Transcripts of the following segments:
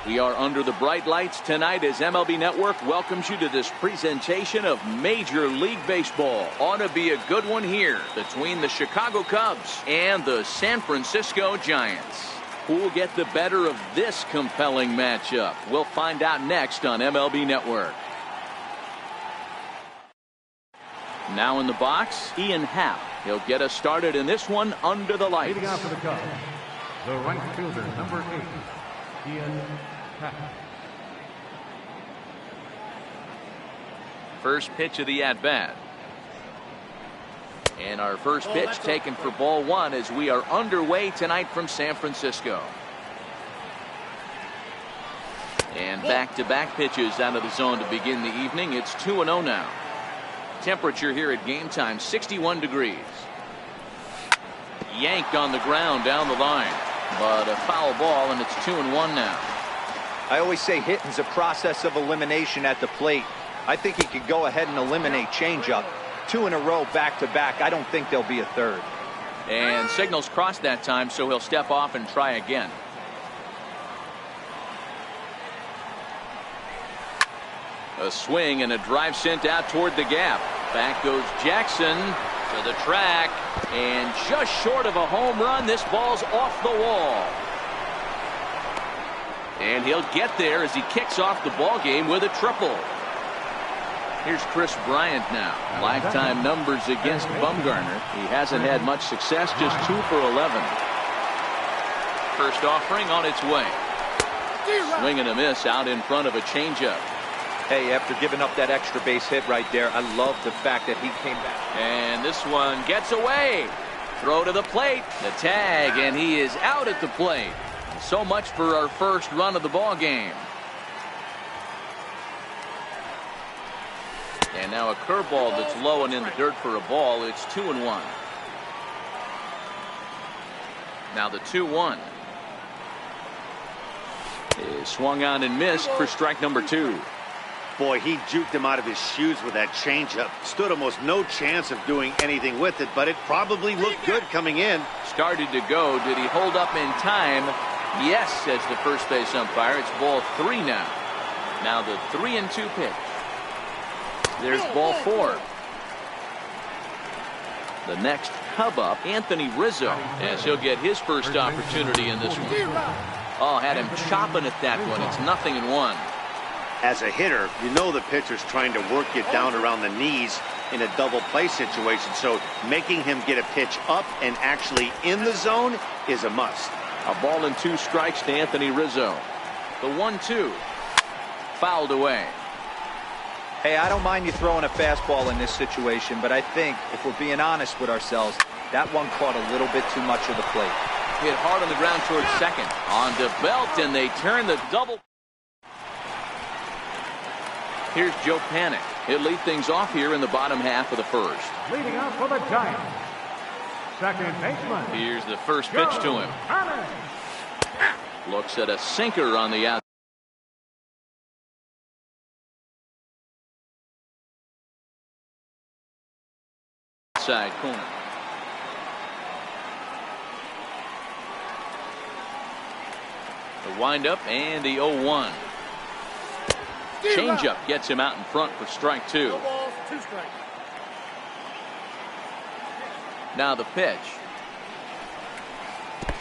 We are under the bright lights tonight as MLB Network welcomes you to this presentation of Major League Baseball. Ought to be a good one here between the Chicago Cubs and the San Francisco Giants. Who will get the better of this compelling matchup? We'll find out next on MLB Network. Now in the box, Ian Happ. He'll get us started in this one under the lights. Leading off for the Cubs, the right fielder, number 8, Ian Happ. First pitch of the at-bat. And our first pitch taken for ball one as we are underway tonight from San Francisco. And back-to-back pitches out of the zone to begin the evening. It's 2-0 now. Temperature here at game time, 61 degrees. Yanked on the ground down the line. But a foul ball, and it's 2-1 now. I always say hitting's a process of elimination at the plate. I think he could go ahead and eliminate changeup. 2 in a row back-to-back. I don't think there'll be a third. And signals crossed that time, so he'll step off and try again. A swing and a drive sent out toward the gap. Back goes Jackson to the track, and just short of a home run. This ball's off the wall. And he'll get there as he kicks off the ball game with a triple. Here's Chris Bryant now. Lifetime numbers against Bumgarner. He hasn't had much success, just 2 for 11. First offering on its way. Swing and a miss out in front of a changeup. Hey, after giving up that extra base hit right there, I love the fact that he came back. And this one gets away. Throw to the plate. The tag, and he is out at the plate. So much for our first run of the ball game. And now a curveball that's low and in the dirt for a ball. It's 2-1. Now the 2-1 is swung on and missed for strike number 2. Boy, he juked him out of his shoes with that changeup. Stood almost no chance of doing anything with it, but it probably looked good coming in. Started to go. Did he hold up in time? Yes, says the first base umpire. It's ball 3 now. Now the 3-2 pitch. There's ball 4. The next Cub up, Anthony Rizzo, as he'll get his first opportunity in this one. Oh, had him chopping at that one. It's 0-1. As a hitter, you know the pitcher's trying to work you down around the knees in a double play situation, so making him get a pitch up and actually in the zone is a must. A ball and 2 strikes to Anthony Rizzo. The 1-2 fouled away. Hey, I don't mind you throwing a fastball in this situation, but I think if we're being honest with ourselves, that one caught a little bit too much of the plate. Hit hard on the ground towards second. On to Belt, and they turn the double. Here's Joe Panik. He'll lead things off here in the bottom half of the first. Leading off for the Giants, second baseman. Here's the first pitch to him. Looks at a sinker on the outside corner. The windup and the 0-1. Changeup gets him out in front for strike 2. Now the pitch.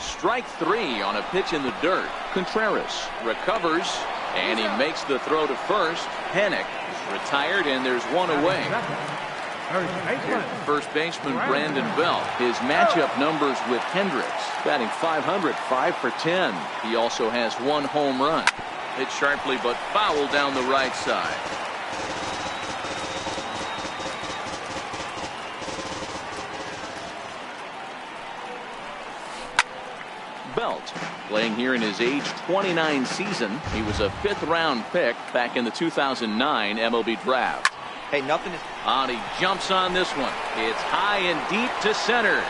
Strike 3 on a pitch in the dirt. Contreras recovers, and he makes the throw to first. Panik is retired, and there's one away. First baseman Brandon Belt. His matchup numbers with Hendricks. Batting .500, 5 for 10. He also has 1 home run. Hit sharply but foul down the right side. Belt playing here in his age 29 season. He was a 5th round pick back in the 2009 MLB draft. Hey, nothing is. And he jumps on this one. It's high and deep to center.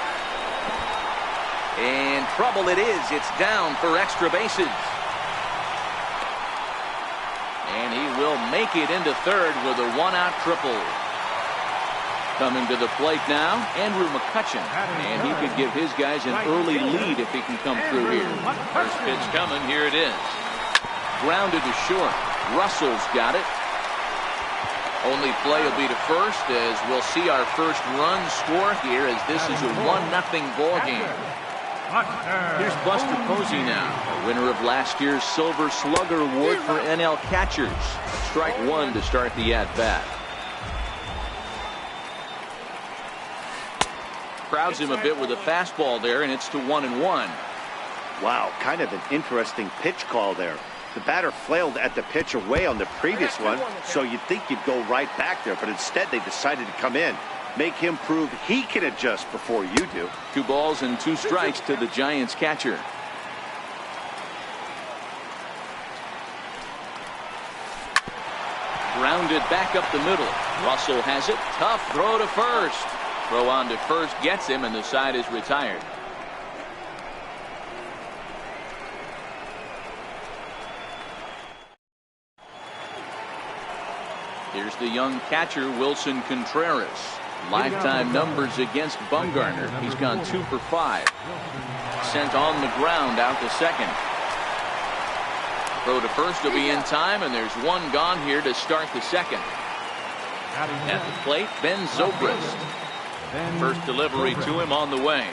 And trouble it is. It's down for extra bases. And he will make it into third with a 1-out triple. Coming to the plate now, Andrew McCutchen. And he could give his guys an early lead if he can come through here. First pitch coming. Here it is. grounded to short. Russell's got it. Only play will be to first, as we'll see our first run score here, as this is a 1-0 ball game. Here's Buster Posey now, a winner of last year's Silver Slugger Award for NL catchers. Strike one to start the at-bat. Crowds him a bit with a fastball there, and it's to 1-1. Wow, kind of an interesting pitch call there. The batter flailed at the pitch away on the previous one, so you'd think you'd go right back there, but instead they decided to come in. Make him prove he can adjust before you do. 2 balls and 2 strikes to the Giants catcher. Grounded back up the middle. Russell has it. Tough throw to first. Throw on to first gets him, and the side is retired. Here's the young catcher, Wilson Contreras. Lifetime numbers against Bumgarner. He's gone 2 for 5. Sent on the ground out to second. Throw to first will be in time, and there's 1 gone here to start the second. At the plate, Ben Zobrist. First delivery to him on the way.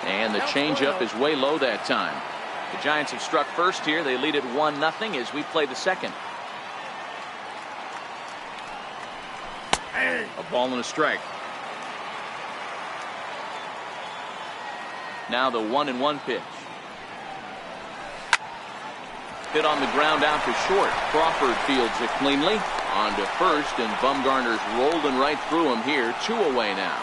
And the changeup is way low that time. The Giants have struck first here. They lead it 1-0 as we play the second. A ball and a strike. Now the 1-1 pitch. Hit on the ground out to short. Crawford fields it cleanly. On to first, and Bumgarner's rolling right through him here. 2 away now.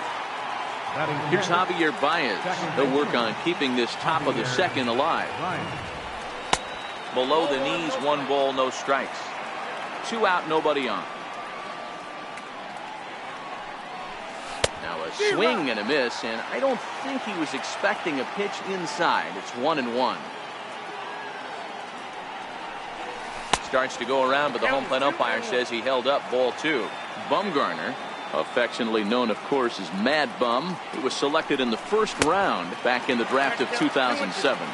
Here's Javier Baez. They'll work on keeping this top of the second alive. Below the knees, 1 ball, no strikes. 2 out, nobody on. Now a swing and a miss, and I don't think he was expecting a pitch inside. It's 1-1. Starts to go around, but the home plate umpire says he held up ball 2. Bumgarner, affectionately known, of course, as Mad Bum, he was selected in the first round back in the draft of 2007.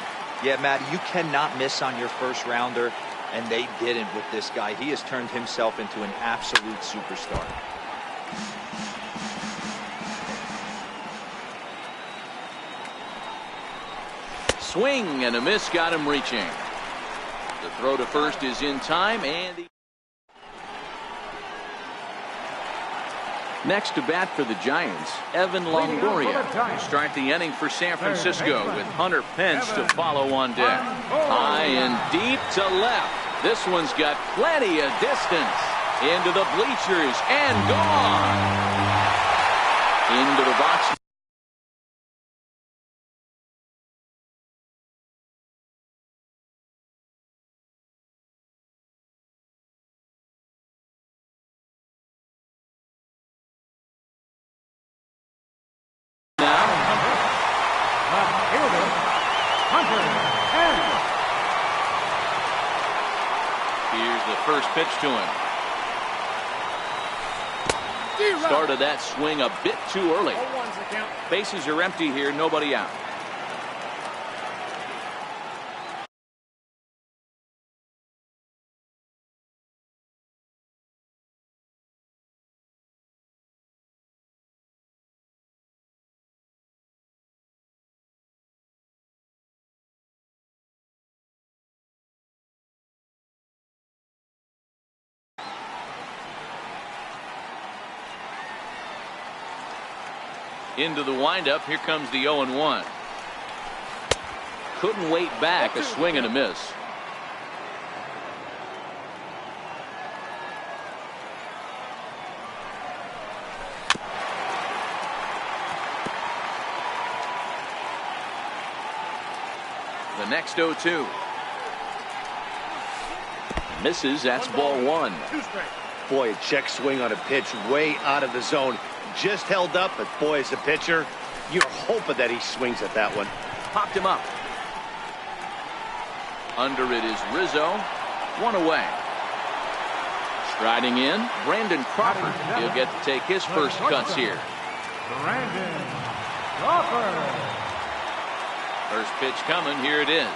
Yeah, Matt, you cannot miss on your first rounder, and they didn't with this guy. He has turned himself into an absolute superstar. Swing and a miss, got him reaching. The throw to first is in time, and next to bat for the Giants, Evan Longoria. Start the inning for San Francisco with Hunter Pence to follow on deck. High and deep to left. This one's got plenty of distance. Into the bleachers and gone. Into the box. Here's the first pitch to him. Started that swing a bit too early. Bases are empty here, nobody out. Into the windup. Here comes the 0-1. Couldn't wait back. A swing and a miss. The next 0-2. Misses. That's ball 1. Boy, a check swing on a pitch way out of the zone. Just held up, but boy, as a pitcher, you're hoping that he swings at that one. Popped him up. Under it is Rizzo. 1 away. Striding in, Brandon Crawford. He'll get to take his first cuts here. Brandon Crawford. First pitch coming. Here it is.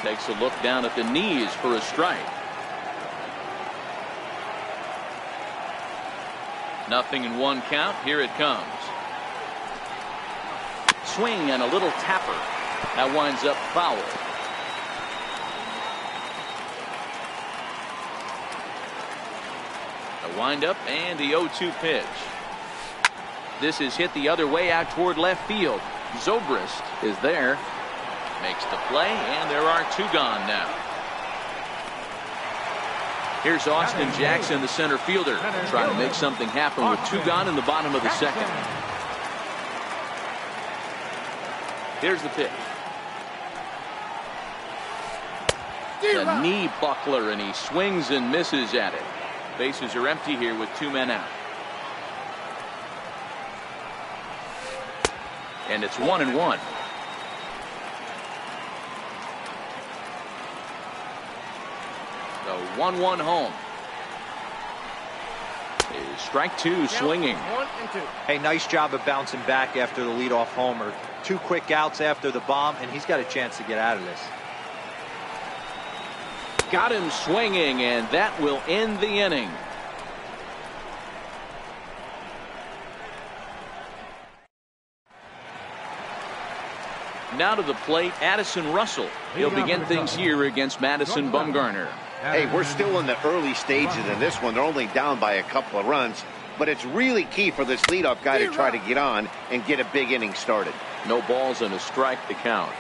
Takes a look down at the knees for a strike. Nothing in one count. Here it comes. Swing and a little tapper. That winds up foul. A windup and the 0-2 pitch. This is hit the other way out toward left field. Zobrist is there. Makes the play, and there are two gone now. Here's Austin Jackson, the center fielder, trying to make something happen with two gone in the bottom of the second. Here's the pitch. The knee buckler, and he swings and misses at it. Bases are empty here with two men out. And it's 1-1. The 1-1 home. Is strike two swinging. Hey, nice job of bouncing back after the leadoff homer. Two quick outs after the bomb, and he's got a chance to get out of this. Got him swinging, and that will end the inning. Now to the plate, Addison Russell. He'll begin things here against Madison Bumgarner. Hey, we're still in the early stages of this one. They're only down by a couple of runs, but it's really key for this leadoff guy to try to get on and get a big inning started. No balls and a strike to count.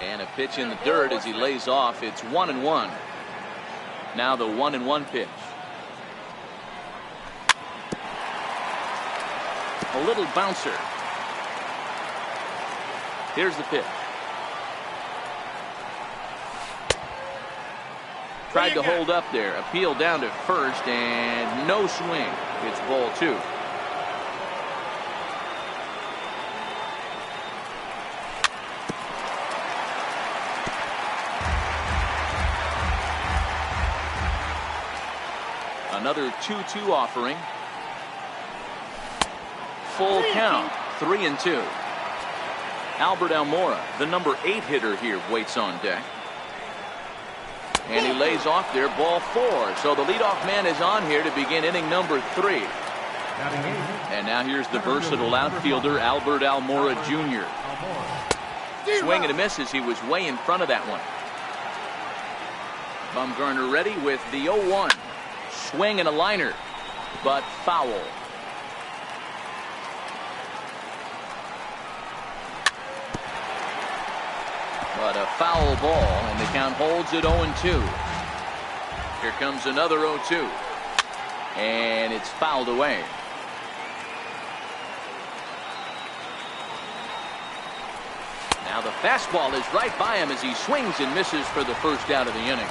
And a pitch in the dirt as he lays off. It's 1-1. Now the 1-1 pitch. A little bouncer. Here's the pitch. Tried to hold up there. Appeal down to first, and no swing. It's ball two. Another 2-2 offering. Full count, 3-2. Albert Almora, the number 8 hitter here, waits on deck. And he lays off there, ball 4. So the leadoff man is on here to begin inning number 3. And now here's the versatile outfielder, Albert Almora Jr. Swing and a miss as he was way in front of that one. Bumgarner ready with the 0-1. Swing and a liner, but foul. But a foul ball, and the count holds at 0-2. Here comes another 0-2. And it's fouled away. Now the fastball is right by him as he swings and misses for the first out of the inning.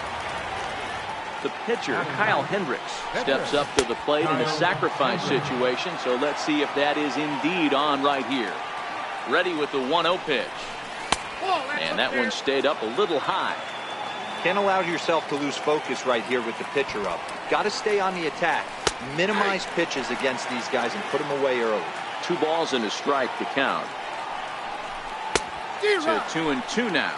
The pitcher, Kyle Hendricks, steps up to the plate in a sacrifice situation, so let's see if that is indeed on right here. Ready with the 1-0 pitch. And that one stayed up a little high. Can't allow yourself to lose focus right here with the pitcher up. Got to stay on the attack. Minimize pitches against these guys and put them away early. 2 balls and a strike to count. To 2-2 now.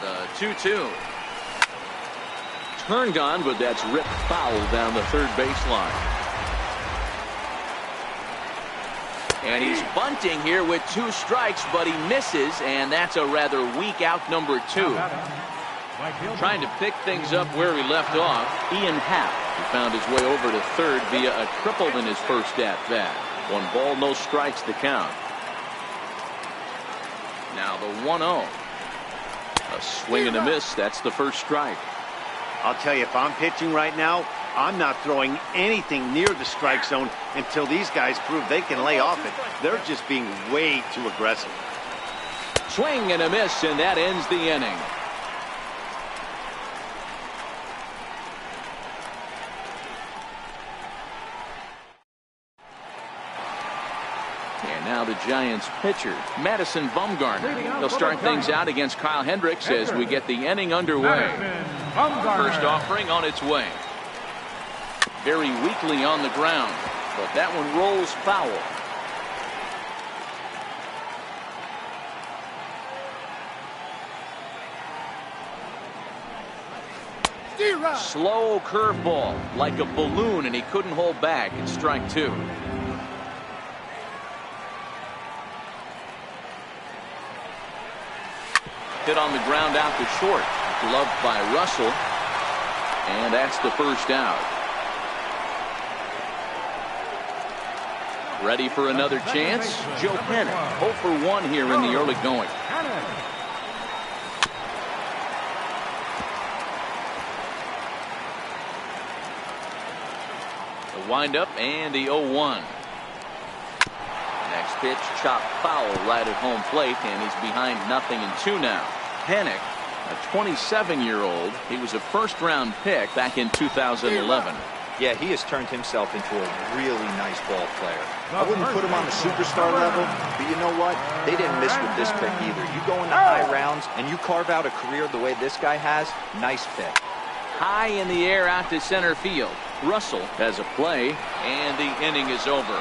The 2-2. Turn gone, but that's ripped foul down the third baseline. And he's bunting here with 2 strikes, but he misses, and that's a rather weak out number 2. Trying to pick things up where he left off, Ian Happ, who found his way over to third via a triple in his first at-bat. 1 ball, no strikes to count. Now the 1-0. A swing and a miss. That's the first strike. I'll tell you, if I'm pitching right now, I'm not throwing anything near the strike zone until these guys prove they can lay off it. They're just being way too aggressive. Swing and a miss, and that ends the inning. And now the Giants pitcher, Madison Bumgarner. They'll start things out against Kyle Hendricks as we get the inning underway. First offering on its way. very weakly on the ground, but that one rolls foul. Slow curveball, like a balloon, and he couldn't hold back. It's strike two. Hit on the ground out to short. Gloved by Russell. And that's the first out. Ready for another chance? Joe Pennick, 0 for 1 here in the early going. The windup and the 0-1. Next pitch, chopped foul right at home plate, and he's behind 0-2 now. Pennick, a 27-year-old. He was a first-round pick back in 2011. Yeah, he has turned himself into a really nice ball player. I wouldn't put him on the superstar level, but you know what? They didn't miss with this pick either. You go into high rounds and you carve out a career the way this guy has, nice pick. High in the air out to center field. Russell has a play, and the inning is over.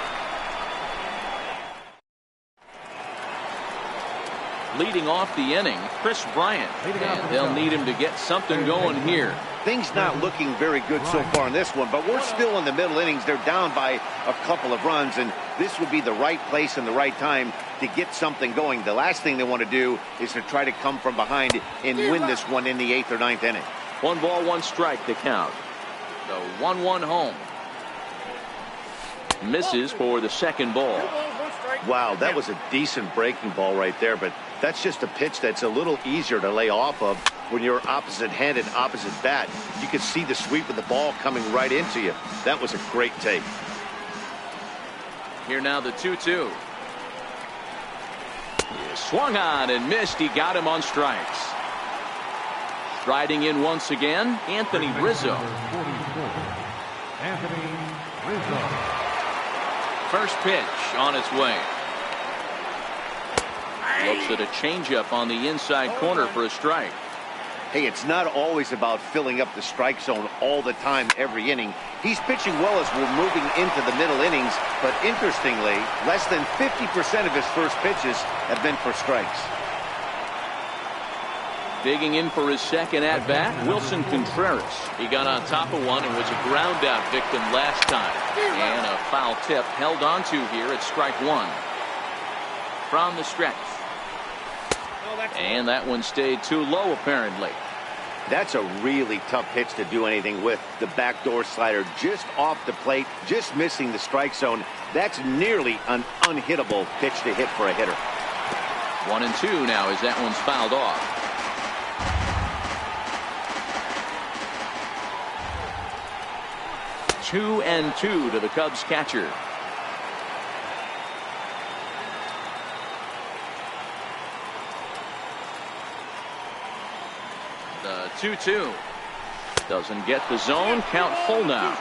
Leading off the inning, Chris Bryant, and they'll need him to get something going here. Things not looking very good so far in this one, but we're still in the middle innings. They're down by a couple of runs, and this would be the right place and the right time to get something going. The last thing they want to do is to try to come from behind and win this one in the 8th or 9th inning. 1 ball, 1 strike to count. The 1-1 home. Misses for the second ball. Wow, that was a decent breaking ball right there, but that's just a pitch that's a little easier to lay off of when you're opposite handed, opposite bat. You can see the sweep of the ball coming right into you. That was a great take. Here now the 2-2. He swung on and missed. He got him on strikes. Striding in once again, Anthony Rizzo. Anthony Rizzo. First pitch on its way. Looks at a changeup on the inside corner for a strike. Hey, it's not always about filling up the strike zone all the time every inning. He's pitching well as we're moving into the middle innings, but interestingly, less than 50% of his first pitches have been for strikes. Digging in for his second at-bat, Wilson Contreras. He got on top of one and was a ground-out victim last time. And a foul tip held onto here at strike one. From the stretch. And that one stayed too low, apparently. That's a really tough pitch to do anything with. The backdoor slider just off the plate, just missing the strike zone. That's nearly an unhittable pitch to hit for a hitter. 1-2 now as that one's fouled off. 2-2 to the Cubs catcher. The 2-2 doesn't get the zone. Count full now.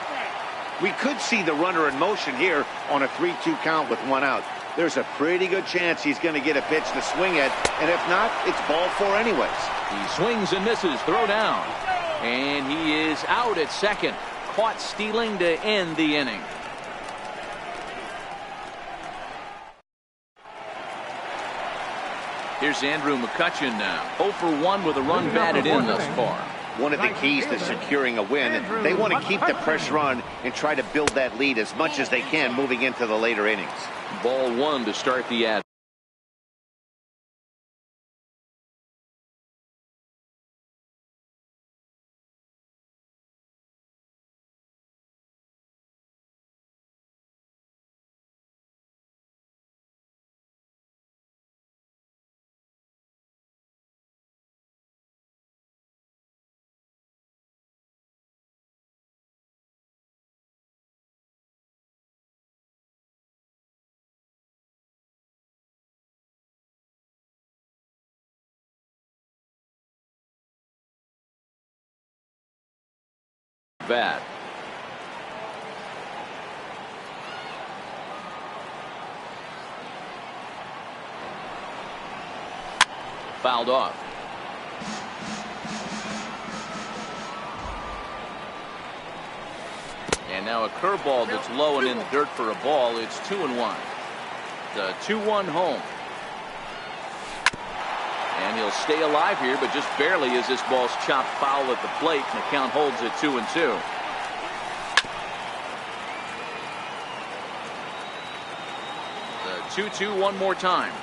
We could see the runner in motion here on a 3-2 count with 1 out. There's a pretty good chance he's going to get a pitch to swing at, and if not, it's ball 4 anyways. He swings and misses. Throw down. And he is out at second. Caught stealing to end the inning. Here's Andrew McCutchen now. 0 for 1 with a run batted in thus far. One of the keys to securing a win, they want to keep the pressure on and try to build that lead as much as they can moving into the later innings. Ball 1 to start the at. Bat. Fouled off. And now a curveball that's low and in the dirt for a ball. It's 2-1. The 2-1 home. And he'll stay alive here, but just barely as this ball's chopped foul at the plate, and the count holds at 2-2. The 2-2 one more time.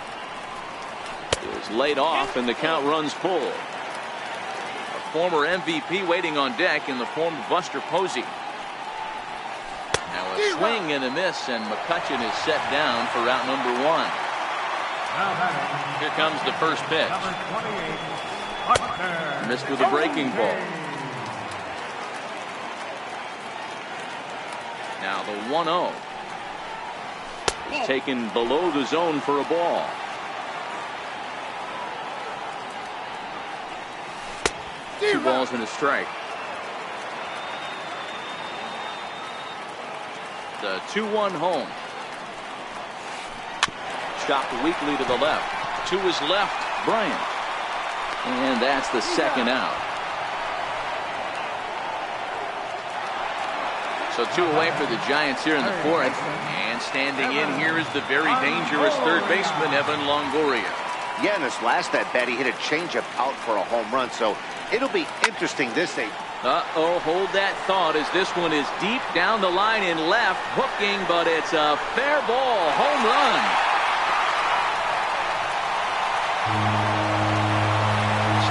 Is laid off, and the count runs full. A former MVP waiting on deck in the form of Buster Posey. Now a swing and a miss, and McCutcheon is set down for out number 1. Here comes the first pitch. Missed with a breaking ball. Now the 1-0. Taken below the zone for a ball. Two balls and a strike. The 2-1 home. Chopped weakly to the left. To his left, Bryant. And that's the second out. So 2 away for the Giants here in the 4th. And standing in here is the very dangerous third baseman, Evan Longoria. Yeah, in his last at bat, he hit a changeup out for a home run, so it'll be interesting this day. Uh-oh, hold that thought as this one is deep down the line in left, hooking, but it's a fair ball, home run.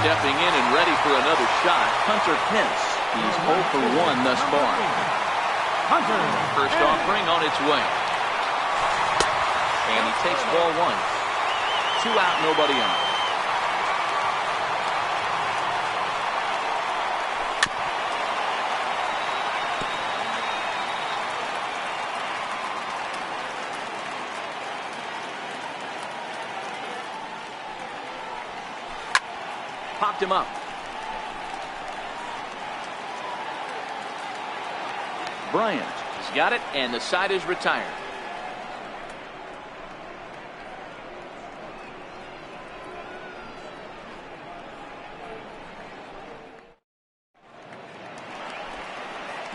Stepping in and ready for another shot, Hunter Pence. He's 0 for 1 thus far. First offering on its way. And he takes ball 1. 2 out, nobody on. Popped him up. Bryant has got it, and the side is retired.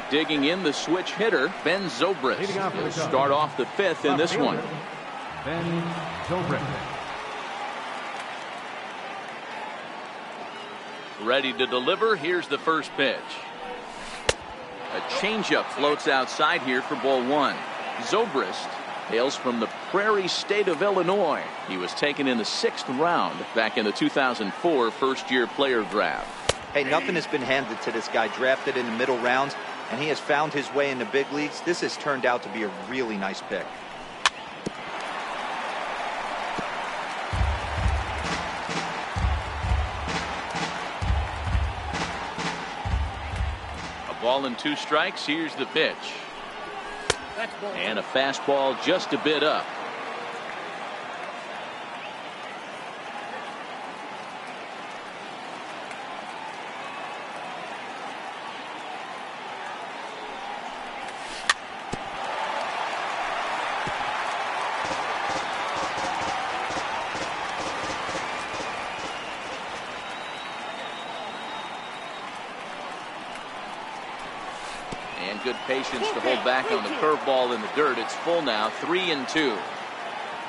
Digging in the switch hitter, Ben Zobrist. He'll start off the 5th in this one. Ben Zobrist. Ready to deliver. Here's the first pitch. A changeup floats outside here for ball 1. Zobrist hails from the Prairie State of Illinois. He was taken in the 6th round back in the 2004 first-year player draft. Hey, nothing has been handed to this guy. Drafted in the middle rounds, and he has found his way in the big leagues. This has turned out to be a really nice pick. Ball and 2 strikes. Here's the pitch. And a fastball just a bit up. Good patience to hold back on the curveball in the dirt. It's full now, 3-2.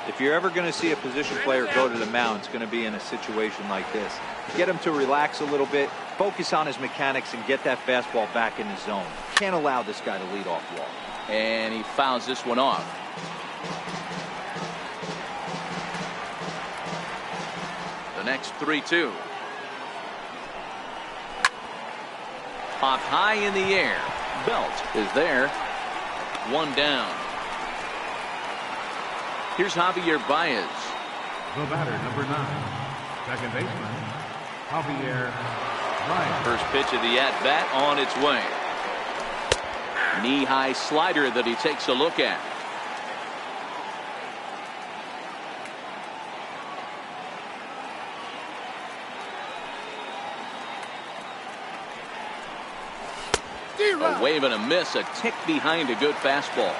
If you're ever going to see a position player go to the mound, it's going to be in a situation like this. Get him to relax a little bit, focus on his mechanics, and get that fastball back in the zone. Can't allow this guy to lead off walk. And he fouls this one off. The next 3-2. Popped high in the air. Belt is there. 1 down. Here's Javier Baez. The batter, number 9. Second baseman, Javier Baez. First pitch of the at-bat on its way. Knee-high slider that he takes a look at. A wave and a miss, a tick behind a good fastball.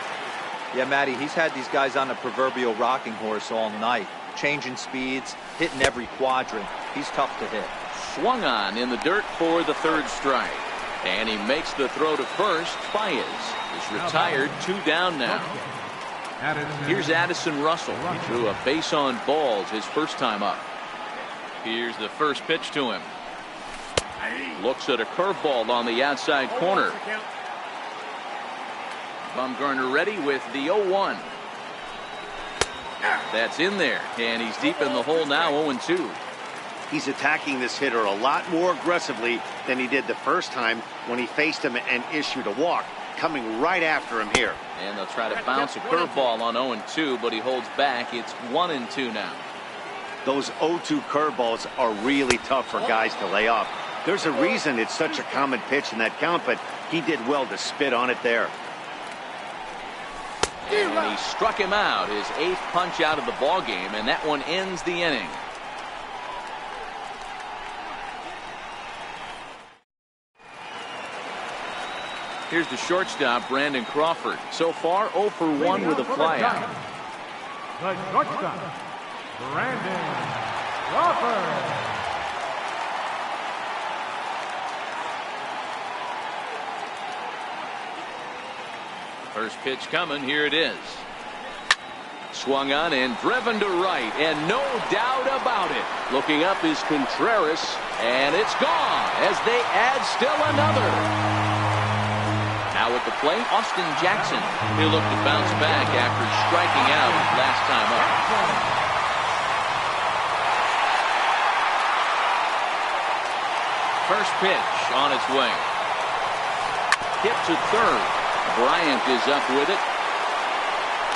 Yeah, Matty, he's had these guys on the proverbial rocking horse all night. Changing speeds, hitting every quadrant. He's tough to hit. Swung on in the dirt for the 3rd strike. And he makes the throw to first. Baez is retired. 2 down now. Here's Addison Russell. He threw a base on balls his first time up. Here's the first pitch to him. Looks at a curveball on the outside corner. Bumgarner ready with the 0-1. That's in there, and he's deep in the hole now. 0-2. He's attacking this hitter a lot more aggressively than he did the first time when he faced him and issued a walk, coming right after him here. And they'll try to bounce a curveball on 0-2, but he holds back. It's 1-2 now. Those 0-2 curveballs are really tough for guys to lay off. There's a reason it's such a common pitch in that count, but he did well to spit on it there. And he struck him out, his 8th punch out of the ball game, and that one ends the inning. Here's the shortstop, Brandon Crawford. So far, 0 for 1 with a flyout. The shortstop, Brandon Crawford. First pitch coming. Here it is. Swung on and driven to right, and no doubt about it. Looking up is Contreras, and it's gone as they add still another. Now at the plate, Austin Jackson. He'll look to bounce back after striking out last time up. First pitch on its way. Hit to third. Bryant is up with it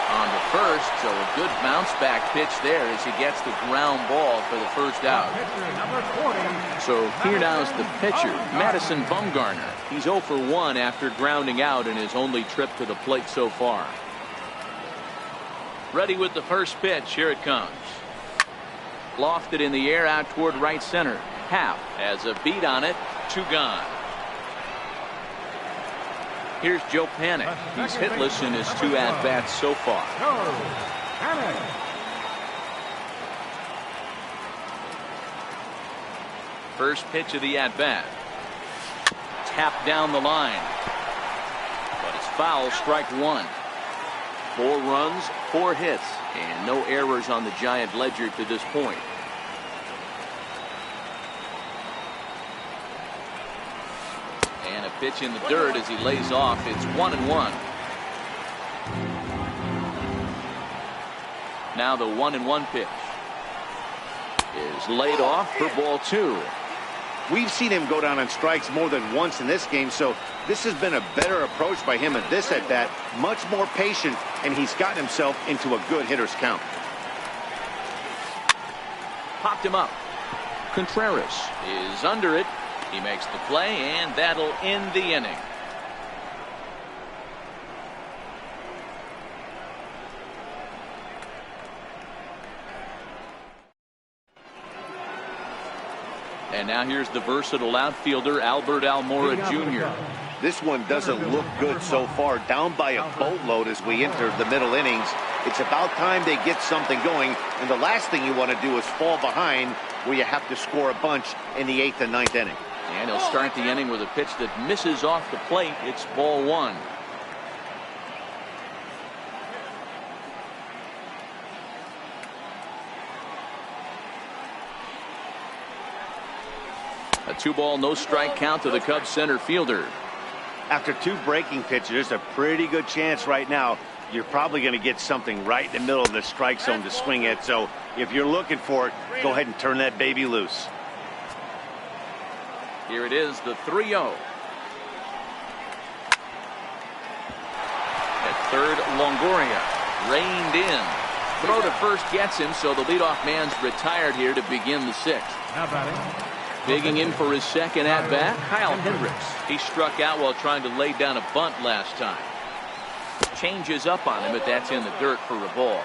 on the first, so a good bounce back pitch there as he gets the ground ball for the first out. So here now is the pitcher, Madison Bumgarner. He's 0 for 1 after grounding out in his only trip to the plate so far. Ready with the first pitch. Here it comes. Lofted in the air out toward right center. Happ has a beat on it. 2 gone. Here's Joe Panik. He's hitless in his 2 at-bats so far. First pitch of the at-bat. Tapped down the line. But it's foul, strike 1. 4 runs, 4 hits, and no errors on the Giant ledger to this point. And a pitch in the dirt as he lays off. It's 1-1. Now the 1-1 pitch is laid off for ball 2. We've seen him go down on strikes more than once in this game, so this has been a better approach by him at this at-bat. Much more patient, and he's gotten himself into a good hitter's count. Popped him up. Contreras is under it. He makes the play, and that'll end the inning. And now here's the versatile outfielder, Albert Almora Jr. This one doesn't look good so far. Down by a boatload as we enter the middle innings. It's about time they get something going, and the last thing you want to do is fall behind where you have to score a bunch in the 8th and 9th inning. And he'll start the inning with a pitch that misses off the plate. It's ball 1. A 2-ball, no strike count to the Cubs center fielder. After 2 breaking pitches, there's a pretty good chance right now you're probably going to get something right in the middle of the strike zone to swing at. So if you're looking for it, go ahead and turn that baby loose. Here it is, the 3-0. At third, Longoria reined in. Throw to first gets him, so the leadoff man's retired here to begin the 6th. Digging in for his second at-bat, Kyle Hendricks. He struck out while trying to lay down a bunt last time. Changes up on him, but that's in the dirt for a ball.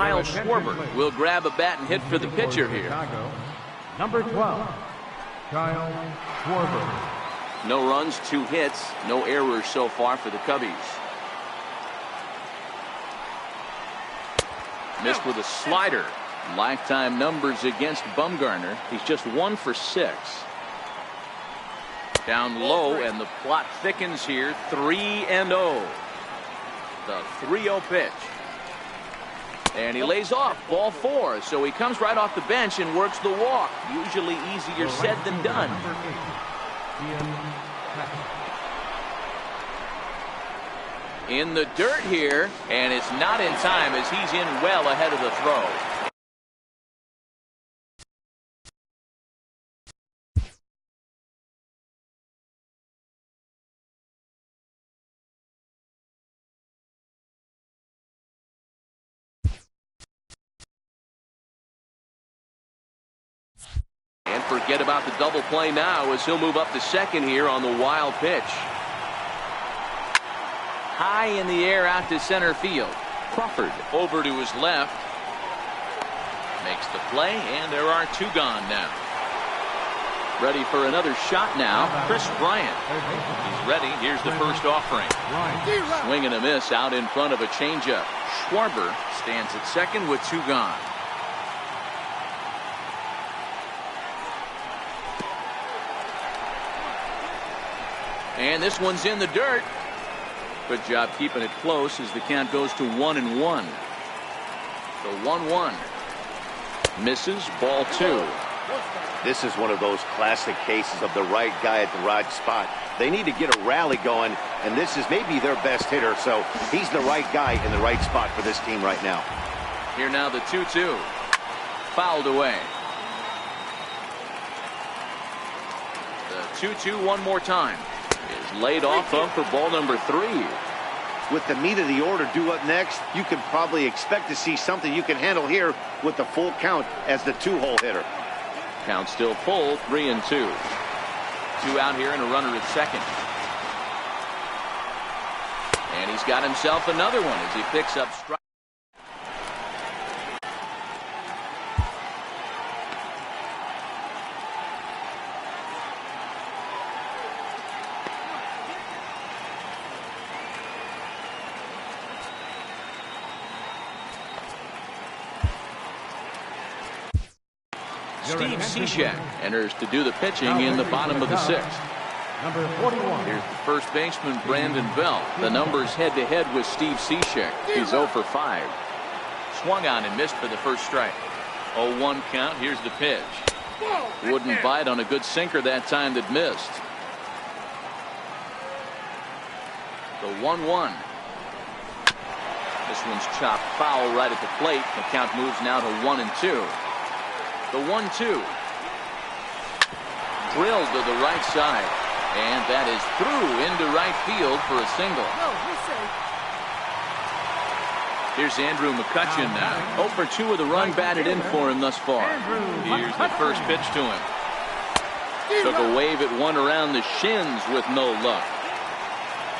Kyle Schwarber will grab a bat and hit for the pitcher here. Chicago, number 12, Kyle Schwarber. No runs, 2 hits, no errors so far for the Cubbies. Missed with a slider. Lifetime numbers against Bumgarner. He's just 1 for 6. Down low, and the plot thickens here. 3-0. The 3-0 pitch. And he lays off. Ball 4. So he comes right off the bench and works the walk. Usually easier said than done. In the dirt here, and it's not in time as he's in well ahead of the throw. And forget about the double play now as he'll move up to second here on the wild pitch. High in the air out to center field. Crawford over to his left. Makes the play, and there are 2 gone now. Ready for another shot now, Chris Bryant. He's ready. Here's the first offering. Swing and a miss out in front of a changeup. Schwarber stands at second with 2 gone. And this one's in the dirt. Good job keeping it close as the count goes to 1-1. The 1-1. Misses, ball 2. This is one of those classic cases of the right guy at the right spot. They need to get a rally going, and this is maybe their best hitter, so he's the right guy in the right spot for this team right now. Here now the 2-2. Fouled away. The 2-2 one more time. Is laid off of for ball number 3. With the meat of the order due up next, you can probably expect to see something you can handle here with the full count as the 2-hole hitter. Count still full, 3-2. 2 out here and a runner at second. And he's got himself another one as he picks up strike. Steve Cishek enters to do the pitching in the bottom of the 6th. Number 41. Here's the first baseman, Brandon Belt. The numbers head-to-head with Steve Cishek. He's 0 for 5. Swung on and missed for the first strike. 0-1 count. Here's the pitch. Wouldn't bite on a good sinker that time that missed. The 1-1. This one's chopped foul right at the plate. The count moves now to 1-2. The 1-2. Drilled to the right side. And that is through into right field for a single. Here's Andrew McCutchen now. 0 for 2 with a run batted in for him thus far. Here's the first pitch to him. Took a wave at one around the shins with no luck.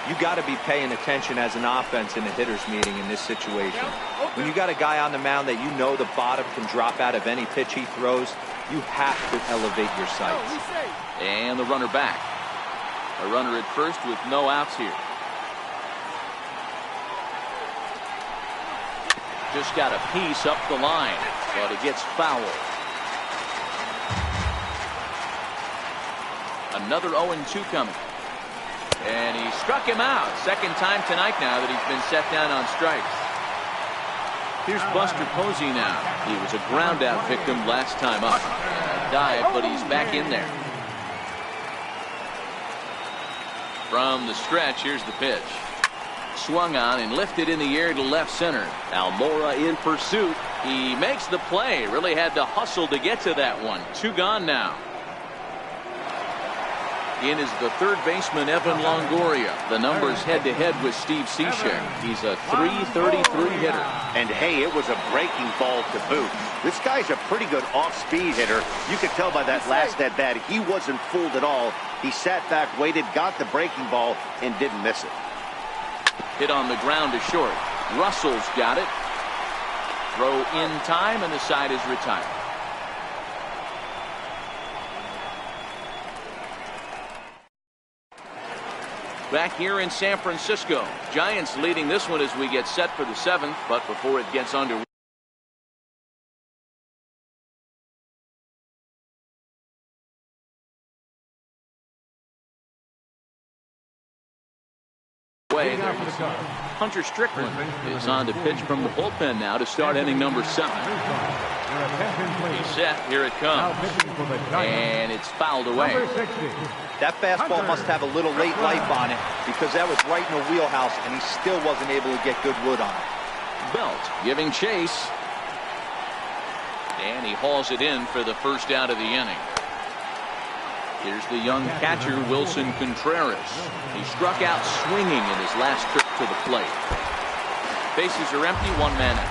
You got to be paying attention as an offense in a hitter's meeting in this situation. When you got a guy on the mound that you know the bottom can drop out of any pitch he throws, you have to elevate your sights. And the runner back. A runner at first with no outs here. Just got a piece up the line, but it gets fouled. Another 0-2 coming. And he struck him out. Second time tonight now that he's been set down on strikes. Here's Buster Posey now. He was a ground out victim last time up. A dive, but he's back in there. From the stretch, here's the pitch. Swung on and lifted in the air to left center. Almora in pursuit. He makes the play. Really had to hustle to get to that one. 2 gone now. In is the third baseman, Evan Longoria. The numbers head-to-head with Steve Cishek. He's a .333 hitter. And hey, it was a breaking ball to boot. This guy's a pretty good off-speed hitter. You could tell by that last at-bat, he wasn't fooled at all. He sat back, waited, got the breaking ball, and didn't miss it. Hit on the ground to short. Russell's got it. Throw in time, and the side is retired. Back here in San Francisco, Giants leading this one as we get set for the 7th, but before it gets underway, Hunter Strickland is on to pitch from the bullpen now to start inning number 7. He's set. Here it comes. And it's fouled away. That fastball must have a little late life on it because that was right in the wheelhouse, and he still wasn't able to get good wood on it. Belt giving chase. And he hauls it in for the first out of the inning. Here's the young catcher, Wilson Contreras. He struck out swinging in his last trip to the plate. Bases are empty, 1 man out.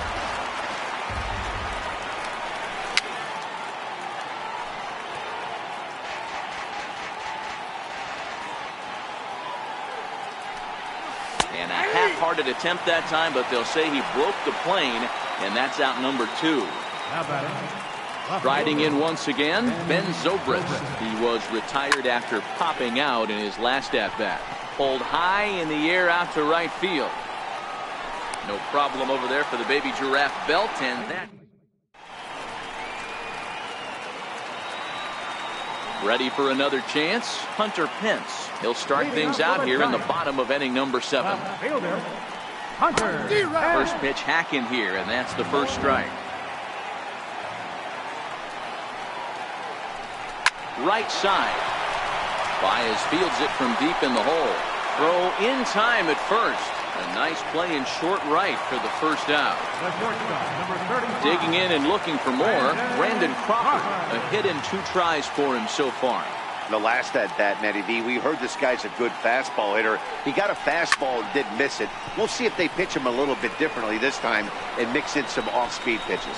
And a half-hearted attempt that time, but they'll say he broke the plane, and that's out number 2. Riding in once again, Ben Zobrist. He was retired after popping out in his last at-bat. Pulled high in the air out to right field. No problem over there for the baby giraffe Belt, and that. Ready for another chance, Hunter Pence. He'll start things out here in the bottom of inning number 7. First pitch hack in here, and that's the first strike. Right side. Baez fields it from deep in the hole. Throw in time at first. A nice play in short right for the first out. Digging in and looking for more, Brandon Crawford. A hit in 2 tries for him so far. The last at bat, Matty V, we heard this guy's a good fastball hitter. He got a fastball and didn't miss it. We'll see if they pitch him a little bit differently this time and mix in some off-speed pitches.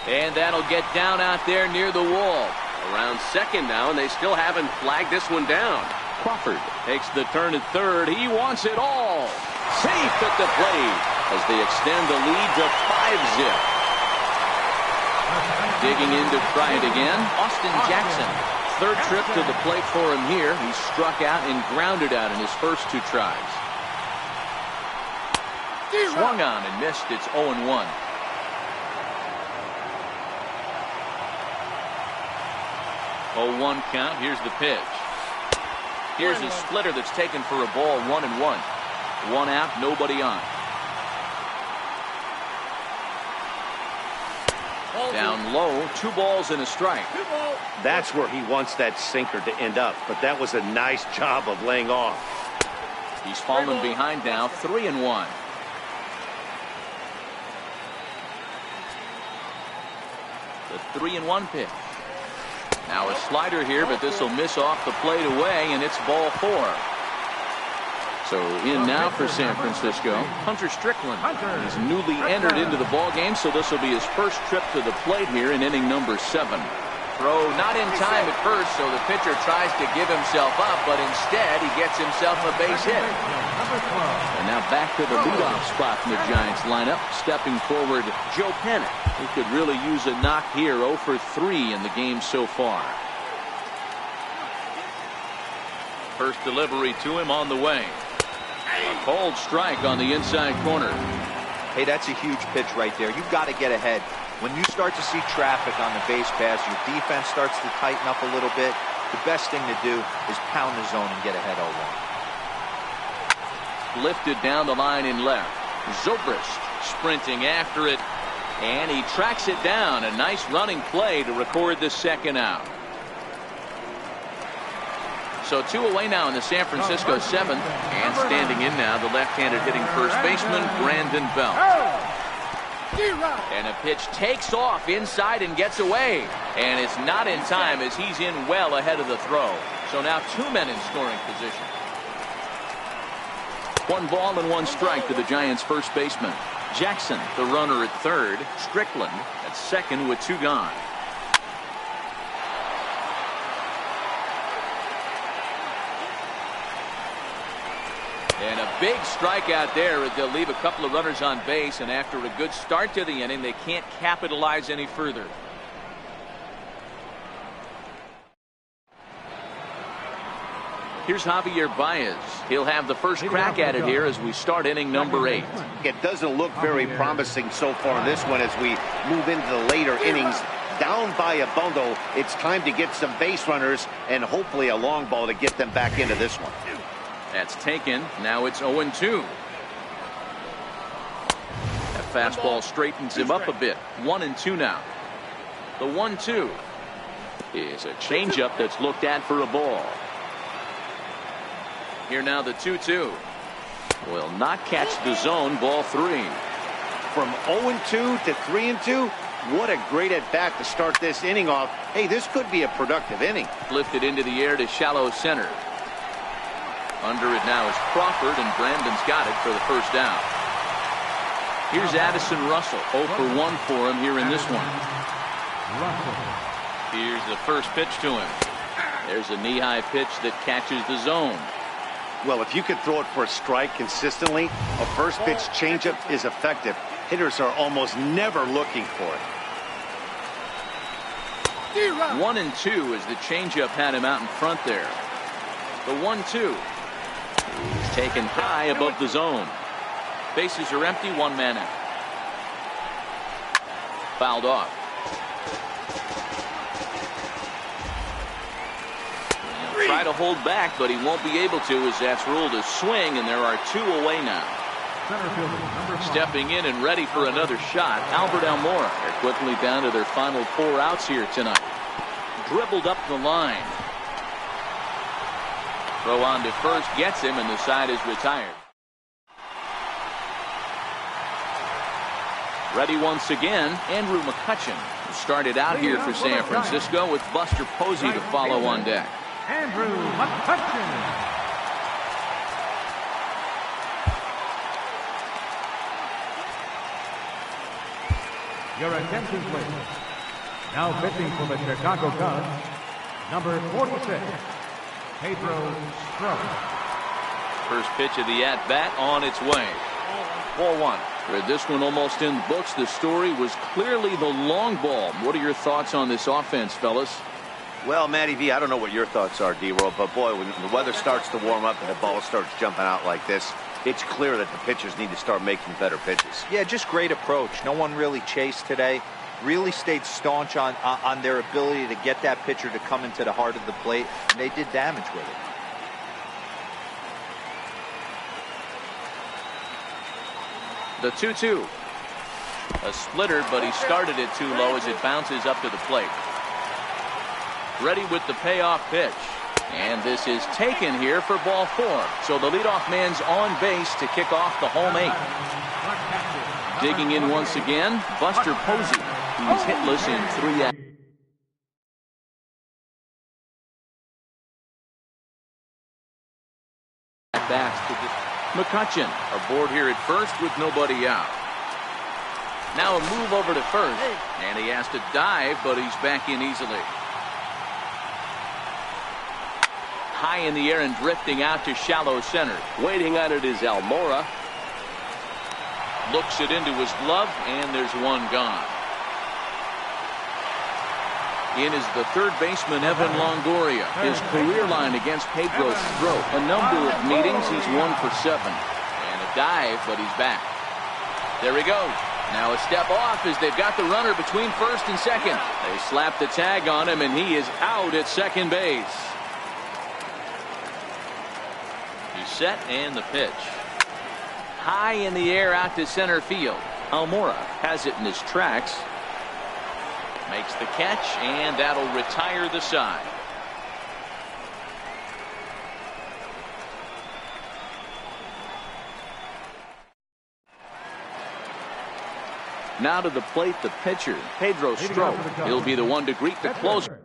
And that'll get down out there near the wall. Around second now, and they still haven't flagged this one down. Crawford takes the turn at third. He wants it all. Safe at the plate as they extend the lead to 5-zip. Digging in to try it again, Austin Jackson. Third trip to the plate for him here. He struck out and grounded out in his first 2 tries. Swung on and missed. It's 0-1. 0-1 count. Here's the pitch. Here's a splitter that's taken for a ball, 1-1. 1 out, nobody on. Down low, 2 balls and a strike. That's where he wants that sinker to end up, but that was a nice job of laying off. He's fallen behind now, 3-1. The 3-1 pitch. Now a slider here, but this will miss off the plate away, and it's ball 4. So in now for San Francisco, Hunter Strickland. He's newly entered into the ball game, so this will be his first trip to the plate here in inning number 7. Throw not in time at first, so the pitcher tries to give himself up, but instead he gets himself a base hit. And now back to the leadoff spot in the Giants lineup. Stepping forward, Joe Pennant. He could really use a knock here. 0 for 3 in the game so far. First delivery to him on the way. A cold strike on the inside corner. Hey, that's a huge pitch right there. You've got to get ahead. When you start to see traffic on the base pass, your defense starts to tighten up a little bit. The best thing to do is pound the zone and get ahead 0-1. Lifted down the line in left. Zobrist sprinting after it, and he tracks it down. A nice running play to record the second out. So 2 away now in the San Francisco 7th, and standing in now the left-handed hitting first baseman Brandon Belt. And a pitch takes off inside and gets away, and it's not in time as he's in well ahead of the throw. So now 2 men in scoring position. 1 ball and 1 strike to the Giants first baseman. Jackson, the runner at third. Strickland at second with 2 gone. And a big strikeout there. They'll leave a couple of runners on base, and after a good start to the inning, they can't capitalize any further. Here's Javier Baez. He'll have the first crack at it here as we start inning number 8. It doesn't look very promising so far in this one as we move into the later innings. Down by a bundle, it's time to get some base runners and hopefully a long ball to get them back into this one. That's taken. Now it's 0-2. That fastball straightens him up a bit. 1-2 now. The 1-2 is a changeup that's looked at for a ball. Here now the 2-2. Will not catch the zone. Ball 3. From 0-2 to 3-2, what a great at bat to start this inning off. Hey, this could be a productive inning. Lifted into the air to shallow center. Under it now is Crawford, and Brandon's got it for the first down. Here's Addison Russell. 0 for 1 for him here in this one. Here's the first pitch to him. There's a knee-high pitch that catches the zone. Well, if you could throw it for a strike consistently, a first pitch changeup is effective. Hitters are almost never looking for it. 1-2 as the changeup had him out in front there. The 1-2. He's taken high above the zone. Bases are empty. 1 man out. Fouled off. He'll try to hold back, but he won't be able to as that's ruled a swing, and there are 2 away now. Stepping in and ready for another shot, Albert Almora. They're quickly down to their final 4 outs here tonight. Dribbled up the line. Throw on to first gets him, and the side is retired. Ready once again, Andrew McCutchen, who started out here for San Francisco with Buster Posey to follow on deck. Andrew McCutchen. Your attention, please. Now pitching for the Chicago Cubs, number 46, Pedro Strop. First pitch of the at-bat on its way. 4-1. With this one almost in the books, the story was clearly the long ball. What are your thoughts on this offense, fellas? Well, Matty V, I don't know what your thoughts are, D-Roll, but boy, when the weather starts to warm up and the ball starts jumping out like this, it's clear that the pitchers need to start making better pitches. Yeah, just great approach. No one really chased today. Really stayed staunch on their ability to get that pitcher to come into the heart of the plate, and they did damage with it. The 2-2. A splitter, but he started it too low as it bounces up to the plate. Ready with the payoff pitch. And this is taken here for ball 4. So the leadoff man's on base to kick off the home 8. Digging in once again, Buster Posey, who's hitless in 3 at-bats. McCutchen aboard here at first with nobody out. Now a move over to first, and he has to dive, but he's back in easily. High in the air and drifting out to shallow center. Waiting on it is Almora. Looks it into his glove, and there's one gone. In is the third baseman, Evan Longoria. His career line against Pedro Strop. A number of meetings, he's 1 for 7. And a dive, but he's back. There he goes. Now a step off as they've got the runner between first and second. They slap the tag on him, and he is out at second base. He's set, and the pitch. High in the air out to center field. Almora has it in his tracks. Makes the catch, and that'll retire the side. Now to the plate, the pitcher, Pedro Strop. He'll be the one to greet the closer.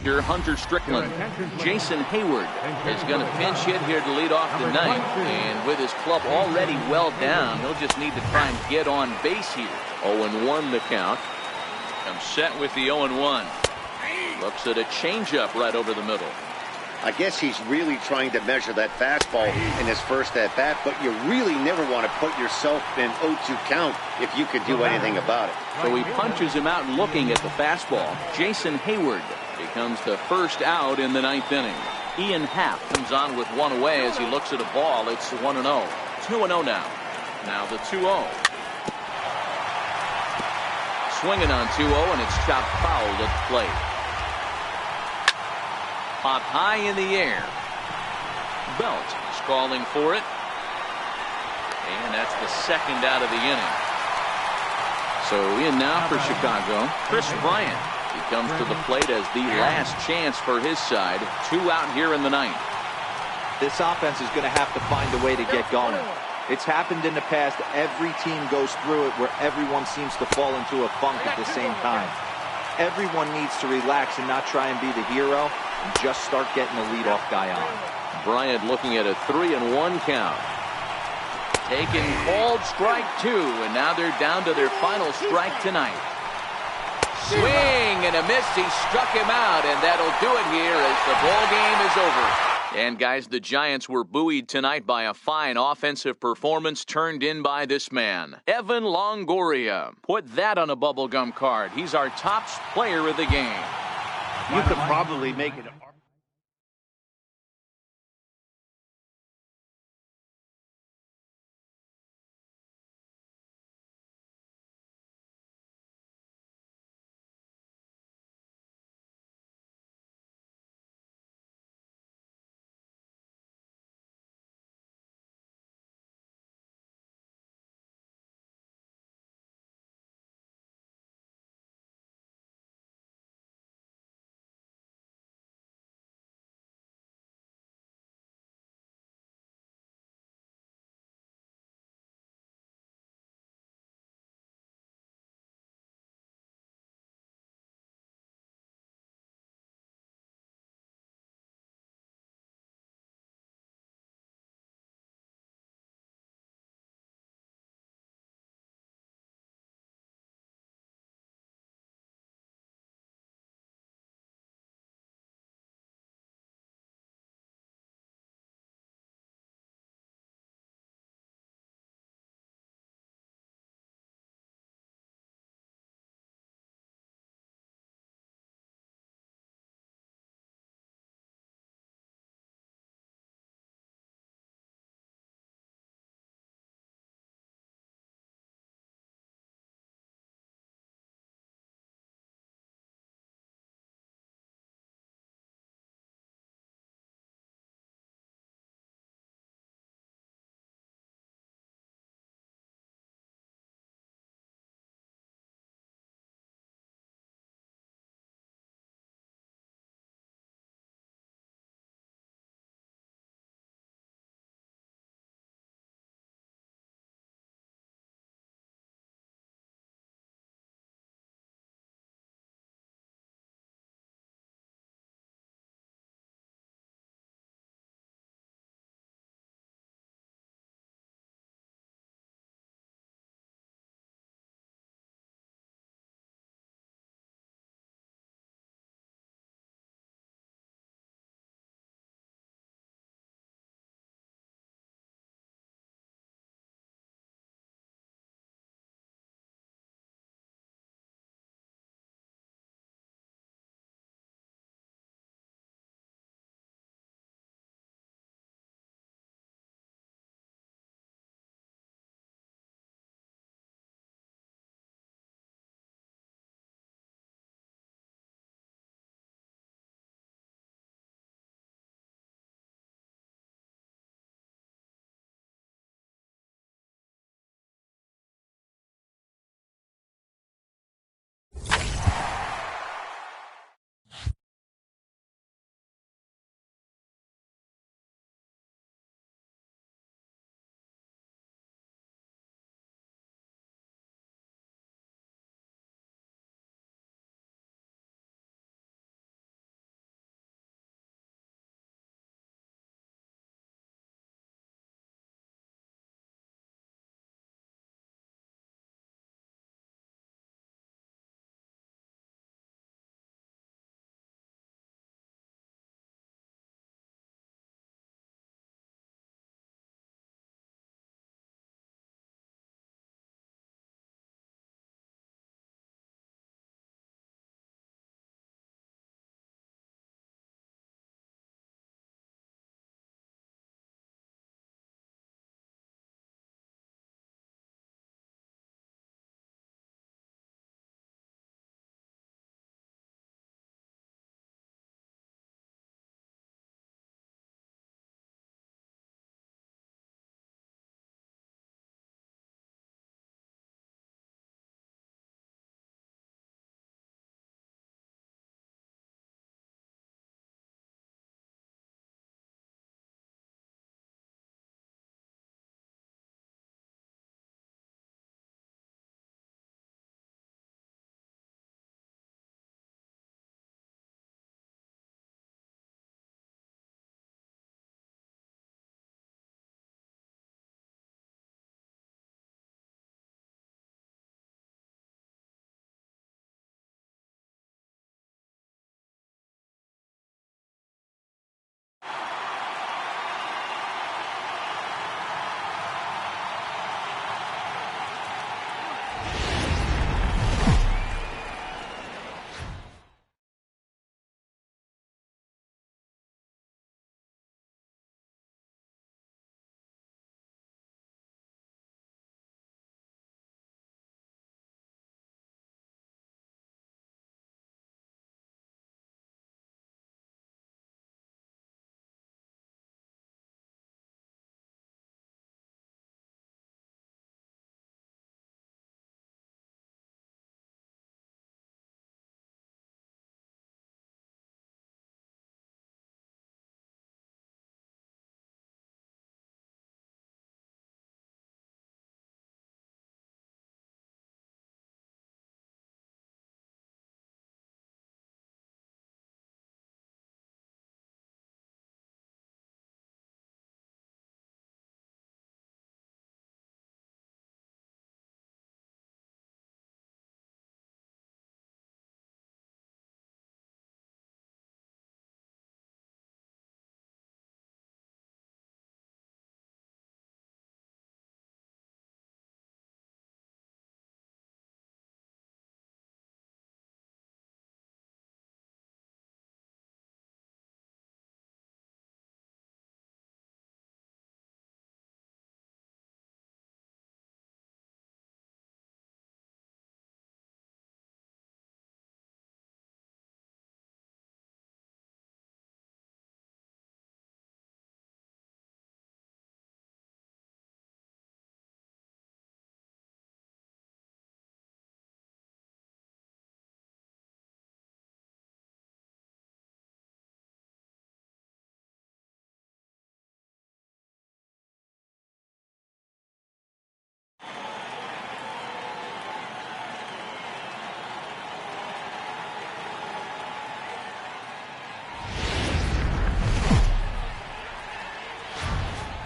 Hunter Strickland. Jason Hayward is going to pinch hit here to lead off the ninth, and with his club already well down, he'll just need to try and get on base here. 0-1 the count. I'm set with the 0-1. Looks at a changeup right over the middle. I guess he's really trying to measure that fastball in his first at-bat, but you really never want to put yourself in 0-2 count if you could do anything about it. So he punches him out looking at the fastball. Jason Hayward becomes the first out in the 9th inning. Ian Happ comes on with one away as he looks at a ball. It's 1-0. 2-0 now. Now the 2-0. Swinging on 2-0, and it's chopped foul at the plate. Pop high in the air. Belt is calling for it. And that's the second out of the inning. So in now for Chicago, Chris Bryant. He comes to the plate as the last chance for his side. 2 out here in the 9th. This offense is going to have to find a way to get going. It's happened in the past. Every team goes through it where everyone seems to fall into a funk at the same time. Everyone needs to relax and not try and be the hero and just start getting the leadoff guy on. Bryant looking at a 3-1 count. Taking called strike 2, and now they're down to their final strike tonight. Swing and a miss. He struck him out, and that'll do it here as the ball game is over. And guys, the Giants were buoyed tonight by a fine offensive performance turned in by this man, Evan Longoria. Put that on a bubblegum card. He's our top player of the game. You could probably make it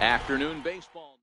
Afternoon baseball.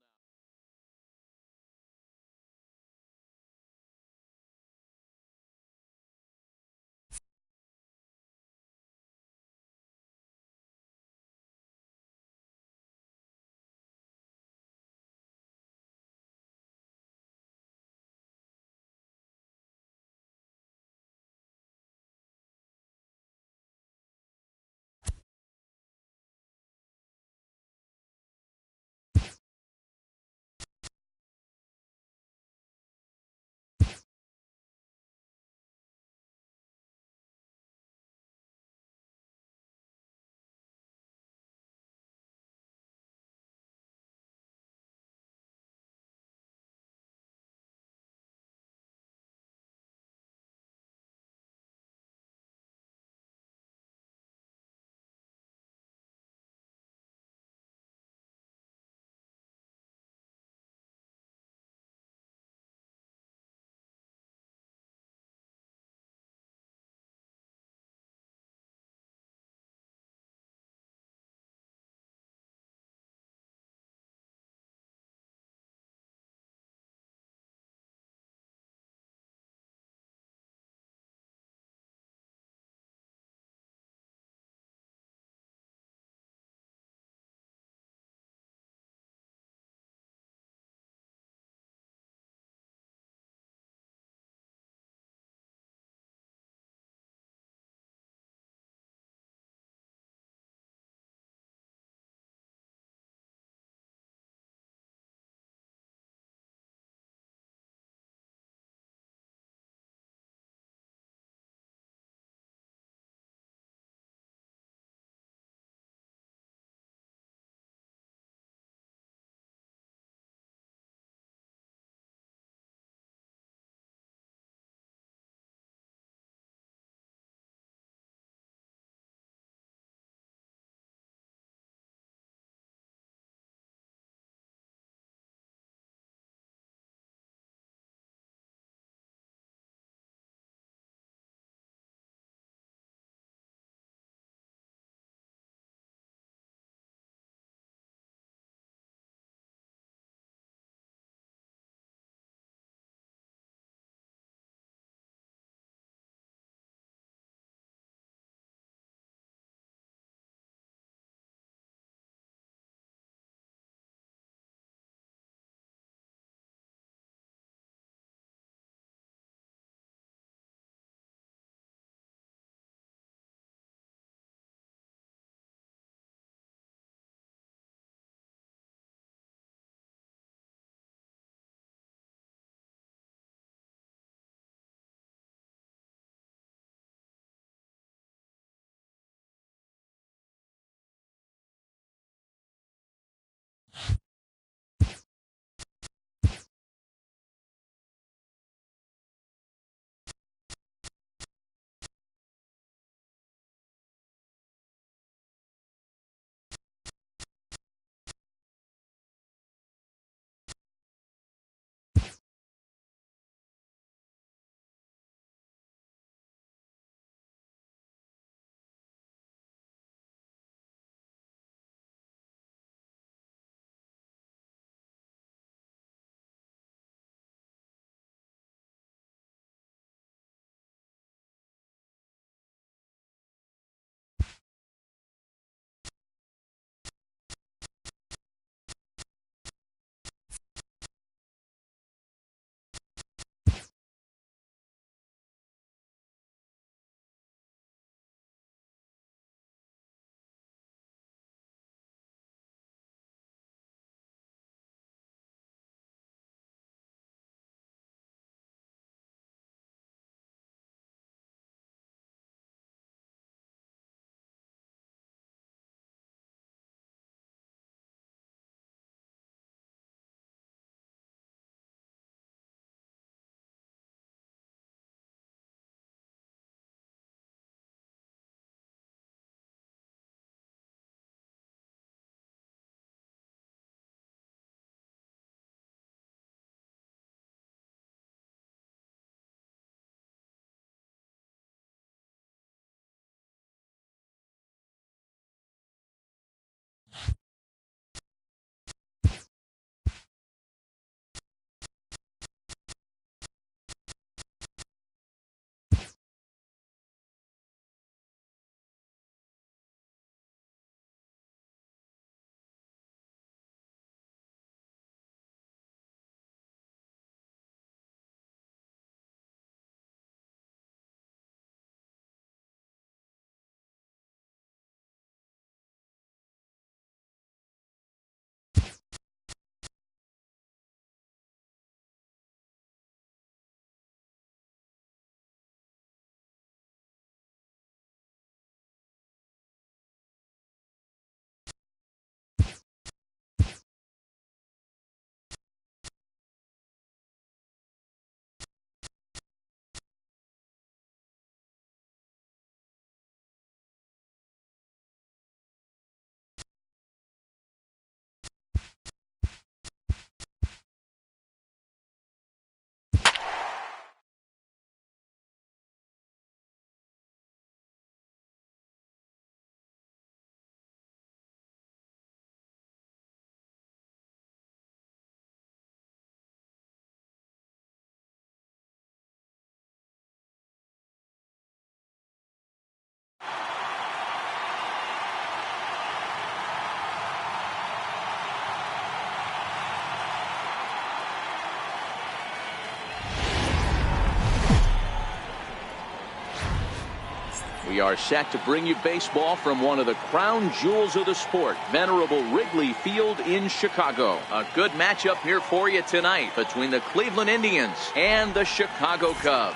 We are set to bring you baseball from one of the crown jewels of the sport, venerable Wrigley Field in Chicago. A good matchup here for you tonight between the Cleveland Indians and the Chicago Cubs.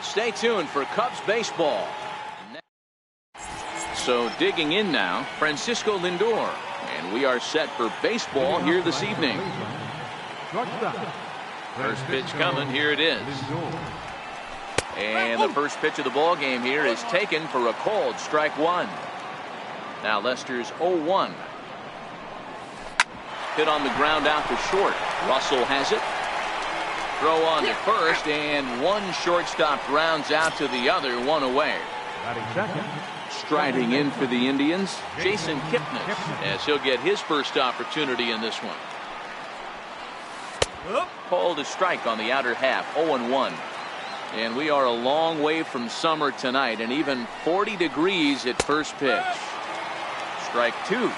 Stay tuned for Cubs baseball. So digging in now, Francisco Lindor. And we are set for baseball here this evening. First pitch coming. Here it is. And the first pitch of the ball game here is taken for a called strike one. Now Lester's 0-1. Hit on the ground out to short. Russell has it. Throw on to first, and one shortstop rounds out to the other, one away. Striding in for the Indians, Jason Kipnis, as he'll get his first opportunity in this one. Called a strike on the outer half, 0-1. And we are a long way from summer tonight, and even 40 degrees at first pitch. Strike two.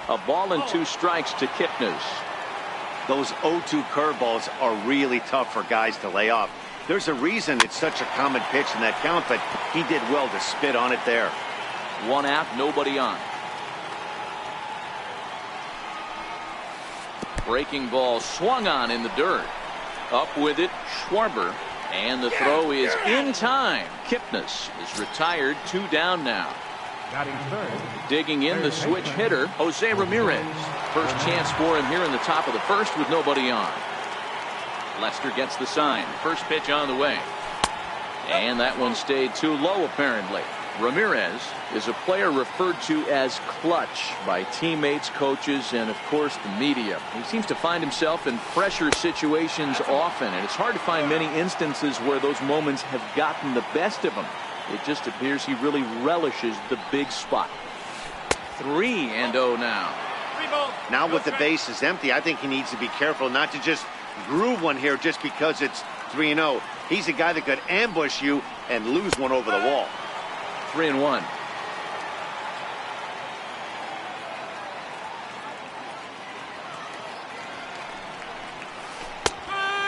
A ball and two strikes to Kipnis. Those 0-2 curveballs are really tough for guys to lay off. There's a reason it's such a common pitch in that count, but he did well to spit on it there. One out, nobody on. Breaking ball swung on in the dirt. Up with it, Schwarber. And the throw is in time. Kipnis is retired, 2 down now. Digging in, the switch hitter, Jose Ramirez. First chance for him here in the top of the first with nobody on. Lester gets the sign. First pitch on the way. And that one stayed too low, apparently. Ramirez is a player referred to as clutch by teammates, coaches, and, of course, the media. He seems to find himself in pressure situations often, and it's hard to find many instances where those moments have gotten the best of him. It just appears he really relishes the big spot. 3-0 now. Now with the base is empty, I think he needs to be careful not to just groove one here just because it's 3-0. He's a guy that could ambush you and lose one over the wall. 3-1.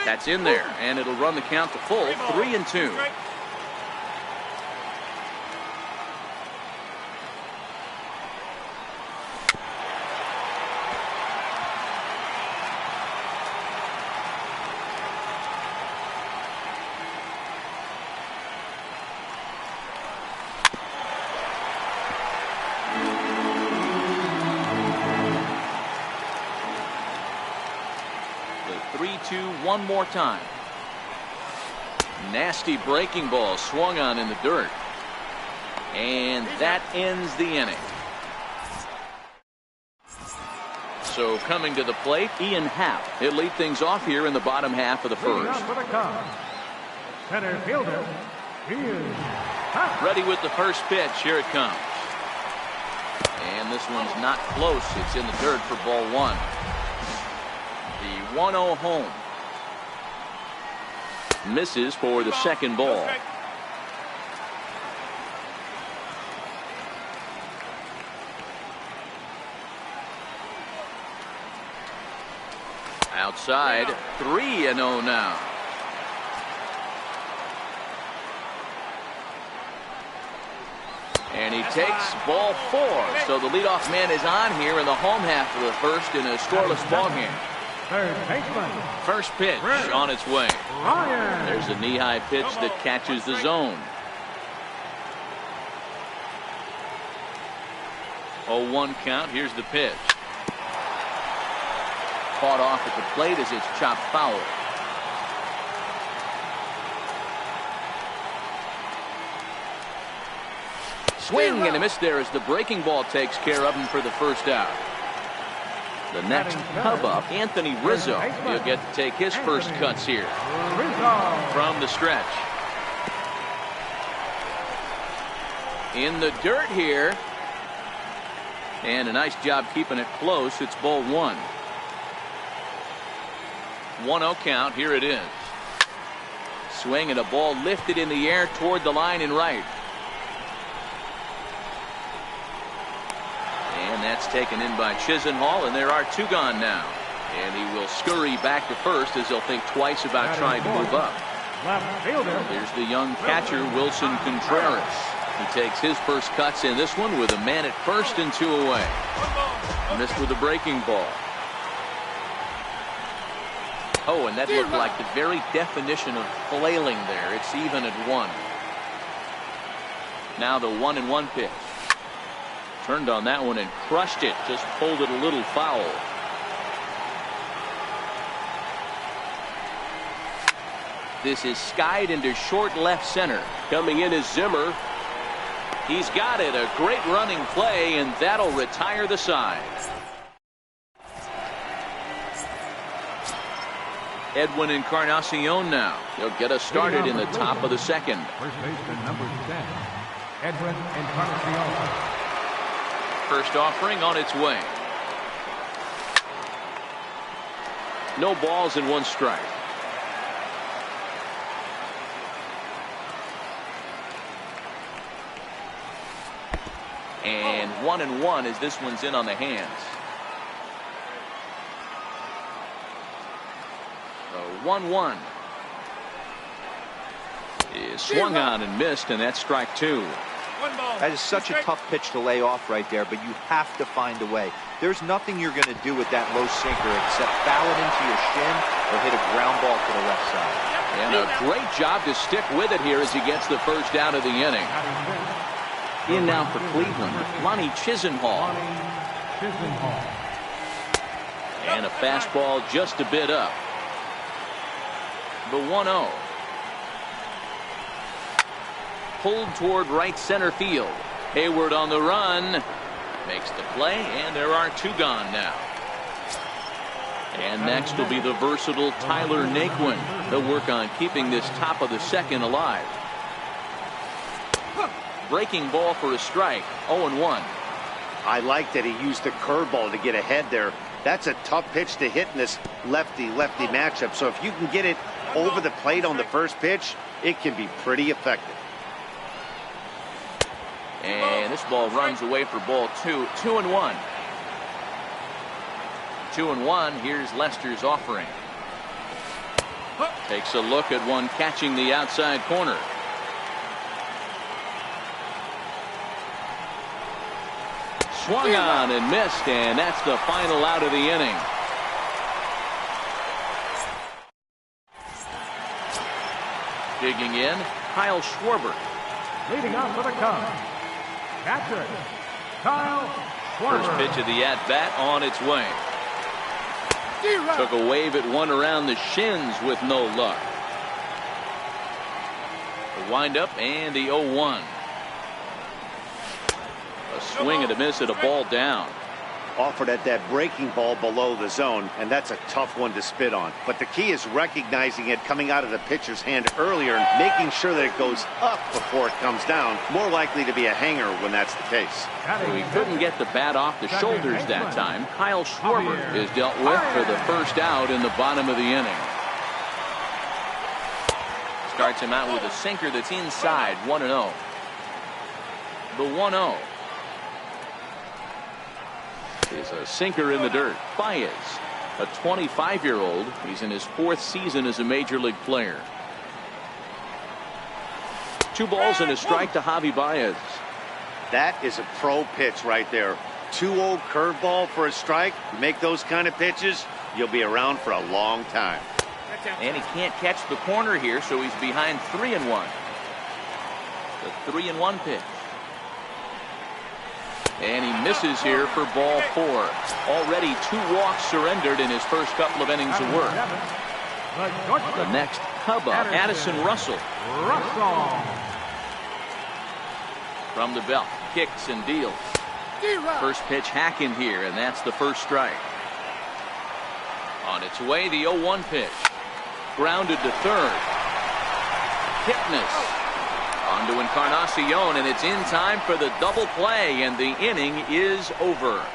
That's in there, and it'll run the count to full. 3-2. One more time. Nasty breaking ball swung on in the dirt. And that ends the inning. So coming to the plate, Ian Happ. He'll lead things off here in the bottom half of the first. Center fielder, Ian Happ. Ready with the first pitch. Here it comes. And this one's not close. It's in the dirt for ball one. The 1-0 home. Misses for the second ball. Outside, 3-0 now. And he takes ball 4. So the leadoff man is on here in the home half of the first in a scoreless ball game. First pitch on its way. There's a knee-high pitch that catches the zone. 0-1 count. Here's the pitch. Caught off at the plate as it's chopped foul. Swing and a miss there as the breaking ball takes care of him for the first out. The next Cub up, Anthony Rizzo. He'll get to take his first cuts here from the stretch. In the dirt here. And a nice job keeping it close. It's ball 1. 1-0 count. Here it is. Swing and a ball lifted in the air toward the line and right. And that's taken in by Chisenhall, and there are 2 gone now. And he will scurry back to first as he'll think twice about trying to move up. There's the young catcher, Wilson Contreras. He takes his first cuts in this one with a man at first and 2 away. Missed with a breaking ball. Oh, and that looked like the very definition of flailing there. It's even at 1. Now the 1-1 pitch. Turned on that one and crushed it. Just pulled it a little foul. This is skied into short left center. Coming in is Zimmer. He's got it. A great running play, and that'll retire the side. Edwin Encarnacion now. He'll get us started in the top of the second. First baseman number 10, Edwin Encarnacion. First offering on its way. No balls and 1 strike. And 1-1 as this one's in on the hands. The 1-1 is swung on and missed, and that's strike 2. That is such a tough pitch to lay off right there, but you have to find a way. There's nothing you're going to do with that low sinker except foul it into your shin or hit a ground ball to the left side. And a great job to stick with it here as he gets the first out of the inning. In now for Cleveland, Lonnie Chisenhall. And a fastball just a bit up. The 1-0. Pulled toward right center field. Hayward on the run. Makes the play, and there are 2 gone now. And next will be the versatile Tyler Naquin. They'll work on keeping this top of the second alive. Breaking ball for a strike. 0-1. I like that he used the curveball to get ahead there. That's a tough pitch to hit in this lefty-lefty matchup. So if you can get it over the plate on the first pitch, it can be pretty effective. And this ball runs away for ball 2. 2-1. 2-1. Here's Lester's offering. Takes a look at one catching the outside corner. Swung on and missed, and that's the final out of the inning. Digging in, Kyle Schwarber. Leading off for the Cubs, catcher, Kyle Schwarber. First pitch of the at-bat on its way. Took a wave at one around the shins with no luck. The windup and the 0-1. A swing and a miss at a ball down. Offered at that breaking ball below the zone, and that's a tough one to spit on. But the key is recognizing it coming out of the pitcher's hand earlier and making sure that it goes up before it comes down. More likely to be a hanger when that's the case. He couldn't get the bat off the shoulders that time. Kyle Schwarber is dealt with for the first out in the bottom of the inning. Starts him out with a sinker that's inside. 1-0. The 1-0 is a sinker in the dirt. Baez, a 25-year-old. He's in his 4th season as a major league player. 2 balls and a strike to Javi Baez. That is a pro pitch right there. 2-0 curveball for a strike. You make those kind of pitches, you'll be around for a long time. And he can't catch the corner here, so he's behind 3-1. The 3-1 pitch. And he misses here for ball 4. Already 2 walks surrendered in his first couple of innings of work. The next Cub up, Addison Russell. From the belt, kicks and deals. First pitch hack in here, and that's the first strike. On its way, the 0-1 pitch. Grounded to third. Kipnis. On to Encarnacion, and it's in time for the double play, and the inning is over.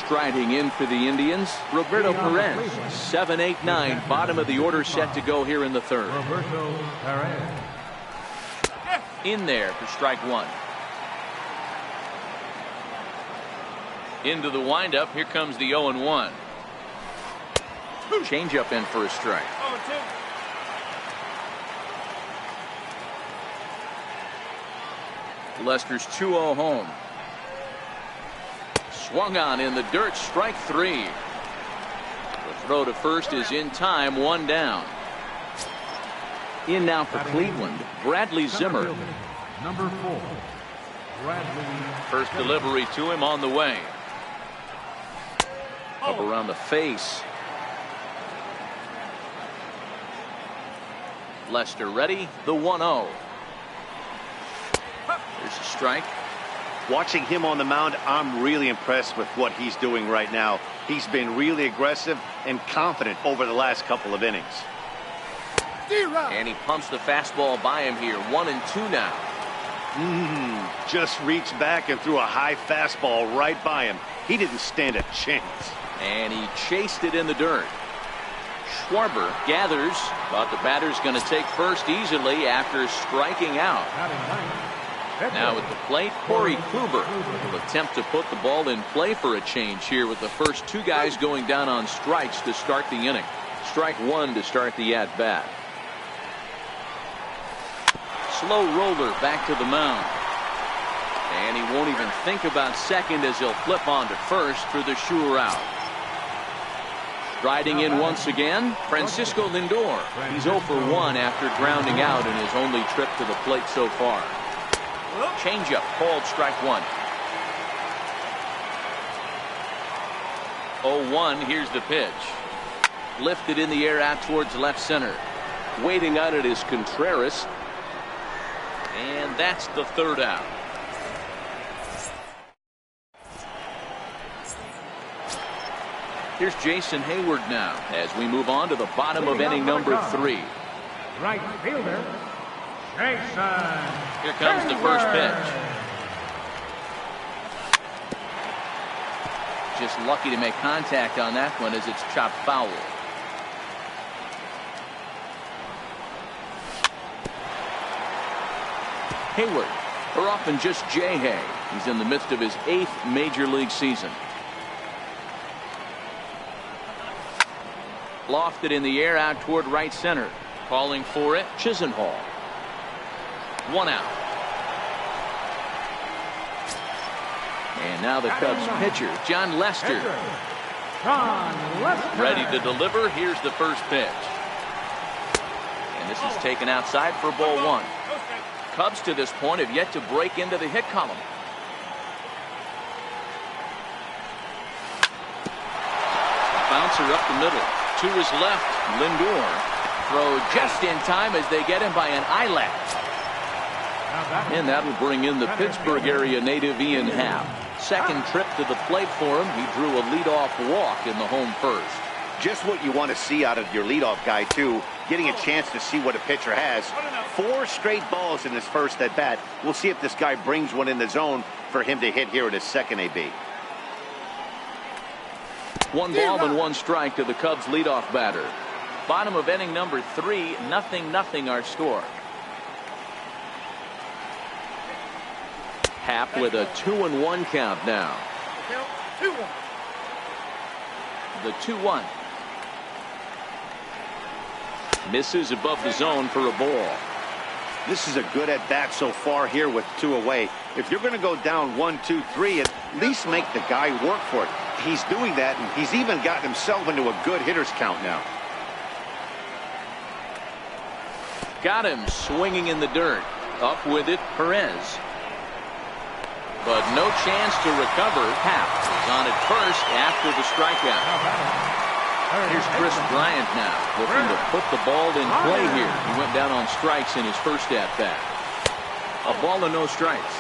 Striding in for the Indians, Roberto Perez. 7, 8, 9, bottom of the order set to go here in the third. Roberto Perez. In there for strike 1. Into the windup. Here comes the 0-1. Change up in for a strike. 0-2. Lester's 2-0 home. Swung on in the dirt. Strike 3. The throw to first is in time. 1 down. In now for Cleveland, Bradley Zimmer. Number 4, Bradley. First delivery to him on the way. Up around the face. Lester ready. The 1-0. There's a strike. Watching him on the mound, I'm really impressed with what he's doing right now. He's been really aggressive and confident over the last couple of innings. And he pumps the fastball by him here. 1-2 now. Just reached back and threw a high fastball right by him. He didn't stand a chance. And he chased it in the dirt. Schwarber gathers, but the batter's going to take first easily after striking out. Now at the plate, Corey Kluber will attempt to put the ball in play for a change here with the first 2 guys going down on strikes to start the inning. Strike 1 to start the at-bat. Slow roller back to the mound. And he won't even think about second as he'll flip on to first for the sure out. Striding in once again, Francisco Lindor. He's 0 for 1 after grounding out in his only trip to the plate so far. Changeup called strike 1. 0-1. Here's the pitch. Lifted in the air out towards left center. Waiting on it is Contreras. And that's the 3rd out. Here's Jason Hayward now as we move on to the bottom of inning number 3. Right fielder, Jason. Here comes the first pitch. Just lucky to make contact on that one as it's chopped foul. Hayward, or often just J-Hay. He's in the midst of his 8th major league season. Lofted in the air out toward right center. Calling for it, Chisenhall. 1 out. And now the Cubs pitcher, John Lester. Ready to deliver. Here's the first pitch. And this is taken outside for ball 1. Cubs to this point have yet to break into the hit column. Bouncer up the middle. To his left, Lindor. Throw just in time as they get him by an eyelash. And that will bring in the Pittsburgh area native Ian Happ. Second trip to the plate for him. He drew a leadoff walk in the home first. Just what you want to see out of your leadoff guy, too. Getting a chance to see what a pitcher has. 4 straight balls in his first at bat. We'll see if this guy brings one in the zone for him to hit here at his second AB. 1 ball and 1 strike to the Cubs leadoff batter. Bottom of inning number 3, 0-0 our score. Happ with a 2-1 count now. The 2-1. Misses above the zone for a ball. This is a good at bat so far here with 2 away. If you're going to go down 1, 2, 3, at least make the guy work for it. He's doing that, and he's even gotten himself into a good hitter's count now. Got him swinging in the dirt. Up with it, Perez. But no chance to recover. Happ is on at first after the strikeout. Here's Chris Bryant now, looking to put the ball in play here. He went down on strikes in his first at-bat. A ball and no strikes.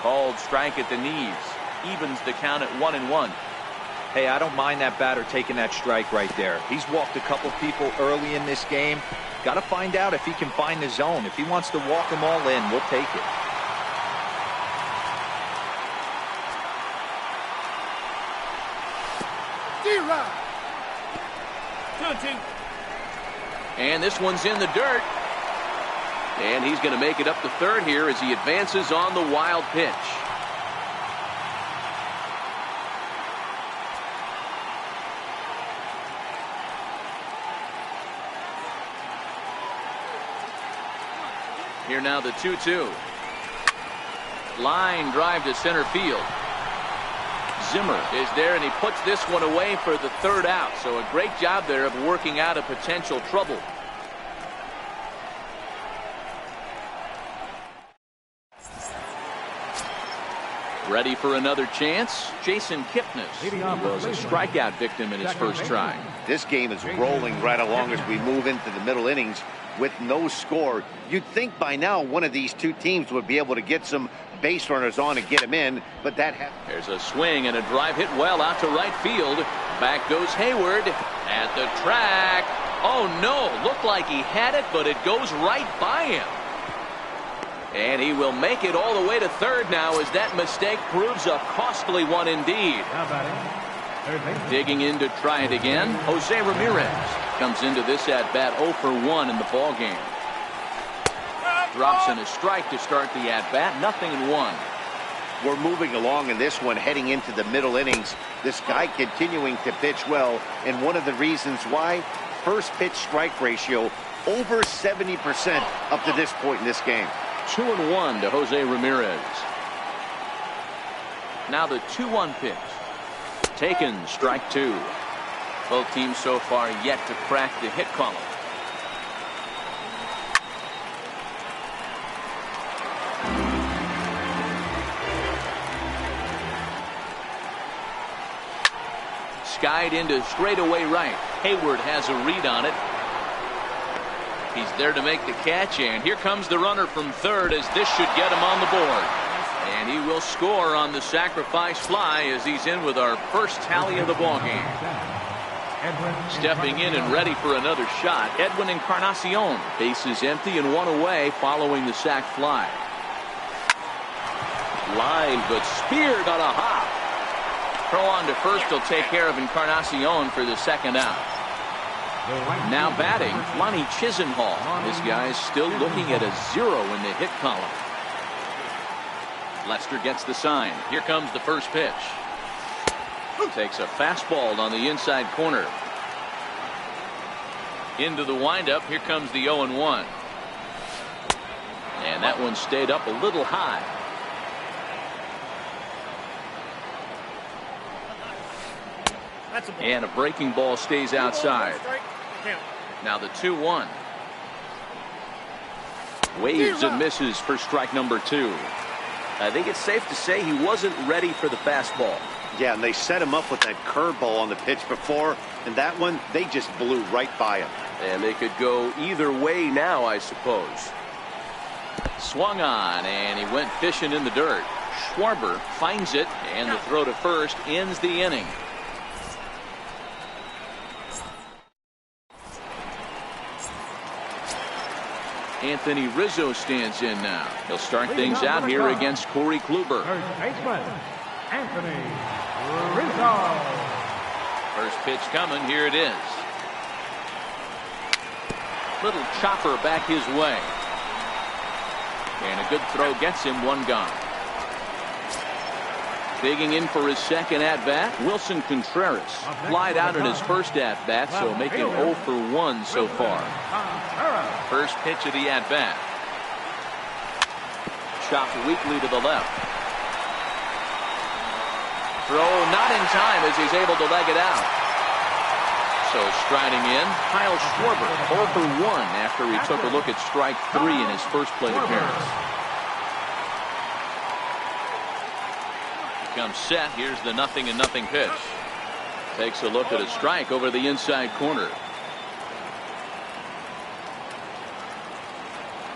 Called strike at the knees. Evens the count at 1-1. Hey, I don't mind that batter taking that strike right there. He's walked a couple people early in this game. Got to find out if he can find the zone. If he wants to walk them all in, we'll take it. And this one's in the dirt. And he's going to make it up to third here as he advances on the wild pitch. Here now the 2-2. Line drive to center field. Zimmer is there, and he puts this one away for the third out. So a great job there of working out a potential trouble. Ready for another chance? Jason Kipnis was a strikeout victim in his first try. This game is rolling right along as we move into the middle innings with no score. You'd think by now one of these two teams would be able to get some base runners on and get him in, but that there's a swing and a drive hit well out to right field. Back goes Hayward at the track. Oh no, looked like he had it, but it goes right by him. And he will make it all the way to third now as that mistake proves a costly one indeed. Digging in to try it again, Jose Ramirez comes into this at bat 0 for 1 in the ball game. Drops in a strike to start the at bat, 0-1. We're moving along in this one, heading into the middle innings. This guy continuing to pitch well, and one of the reasons why, first pitch strike ratio over 70% up to this point in this game. 2-1 to Jose Ramirez. Now the 2-1 pitch. Taken, strike 2. Both teams so far yet to crack the hit column. Skied into straightaway right. Hayward has a read on it. He's there to make the catch, and here comes the runner from third as this should get him on the board. And he will score on the sacrifice fly as he's in with our first tally of the ball game. Stepping in and ready for another shot, Edwin Encarnacion. Bases empty and one away following the sac fly. Line, but speared on a hop. Throw on to first will take care of Encarnacion for the second out. Now batting, Lonnie Chisenhall. This guy's still looking at a 0 in the hit column. Lester gets the sign. Here comes the first pitch. Takes a fastball on the inside corner. Into the windup. Here comes the 0-1. And that one stayed up a little high. And a breaking ball stays outside. Now the 2-1. Waves and misses for strike number 2. I think it's safe to say he wasn't ready for the fastball. Yeah, and they set him up with that curveball on the pitch before, and that one, they just blew right by him. And they could go either way now, I suppose. Swung on, and he went fishing in the dirt. Schwarber finds it, and the throw to first ends the inning. Anthony Rizzo stands in now. He'll start things out here against Corey Kluber. Third baseman, Anthony Rizzo. First pitch coming. Here it is. Little chopper back his way. And a good throw gets him one gone. Digging in for his second at-bat, Wilson Contreras. Flied out in his first at-bat, so making 0 for 1 so far. First pitch of the at-bat. Chopped weakly to the left. Throw not in time as he's able to leg it out. So striding in, Kyle Schwarber, 0 for 1 after he took a look at strike 3 in his first plate appearance. Comes set. Here's the 0-0 pitch. Takes a look at a strike over the inside corner.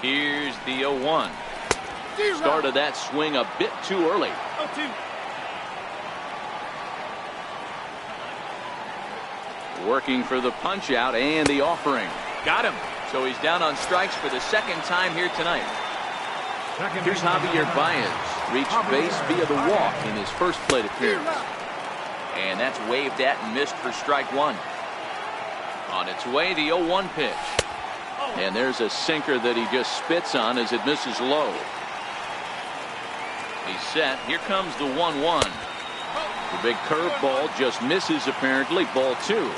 Here's the 0-1. Started that swing a bit too early. 0-2. Working for the punch out and the offering. Got him. So he's down on strikes for the second time here tonight. Here's Javier Baez. Reached base via the walk in his first plate appearance. And that's waved at and missed for strike 1. On its way, the 0-1 pitch. And there's a sinker that he just spits on as it misses low. He's set. Here comes the 1-1. The big curveball just misses apparently. Ball 2.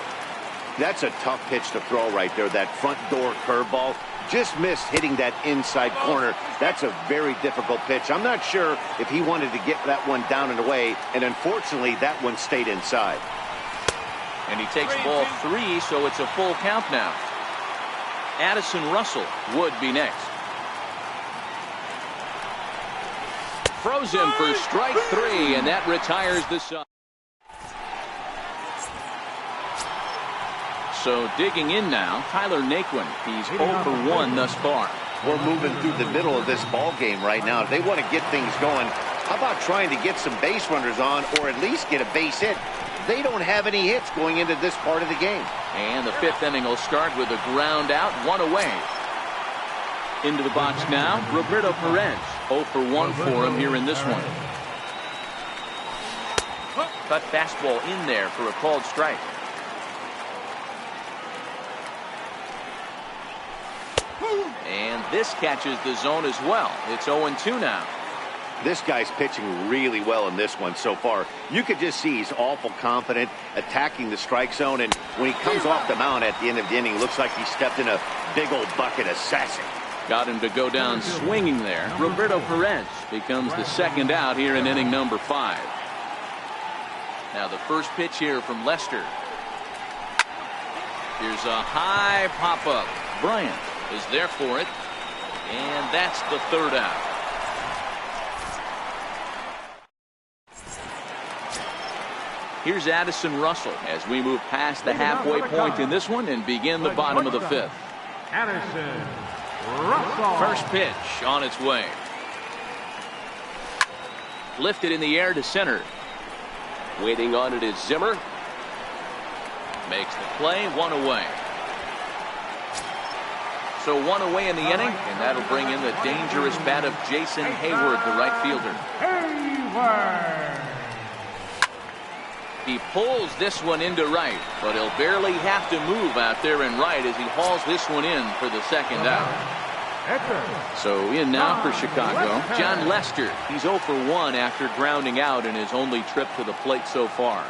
That's a tough pitch to throw right there. That front door curveball just missed hitting that inside corner. That's a very difficult pitch. I'm not sure if he wanted to get that one down and away, and unfortunately that one stayed inside. And he takes ball 3, so it's a full count now. Addison Russell would be next. Throws him for strike 3, and that retires the side. So digging in now, Tyler Naquin. He's 0 for 1 thus far. We're moving through the middle of this ball game right now. If they want to get things going, how about trying to get some base runners on, or at least get a base hit? They don't have any hits going into this part of the game. And the 5th inning will start with a ground out, 1 away. Into the box now, Roberto Perez. 0 for 1 for him here in this one. Cut fastball in there for a called strike. And this catches the zone as well. It's 0-2 now. This guy's pitching really well in this one so far. You could just see he's awful confident, attacking the strike zone, and when he comes off the mound at the end of the inning, looks like he stepped in a big old bucket of sassy. Got him to go down swinging there. Roberto Perez becomes the second out here in inning number 5. Now the first pitch here from Lester. Here's a high pop-up. Bryant is there for it, and that's the 3rd out. Here's Addison Russell as we move past the halfway point in this one and begin the bottom of the 5th. Addison Russell. First pitch on its way. Lifted in the air to center. Waiting on it is Zimmer. Makes the play, 1 away. So 1 away in the inning, and that'll bring in the dangerous bat of Jason Hayward, the right fielder. Hayward. He pulls this one into right, but he'll barely have to move out there in right as he hauls this one in for the second out. So in now for Chicago, John Lester. He's 0 for 1 after grounding out in his only trip to the plate so far.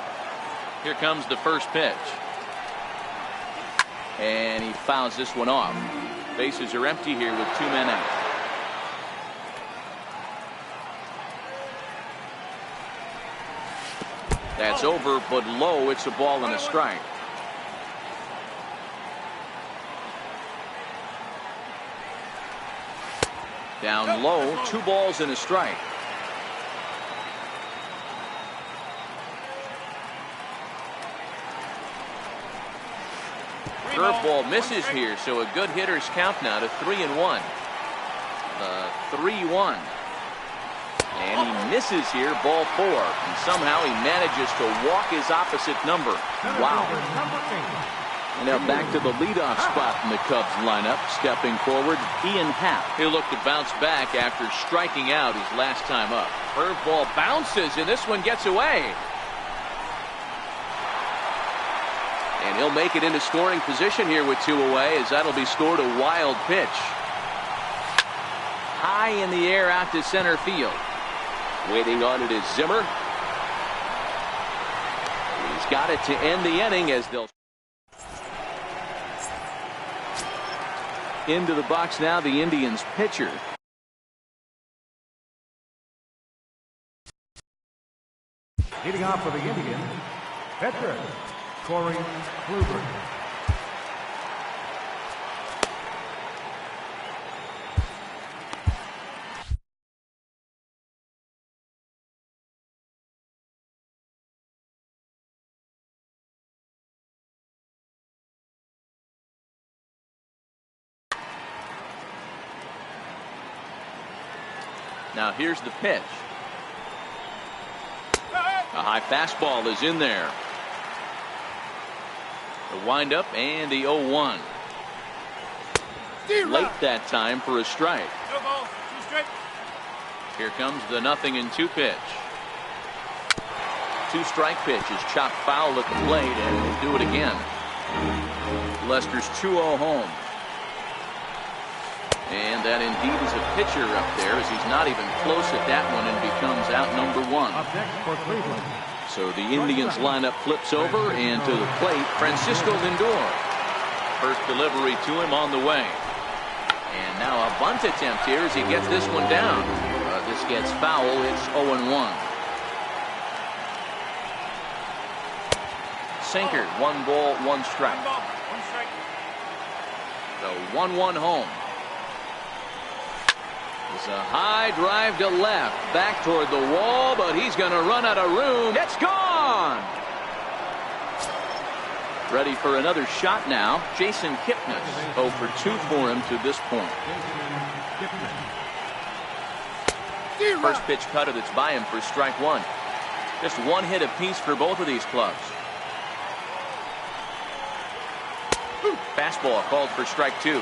Here comes the first pitch. And he fouls this one off. Bases are empty here with 2 men out. That's over, but low. It's a ball and a strike. Down low, 2 balls and a strike. Curveball misses here, so a good hitter's count now to 3-1. 3-1. And he misses here, ball 4. And somehow he manages to walk his opposite number. Wow. Now back to the leadoff spot in the Cubs lineup. Stepping forward, Ian Happ. He'll look to bounce back after striking out his last time up. Curveball bounces, and this one gets away. And he'll make it into scoring position here with 2 away, as that'll be scored a wild pitch. High in the air out to center field. Waiting on it is Zimmer. He's got it to end the inning as they'll. Into the box now, the Indians pitcher. Leading off for the Indians, veteran Corey Kluber. Now here's the pitch. A high fastball is in there. The windup and the 0-1. Late that time for a strike. Here comes the 0-2 pitch. 2-strike pitch is chopped foul at the plate, and we'll do it again. Lester's 2-0 home. And that indeed is a pitcher up there, as he's not even close at that one and becomes out number one. Up next for Cleveland. So the Indians lineup flips over, and to the plate, Francisco Lindor. First delivery to him on the way. And now a bunt attempt here as he gets this one down. This gets foul. It's 0-1. Sinker, 1 ball, 1 strike. The 1-1 home. It's a high drive to left, back toward the wall, but he's going to run out of room. It's gone. Ready for another shot now. Jason Kipnis, 0 for 2 for him to this point. First pitch cutter that's by him for strike 1. Just 1 hit apiece for both of these clubs. Fastball called for strike 2.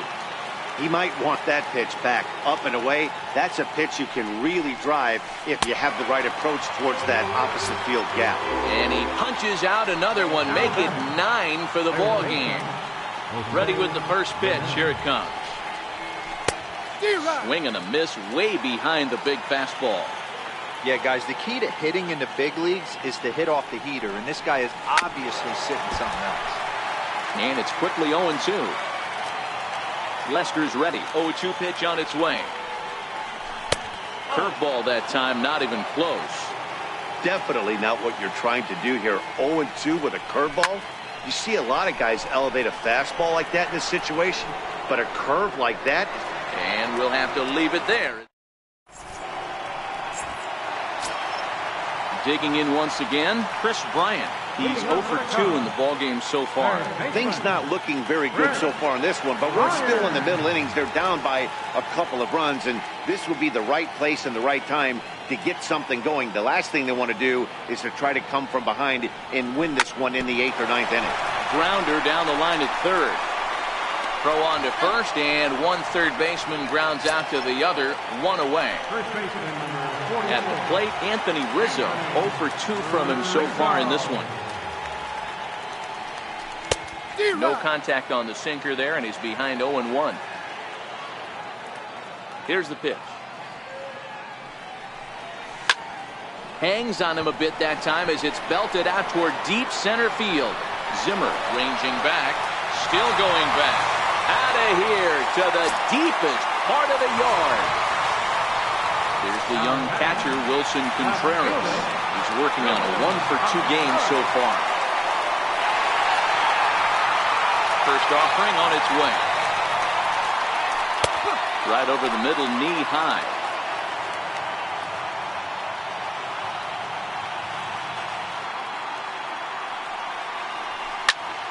He might want that pitch back, up and away. That's a pitch you can really drive if you have the right approach towards that opposite field gap. And he punches out another one, make it 9 for the ball game. Ready with the first pitch. Here it comes. Swing and a miss way behind the big fastball. Yeah, guys, the key to hitting in the big leagues is to hit off the heater, and this guy is obviously sitting something else. And it's quickly 0-2. Lester's ready. 0-2 pitch on its way. Curveball that time, not even close. Definitely not what you're trying to do here. 0-2 with a curveball. You see a lot of guys elevate a fastball like that in this situation, but a curve like that. And we'll have to leave it there. Digging in once again, Chris Bryant. He's 0 for 2 in the ballgame so far. Things not looking very good so far in this one, but we're still in the middle innings. They're down by a couple of runs, and this would be the right place and the right time to get something going. The last thing they want to do is to try to come from behind and win this one in the 8th or 9th inning. Grounder down the line at third. Throw on to first, and one third baseman grounds out to the other, 1 away. At the plate, Anthony Rizzo, 0 for 2 from him so far in this one. No contact on the sinker there, and he's behind 0-1. Here's the pitch. Hangs on him a bit that time as it's belted out toward deep center field. Zimmer ranging back, still going back. Out of here to the deepest part of the yard. Here's the young catcher, Wilson Contreras. He's working on a 1 for 2 game so far. First offering on its way. Right over the middle, knee high.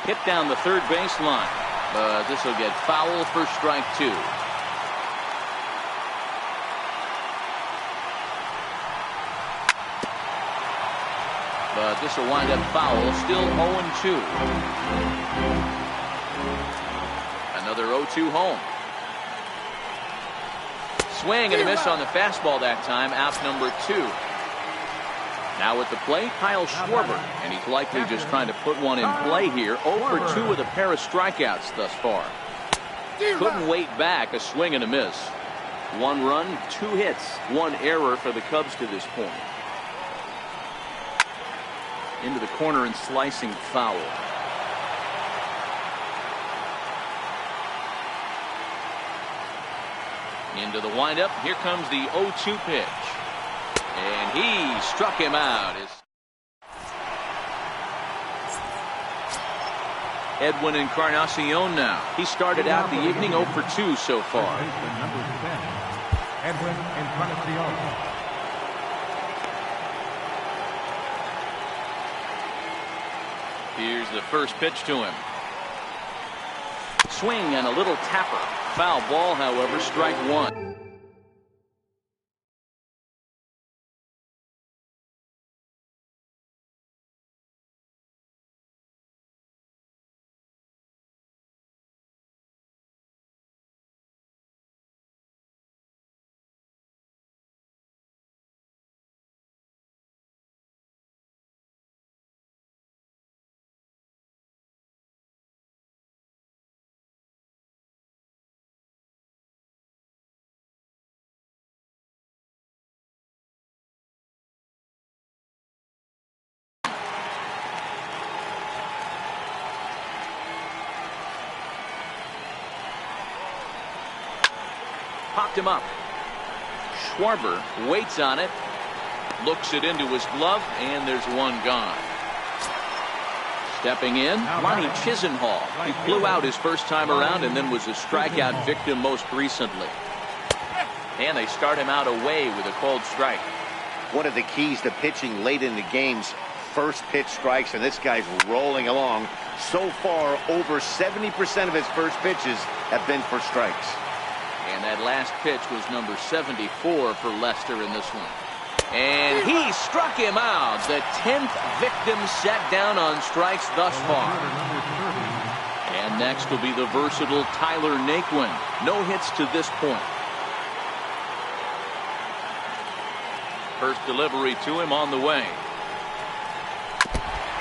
Hit down the third baseline. But this will get foul for strike 2. But this will wind up foul. Still 0-2. Another 0-2 home. Swing and a miss on the fastball that time. Out number 2. Now at the plate, Kyle Schwarber, and he's likely just trying to put one in play here. 0 for 2 with a pair of strikeouts thus far. Couldn't wait back. A swing and a miss. 1 run, 2 hits, 1 error for the Cubs to this point. Into the corner and slicing foul. Into the windup. Here comes the 0-2 pitch. And he struck him out. Edwin Encarnacion now. He started out the evening 0 for 2 so far. Edwin Encarnacion. Here's the first pitch to him. Swing and a little tapper. Foul ball, however, strike 1. picked him up. Schwarber waits on it, looks it into his glove, and there's one gone. Stepping in, Lonnie Chisenhall. He flew out his first time around and then was a strikeout victim most recently. And they start him out away with a cold strike. One of the keys to pitching late in the game's first pitch strikes, and this guy's rolling along. So far, over 70% of his first pitches have been for strikes. And that last pitch was number 74 for Lester in this one. And he struck him out. The 10th victim set down on strikes thus far. And next will be the versatile Tyler Naquin. No hits to this point. First delivery to him on the way.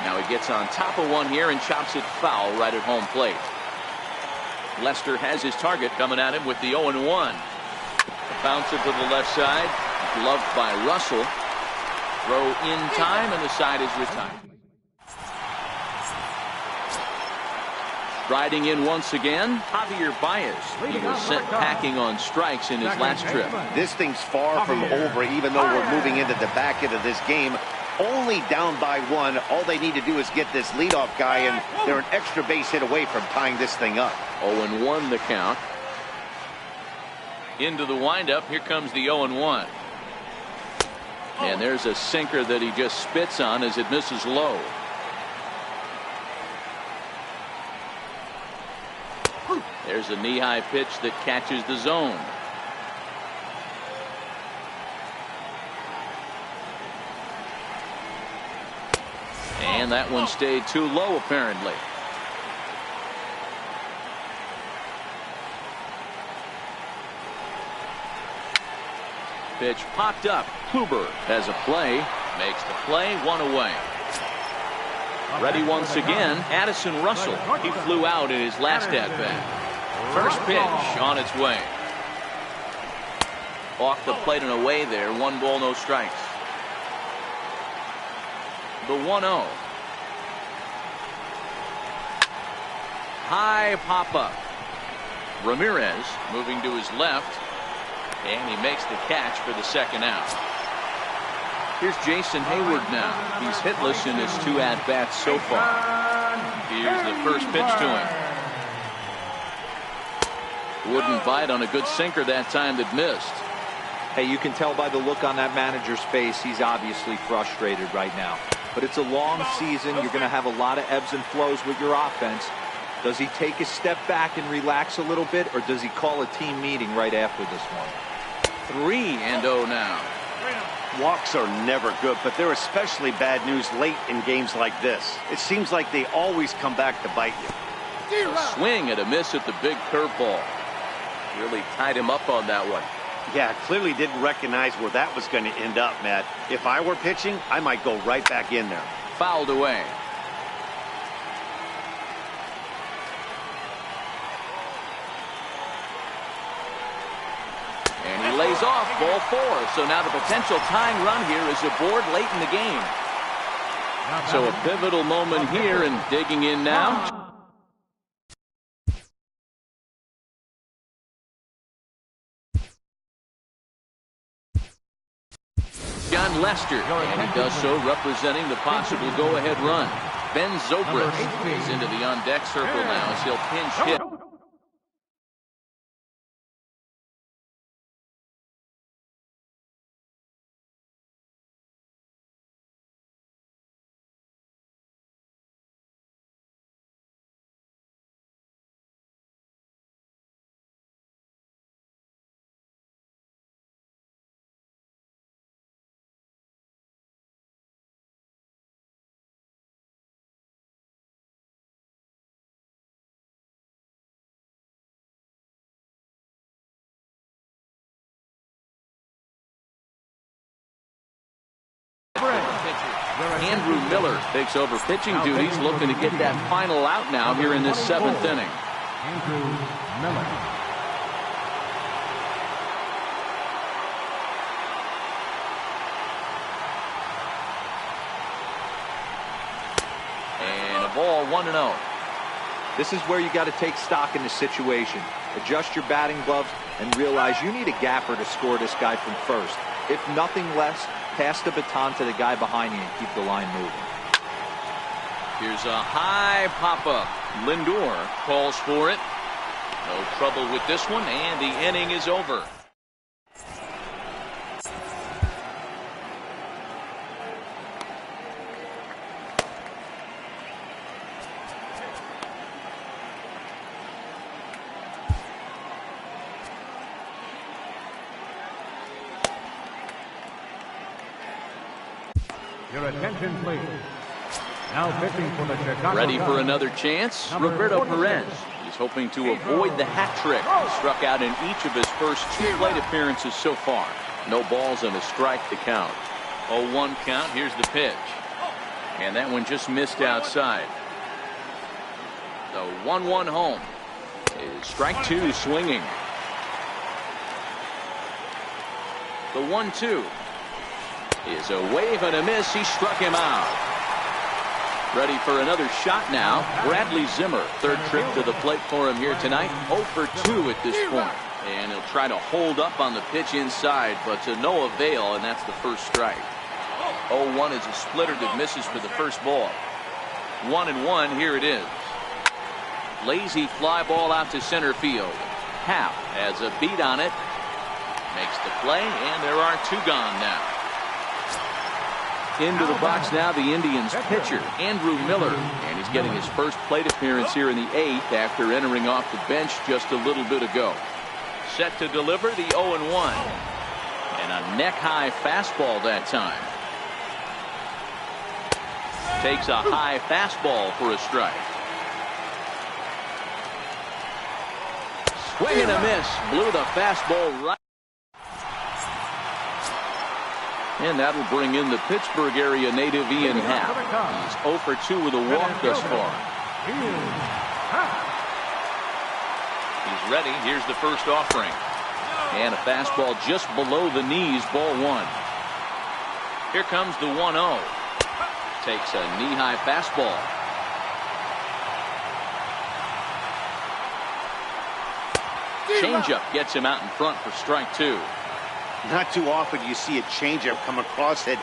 Now he gets on top of one here and chops it foul right at home plate. Lester has his target coming at him with the 0-1. Bounce it to the left side. Gloved by Russell. Throw in time, and the side is retired. Riding in once again, Javier Baez. He was sent packing on strikes in his last trip. This thing's far from over, even though we're moving into the back end of this game. Only down by one. All they need to do is get this leadoff guy, and they're an extra base hit away from tying this thing up. 0-1 the count. Into the windup. Here comes the 0-1. And there's a sinker that he just spits on as it misses low. There's a knee-high pitch that catches the zone. And that one stayed too low, apparently. Pitch popped up. Kluber has a play. Makes the play. One away. Ready once again, Addison Russell. He flew out in his last at-bat. First pitch on its way. Off the plate and away there. 1 ball, no strikes. The 1-0. High pop-up. Ramirez moving to his left. And he makes the catch for the second out. Here's Jason Hayward now. He's hitless in his 2 at-bats so far. Here's the first pitch to him. Wouldn't bite on a good sinker that time that missed. Hey, you can tell by the look on that manager's face, he's obviously frustrated right now. But it's a long season. You're going to have a lot of ebbs and flows with your offense. Does he take a step back and relax a little bit, or does he call a team meeting right after this one? 3-0 now. Walks are never good, but they're especially bad news late in games like this. It seems like they always come back to bite you. A swing and a miss at the big curveball. Really tied him up on that one. Yeah, clearly didn't recognize where that was going to end up, Matt. If I were pitching, I might go right back in there. Fouled away. And he lays off ball 4. So now the potential tying run here is aboard late in the game. So a pivotal moment here, and digging in now. John Lester, and he does so representing the possible go-ahead run. Ben Zobrist is into the on-deck circle now as he'll pinch hit. Andrew Miller takes over pitching duties, looking to get that final out now here in this 7th inning. Andrew Miller. And a ball, 1-0. This is where you got to take stock in the situation. Adjust your batting gloves and realize you need a gapper to score this guy from first. If nothing less, pass the baton to the guy behind you and keep the line moving. Here's a high pop-up. Lindor calls for it. No trouble with this one, and the inning is over. Your attention, please. Now pitching for the Chicago Ready for Cubs. another chance? Number Roberto 46. Perez. He's hoping to avoid the hat trick. He struck out in each of his first 2 plate appearances so far. No balls and a strike to count. 0-1 count. Here's the pitch. And that one just missed outside. The 1-1 home is strike 2 swinging. The 1-2 is a wave and a miss. He struck him out. Ready for another shot now. Bradley Zimmer, 3rd trip to the plate for him here tonight. 0 for 2 at this point. And he'll try to hold up on the pitch inside, but to no avail, and that's the first strike. 0-1 is a splitter that misses for the first ball. 1-1, here it is. Lazy fly ball out to center field. Happ has a beat on it. Makes the play, and there are 2 gone now. Into the box now, the Indians pitcher, Andrew Miller. And he's getting his first plate appearance here in the 8th after entering off the bench just a little bit ago. Set to deliver the 0-1. And a neck-high fastball that time. Takes a high fastball for a strike. Swing and a miss. Blew the fastball right. And that'll bring in the Pittsburgh area native Ian Happ. He's 0 for 2 with a walk thus far. He's ready. Here's the first offering. And a fastball just below the knees, ball 1. Here comes the 1-0. Takes a knee-high fastball. Changeup gets him out in front for strike 2. Not too often you see a changeup come across at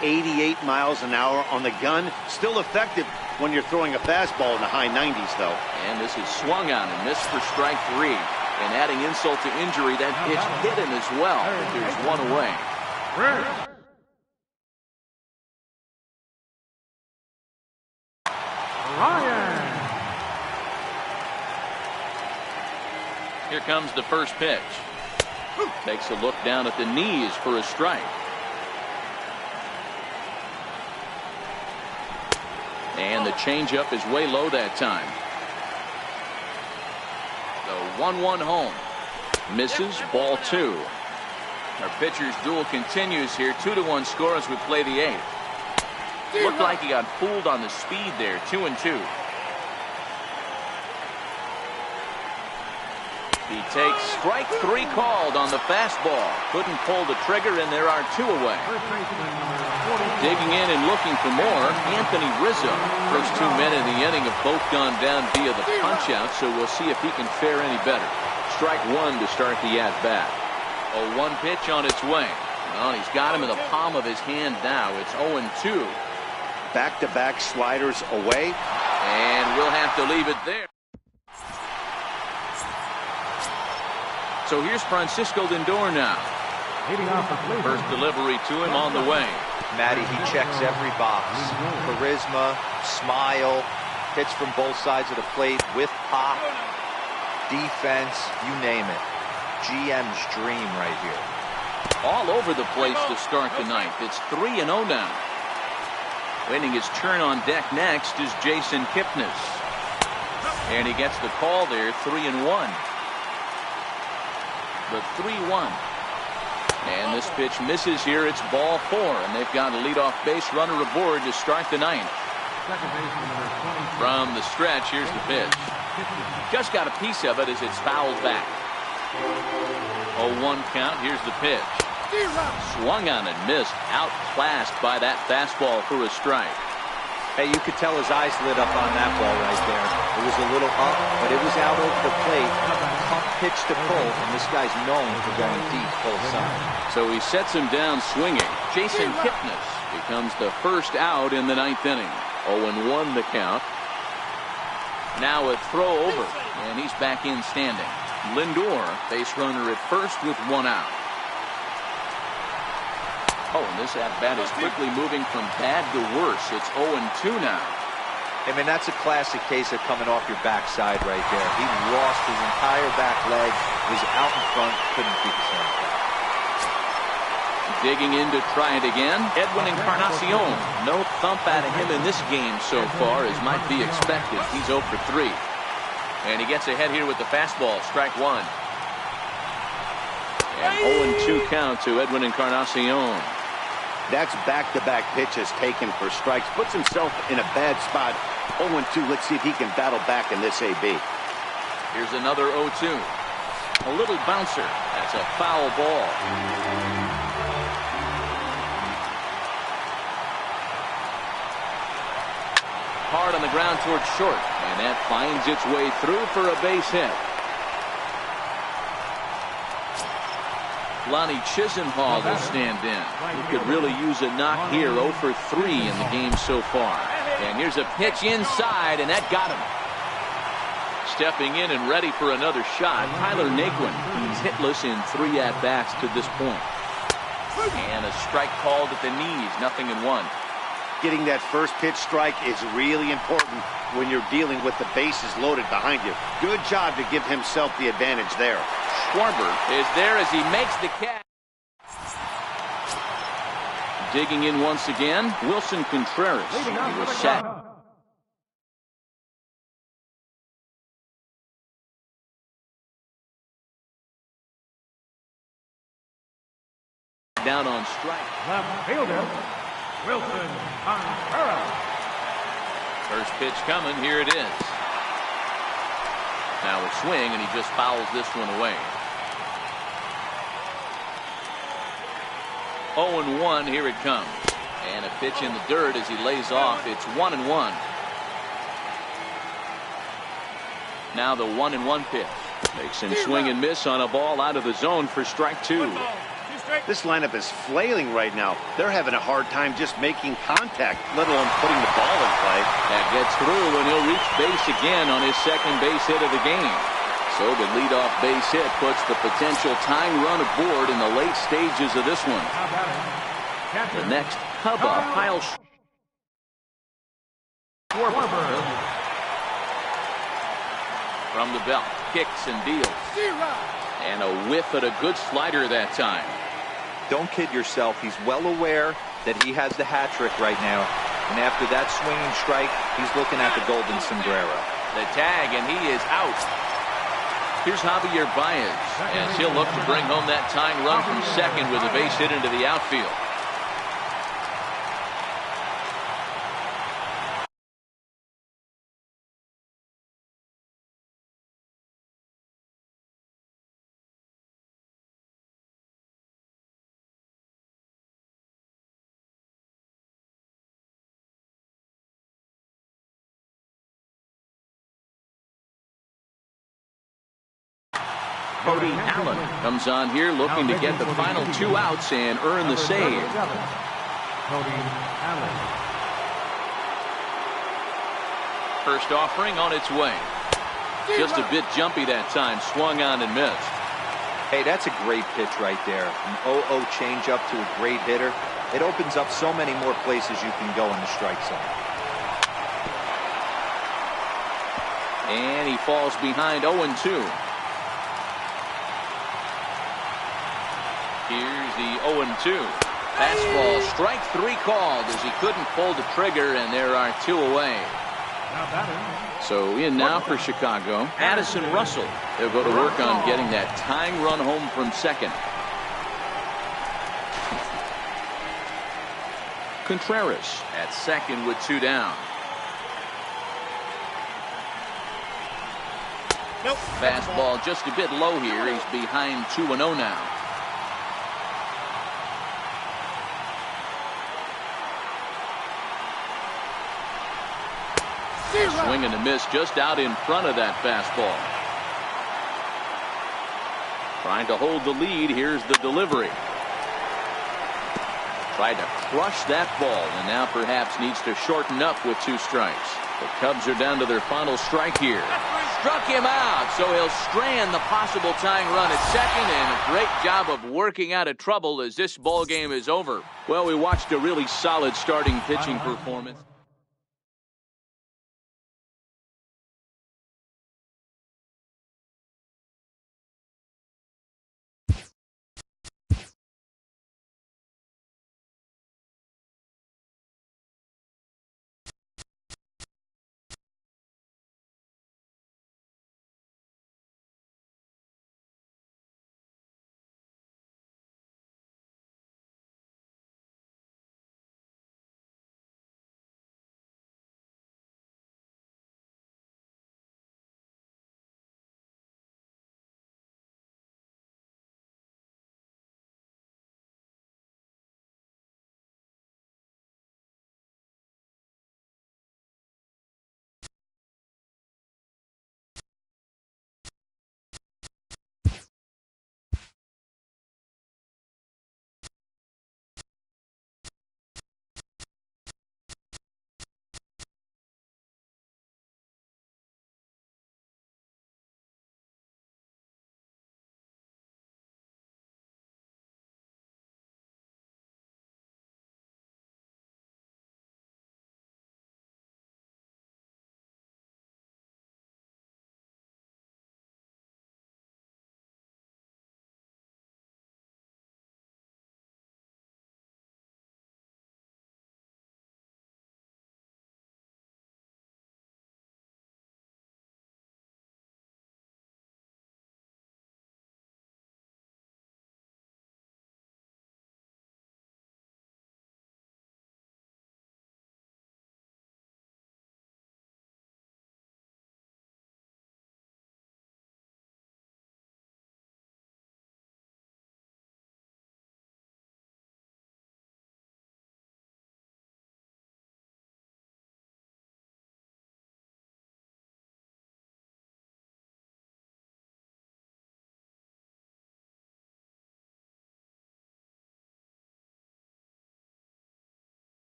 88 miles an hour on the gun. Still effective when you're throwing a fastball in the high 90s, though. And this is swung on and missed for strike 3. And adding insult to injury, that pitch hit him as well. But there's 1 away. Ryan. Here comes the first pitch. Takes a look down at the knees for a strike. And the changeup is way low that time. The 1-1 home. Misses, ball 2. Our pitcher's duel continues here. 2-1 score as we play the 8th. Looked like he got fooled on the speed there. 2-2. He takes strike 3 called on the fastball. Couldn't pull the trigger, and there are 2 away. Digging in and looking for more, Anthony Rizzo. First 2 men in the inning have both gone down via the punch-out, so we'll see if he can fare any better. Strike 1 to start the at-bat. A 1 pitch on its way. Well, he's got him in the palm of his hand now. It's 0-2. Back-to-back sliders away. And we'll have to leave it there. So here's Francisco Lindor now. First delivery to him on the way. Matty, he checks every box. Charisma, smile, hits from both sides of the plate with pop, defense, you name it. GM's dream right here. All over the place to start the 9th. It's 3-0 now. Waiting his turn on deck next is Jason Kipnis. And he gets the call there, 3-1. The 3-1. And this pitch misses here. It's ball 4, and they've got a leadoff base runner aboard to start the 9th. From the stretch, here's the pitch. Just got a piece of it as it's fouled back. 0-1 count. Here's the pitch. Swung on and missed. Outclassed by that fastball for a strike. Hey, you could tell his eyes lit up on that ball right there. It was a little up, but it was out over the plate. tough pitch to pull, and this guy's known for going deep both sides. So he sets him down swinging. Jason Kipnis becomes the first out in the 9th inning. 0-1 the count. Now a throw over, and he's back in standing. Lindor, base runner at first with 1 out. Oh, and this at-bat is quickly moving from bad to worse. It's 0-2 now. I mean, that's a classic case of coming off your backside right there. He lost his entire back leg, was out in front, couldn't keep his hands down. Digging in to try it again, Edwin Encarnacion. No thump out of him in this game so far, as might be expected. He's 0 for 3. And he gets ahead here with the fastball, strike 1. And 0-2 count to Edwin Encarnacion. That's back-to-back pitches taken for strikes. Puts himself in a bad spot. 0-2. Let's see if he can battle back in this AB. Here's another 0-2. A little bouncer. That's a foul ball. Hard on the ground towards short. And that finds its way through for a base hit. Lonnie Chisenhall will stand in. He could really use a knock here. 0 for 3 in the game so far. And here's a pitch inside, and that got him. Stepping in and ready for another shot, Tyler Naquin. He's hitless in 3 at-bats to this point. And a strike called at the knees, 0-1. Getting that first pitch strike is really important when you're dealing with the bases loaded behind you. Good job to give himself the advantage there. Schwarber is there as he makes the catch. Digging in once again, Wilson Contreras. He was set. Down on strike. Left fielder, Wilson Contreras. First pitch coming. Here it is. Now a swing, and he just fouls this one away. 0-1. Here it comes. And a pitch in the dirt as he lays off. It's 1-1. Now the 1-1 pitch. Makes him swing and miss on a ball out of the zone for strike 2. This lineup is flailing right now. They're having a hard time just making contact, let alone putting the ball in play. That gets through, and he'll reach base again on his second base hit of the game. So the leadoff base hit puts the potential tying run aboard in the late stages of this one. The next Cub up, Kyle Schwarber. From the belt, kicks and deals. And a whiff at a good slider that time. Don't kid yourself. He's well aware that he has the hat trick right now. And after that swinging strike, he's looking at the golden sombrero. The tag, and he is out. Here's Javier Baez as he'll look to bring home that tying run from second with a base hit into the outfield. Cody Allen comes on here looking to get the final 2 outs and earn the save. Cody Allen. First offering on its way. Just a bit jumpy that time. Swung on and missed. Hey, that's a great pitch right there. An 0-0 changeup to a great hitter. It opens up so many more places you can go in the strike zone. And he falls behind 0-2. Here's the 0-2. Fastball, strike 3 called as he couldn't pull the trigger, and there are 2 away. So in now for Chicago, Addison Russell. They'll go to work on getting that tying run home from second. Contreras at second with 2 down. Fastball just a bit low here. He's behind 2-0 now. Swing and a miss just out in front of that fastball. Trying to hold the lead. Here's the delivery. Tried to crush that ball, and now perhaps needs to shorten up with 2 strikes. The Cubs are down to their final strike here. Struck him out, so he'll strand the possible tying run at second, and a great job of working out of trouble as this ball game is over. Well, we watched a really solid starting pitching performance.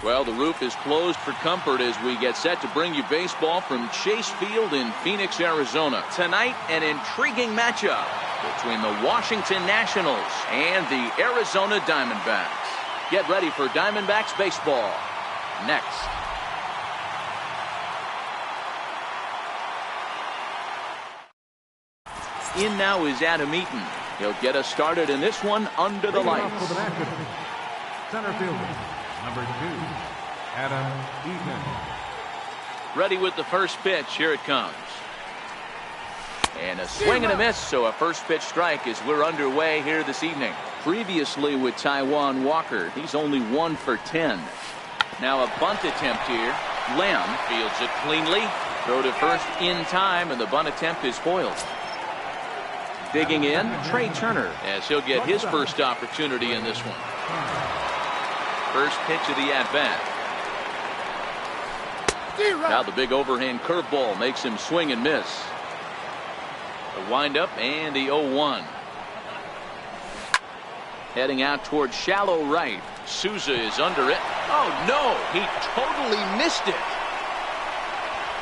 Well, the roof is closed for comfort as we get set to bring you baseball from Chase Field in Phoenix, Arizona. Tonight, an intriguing matchup between the Washington Nationals and the Arizona Diamondbacks. Get ready for Diamondbacks baseball next. In now is Adam Eaton. He'll get us started in this one under the lights. For the Nationals, center fielder, number 2, Adam Eaton. Ready with the first pitch. Here it comes. And a swing and a miss, so a first pitch strike as we're underway here this evening. Previously with Taijuan Walker, he's only 1 for 10. Now a bunt attempt here. Lamb fields it cleanly. Throw to first in time, and the bunt attempt is foiled. Digging in, Trey Turner, as he'll get his first opportunity in this one. First pitch of the at-bat. Now the big overhand curveball makes him swing and miss. The windup and the 0-1. Heading out towards shallow right. Souza is under it. Oh no, he totally missed it.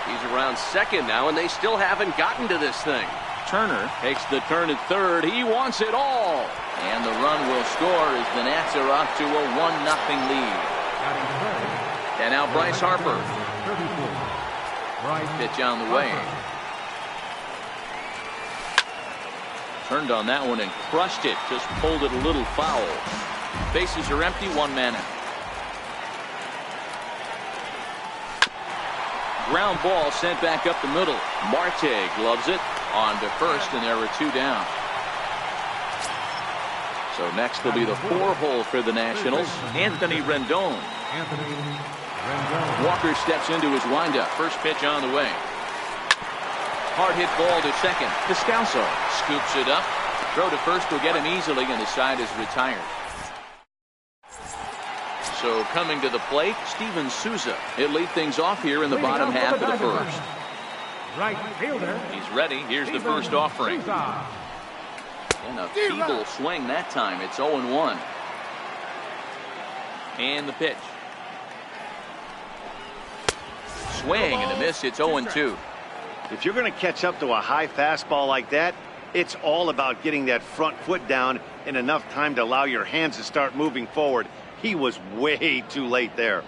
He's around second now, and they still haven't gotten to this thing. Turner takes the turn at third. He wants it all. And the run will score as the Nats are off to a 1-0 lead. And now Bryce Harper. Pitch on the way. Turned on that one and crushed it. Just pulled it a little foul. Bases are empty. 1 man out. Ground ball sent back up the middle. Marte gloves it. On to first, and there were 2 down. So next will be the 4-hole for the Nationals. Anthony Rendon. Walker steps into his windup. First pitch on the way. Hard hit ball to second. Descalso scoops it up. Throw to first will get him easily, and the side is retired. So coming to the plate, Steven Souza. He'll lead things off here in the bottom half of the first. Right fielder. He's ready. Here's the first offering. And a feeble swing that time. It's 0-1. And the pitch. Swing and a miss. It's 0-2. If you're going to catch up to a high fastball like that, it's all about getting that front foot down in enough time to allow your hands to start moving forward. He was way too late there.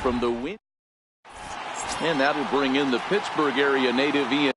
from the win. And that'll bring in the Pittsburgh area native Ian.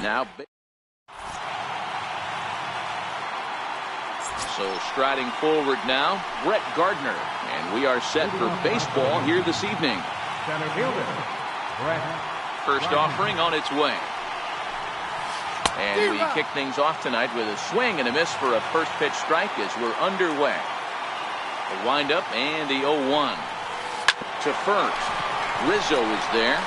Now, so striding forward now, Brett Gardner. And we are set for baseball here this evening. Center fielder, Brett First Gardner. offering on its way. And we kick things off tonight with a swing and a miss for a first pitch strike as we're underway. The windup and the 0-1 to first. Rizzo is there.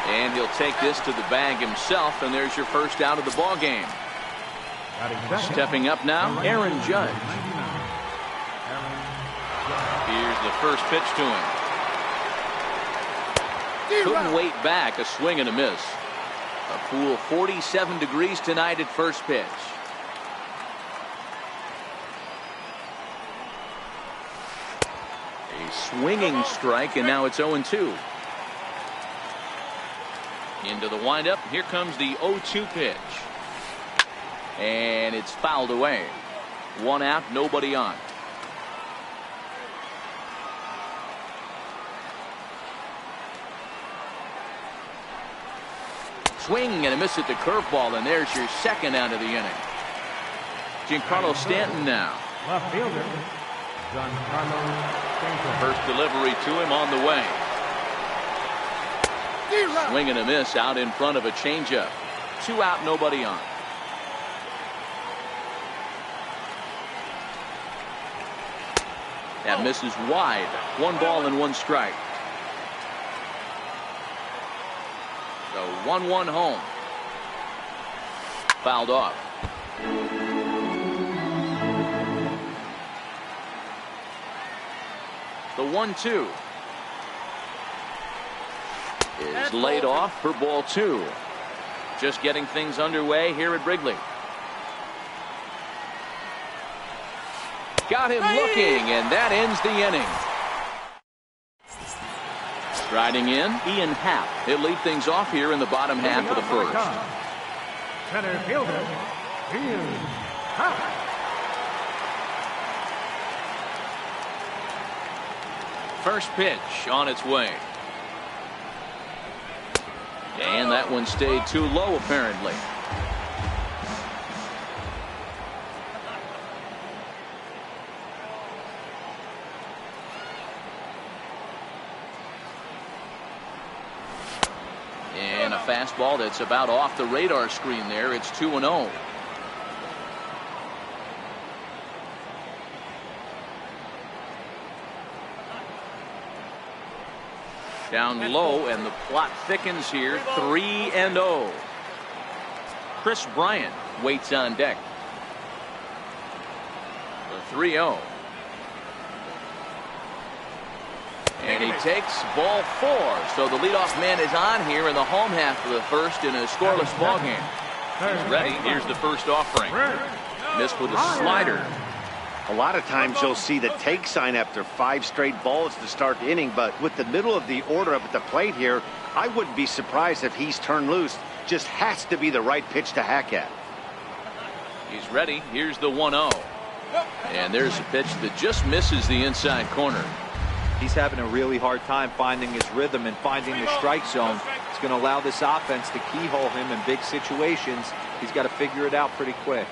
And he'll take this to the bag himself, and there's your first out of the ball game. Stepping up now, Aaron Judge. Here's the first pitch to him. Couldn't wait back, a swing and a miss. A cool 47 degrees tonight at first pitch. A swinging strike, and now it's 0-2. Into the windup. Here comes the 0-2 pitch. And it's fouled away. One out, nobody on. Swing and a miss at the curveball, and there's your second out of the inning. Giancarlo Stanton now. Left fielder, Giancarlo Stanton. First delivery to him on the way. Swing and a miss out in front of a changeup. 2 out, nobody on. That misses wide. 1 ball and 1 strike. The 1-1 home. Fouled off. The 1-2 is laid off for ball 2. Just getting things underway here at Wrigley. Got him looking, and that ends the inning. Striding in, Ian Happ. He'll lead things off here in the bottom half of the first. Center fielder, Ian Happ. First pitch on its way. And that one stayed too low, apparently. And a fastball that's about off the radar screen there. It's 2-0. Down low, and the plot thickens here. 3-0. Chris Bryant waits on deck. The 3-0. And he takes ball 4. So the leadoff man is on here in the home half of the first in a scoreless ball game. He's ready. Here's the first offering. Missed with a slider. A lot of times you'll see the take sign after 5 straight balls to start the inning, but with the middle of the order up at the plate here, I wouldn't be surprised if he's turned loose. Just has to be the right pitch to hack at. He's ready. Here's the 1-0. And there's a pitch that just misses the inside corner. He's having a really hard time finding his rhythm and finding the strike zone. It's going to allow this offense to keyhole him in big situations. He's got to figure it out pretty quick.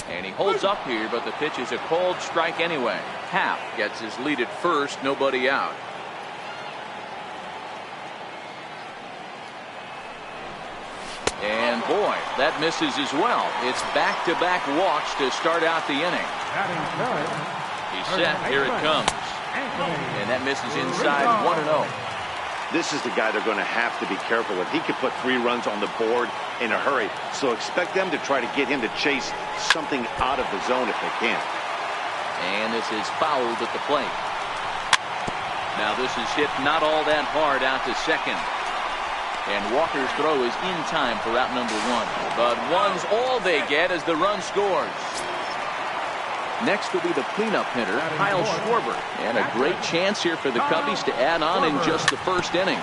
And he holds up here, but the pitch is a cold strike anyway. Happ gets his lead at first, nobody out. And boy, that misses as well. It's back-to-back walks to start out the inning. He's set. Here it comes. And that misses inside 1-0. This is the guy they're going to have to be careful with. He could put 3 runs on the board in a hurry. So expect them to try to get him to chase something out of the zone if they can. And this is fouled at the plate. Now this is hit not all that hard out to second. And Walker's throw is in time for out number 1. But 1's all they get as the run scores. Next will be the cleanup hitter, Kyle Schwarber. And a great chance here for the Cubbies to add on in just the first inning.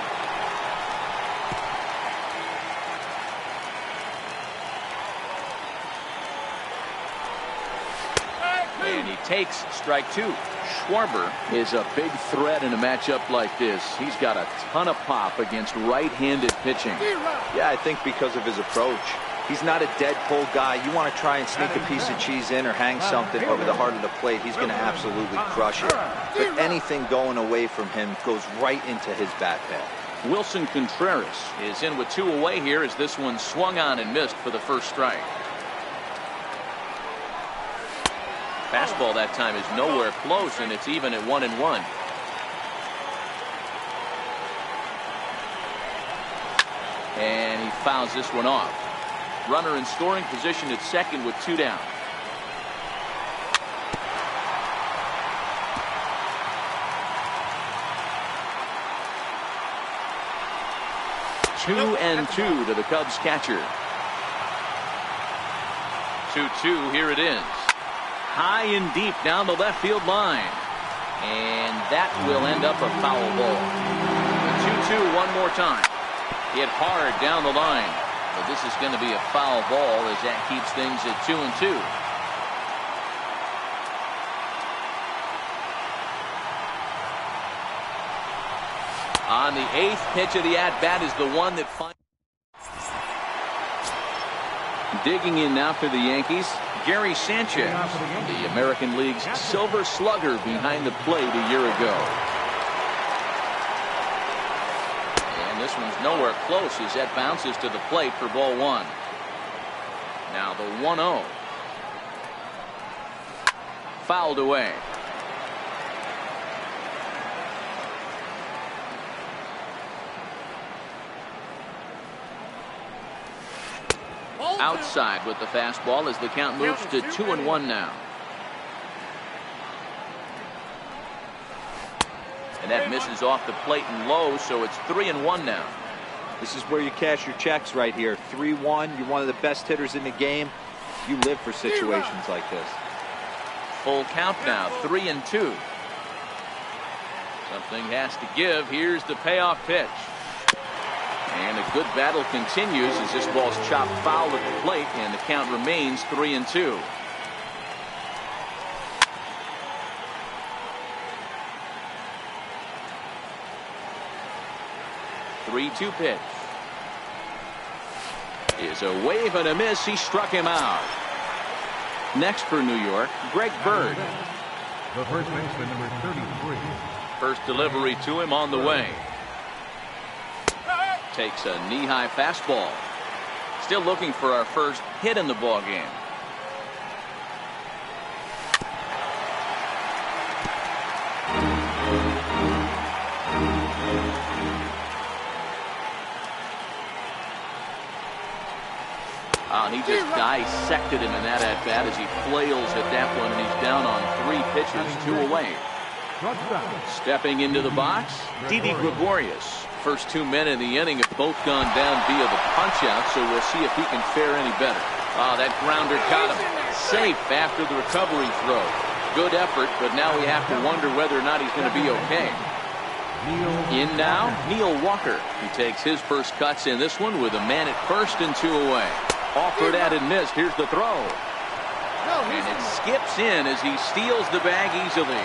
And he takes strike 2. Schwarber is a big threat in a matchup like this. He's got a ton of pop against right-handed pitching. Yeah, I think because of his approach. He's not a dead pull guy. You want to try and sneak a piece of cheese in or hang something over the heart of the plate. He's going to absolutely crush it. But anything going away from him goes right into his bat pad. Wilson Contreras is in with 2 away here as this one swung on and missed for the first strike. Fastball that time is nowhere close, and it's even at 1-1. And he fouls this one off. Runner in scoring position at second with 2 down. Two and 2 to the Cubs catcher. 2-2. Here it is. High and deep down the left field line. And that will end up a foul ball. 2-2 one more time. Hit hard down the line. But this is going to be a foul ball as that keeps things at 2-2. On the 8th pitch of the at-bat is the one that finds. Digging in now for the Yankees, Gary Sanchez, the American League's Silver Slugger behind the plate a year ago. This one's nowhere close as that bounces to the plate for ball 1. Now the 1-0. Fouled away. Outside with the fastball as the count moves to 2-1 now. And that misses off the plate and low, so it's 3-1 now. This is where you cash your checks right here. 3-1. You're one of the best hitters in the game. You live for situations like this. Full count now, 3-2. Something has to give. Here's the payoff pitch. And a good battle continues as this ball's chopped foul at the plate, and the count remains 3-2. 3-2 pitch. Is a wave and a miss. He struck him out. Next for New York, Greg Bird. The first baseman, number 33. First delivery to him on the way. Takes a knee-high fastball. Still looking for our first hit in the ball game. Wow, and he just dissected him in that at-bat as he flails at that one, and he's down on 3 pitches, 2 away. Stepping into the box, Didi Gregorius. First 2 men in the inning have both gone down via the punch-out, so we'll see if he can fare any better. Oh, that grounder got him. Safe after the recovery throw. Good effort, but now we have to wonder whether or not he's going to be okay. In now, Neil Walker. He takes his first cuts in this one with a man at first and 2 away. Offered at and missed. Here's the throw. And it skips in as he steals the bag easily.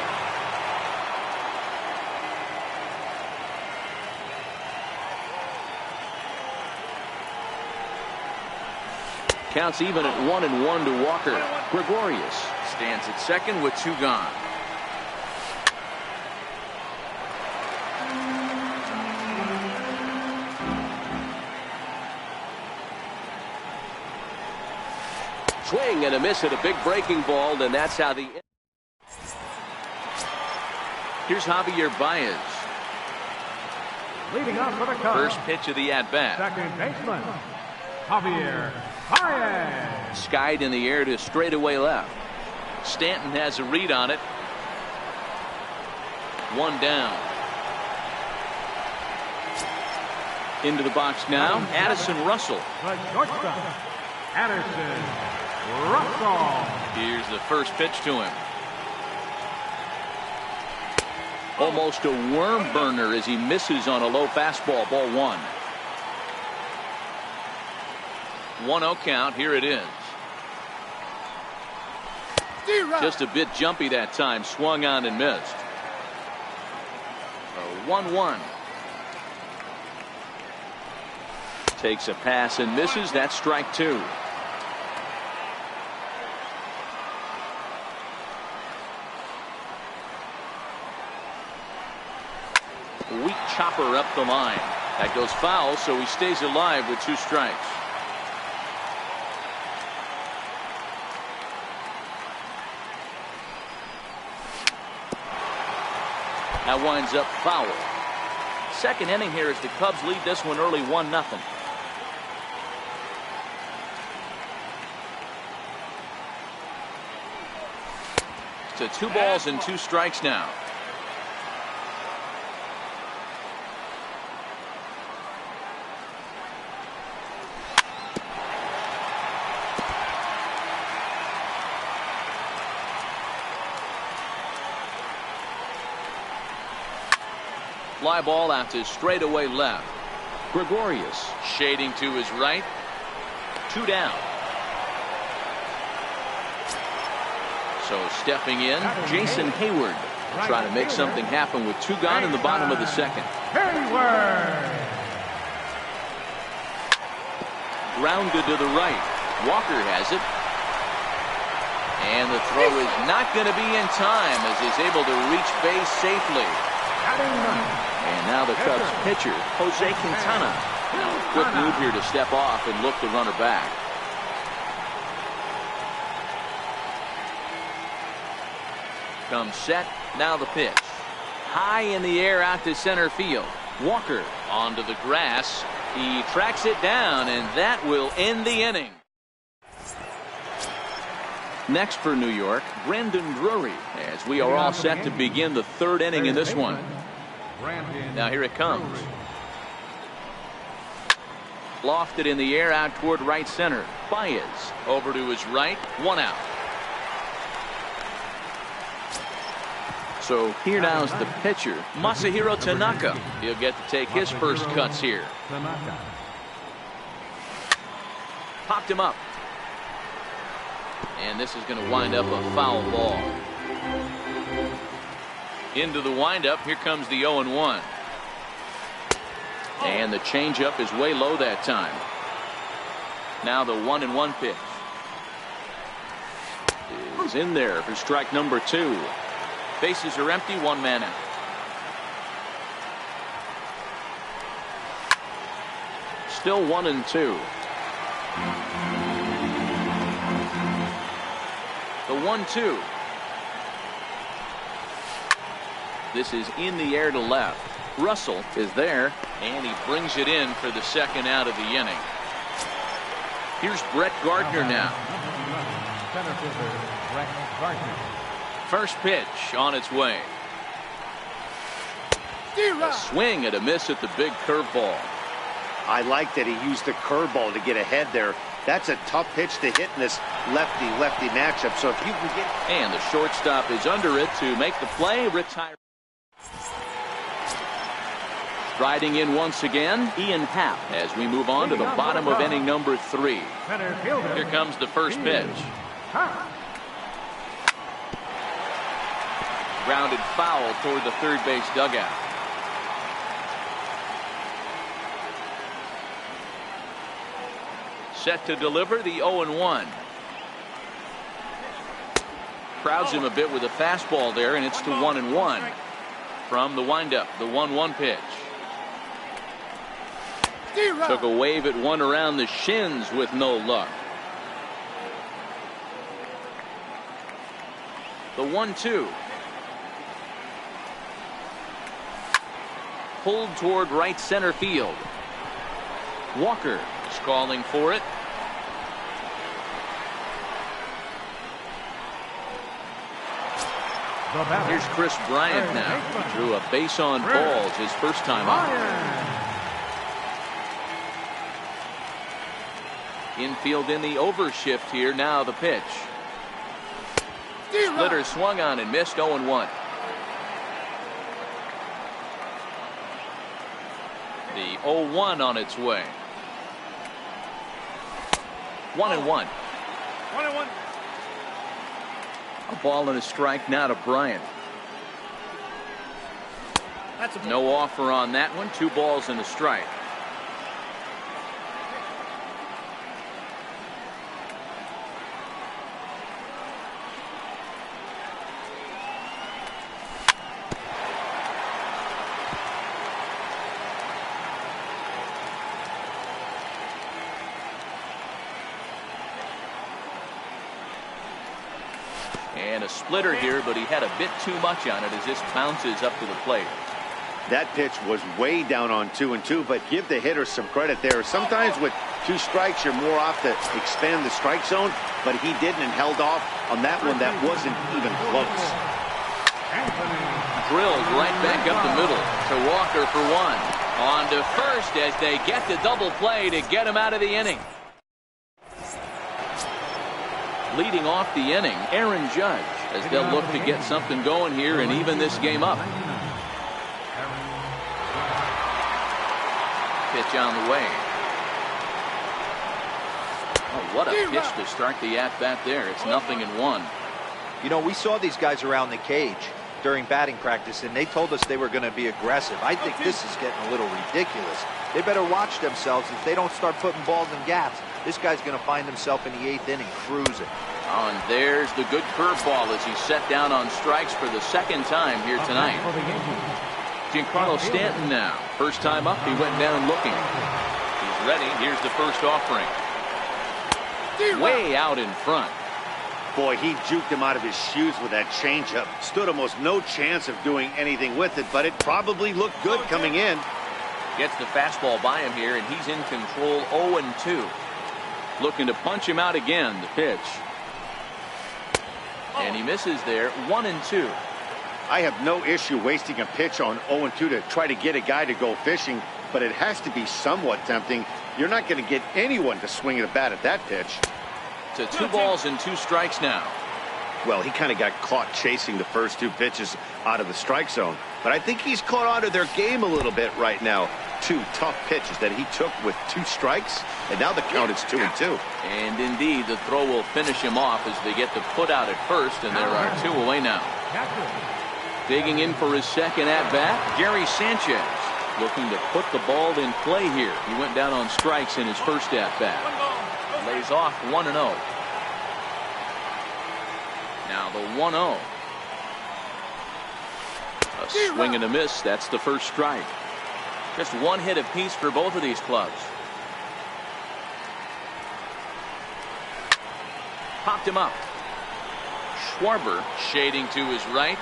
Counts even at 1-1 to Walker. Gregorius stands at second with 2 gone. Swing and a miss at a big breaking ball, and that's how the... Here's Javier Baez. Leading off for the Cubs. First pitch of the at-bat. Second baseman, Javier Baez. Skied in the air to straightaway left. Stanton has a read on it. 1 down. Into the box now, Addison Russell. The shortstop, Addison Russell. Here's the first pitch to him. Almost a worm burner as he misses on a low fastball. Ball 1. 1-0 count. Here it is. Just a bit jumpy that time. Swung on and missed. 1-1. Takes a pass and misses. That's strike 2. Weak chopper up the line. That goes foul, so he stays alive with 2 strikes. That winds up foul. Second inning here as the Cubs lead this one early 1-0. To 2 balls and 2 strikes now. Fly ball out to straightaway left. Gregorius shading to his right. 2 down. So stepping in, Jason Hayward trying to make something happen with 2 gone in the bottom of the second. Hayward. Grounded to the right. Walker has it. And the throw is not going to be in time as he's able to reach base safely. And now the Cubs pitcher, Jose Quintana. Quick move here to step off and look the runner back. Comes set. Now the pitch. High in the air out to center field. Walker onto the grass. He tracks it down, and that will end the inning. Next for New York, Brandon Drury, as we are all set to begin the 3rd inning in this one. Now here it comes. Lofted in the air out toward right center. Baez over to his right. 1 out. So here now is the pitcher, Masahiro Tanaka. He'll get to take his first cuts here. Popped him up. And this is going to wind up a foul ball. Into the windup. Here comes the 0-1. And the changeup is way low that time. Now the 1-1 pitch is in there for strike number 2. Bases are empty. 1 man out. Still 1-2. The 1-2. This is in the air to left. Russell is there, and he brings it in for the second out of the inning. Here's Brett Gardner now. Center fielder, Brett Gardner. First pitch on its way. A swing and a miss at the big curveball. I like that he used the curveball to get ahead there. That's a tough pitch to hit in this lefty-lefty matchup. So if you can get... And the shortstop is under it to make the play. Retire. Striding in once again, Ian Happ, as we move on to the bottom of inning number 3. Center fielder. Here comes the first pitch. Grounded foul toward the third base dugout. Set to deliver the 0-1. Crowds him a bit with a fastball there, and it's to 1-1. From the windup, the 1-1 pitch. Took a wave at one around the shins with no luck. The 1-2. Pulled toward right center field. Walker is calling for it. Here's Chris Bryant now. He drew a base on balls his first time up. Infield in the overshift here. Now the pitch. Splitter swung on and missed. 0-1. The 0-1 on its way. 1-1. 1-1. A ball and a strike now to Bryant. No offer on that one. 2 balls and a strike. And a splitter here, but he had a bit too much on it as this bounces up to the plate. That pitch was way down on 2-2, but give the hitter some credit there. Sometimes with 2 strikes, you're more off to expand the strike zone, but he didn't and held off on that one that wasn't even close. Drilled right back up the middle to Walker for 1. On to first as they get the double play to get him out of the inning. Leading off the inning, Aaron Judge, as they'll look to get something going here and even this game up. Pitch on the way. Oh, what a pitch to start the at-bat there. It's 0-1. You know, we saw these guys around the cage during batting practice, and they told us they were going to be aggressive. I think this is getting a little ridiculous. They better watch themselves. If they don't start putting balls in gaps, this guy's going to find himself in the 8th inning cruising. Oh, and there's the good curveball as he's set down on strikes for the second time here tonight. Giancarlo Stanton now. First time up, he went down looking. He's ready. Here's the first offering. Way out in front. Boy, he juked him out of his shoes with that changeup. Stood almost no chance of doing anything with it, but it probably looked good coming in. Gets the fastball by him here, and he's in control. 0-2. Looking to punch him out again. The pitch. And he misses there. 1-2. I have no issue wasting a pitch on 0-2 to try to get a guy to go fishing, but it has to be somewhat tempting. You're not going to get anyone to swing at a bat at that pitch. To 2 balls and 2 strikes now. Well, he kind of got caught chasing the first 2 pitches out of the strike zone, but I think he's caught on to their game a little bit right now. 2 tough pitches that he took with 2 strikes, and now the count is 2-2. And indeed, the throw will finish him off as they get the put out at first, and there are 2 away now. Digging in for his second at-bat, Gary Sanchez, looking to put the ball in play here. He went down on strikes in his first at-bat. Lays off 1-0. Now the 1-0. A swing and a miss. That's the first strike. Just 1 hit apiece for both of these clubs. Popped him up. Schwarber shading to his right.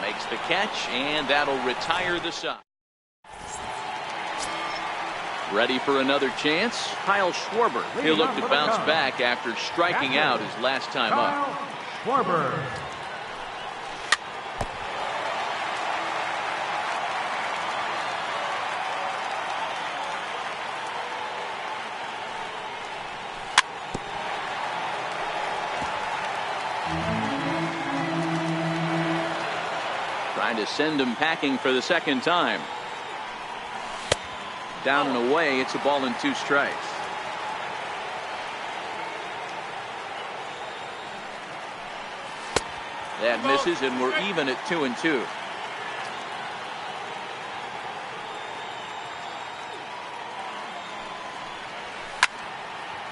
Makes the catch, and that'll retire the side. Ready for another chance? Kyle Schwarber. He'll look to bounce back after striking out his last time up. Schwarber. Trying to send him packing for the second time. Down and away, it's a ball and 2 strikes. That misses, and we're even at 2-2.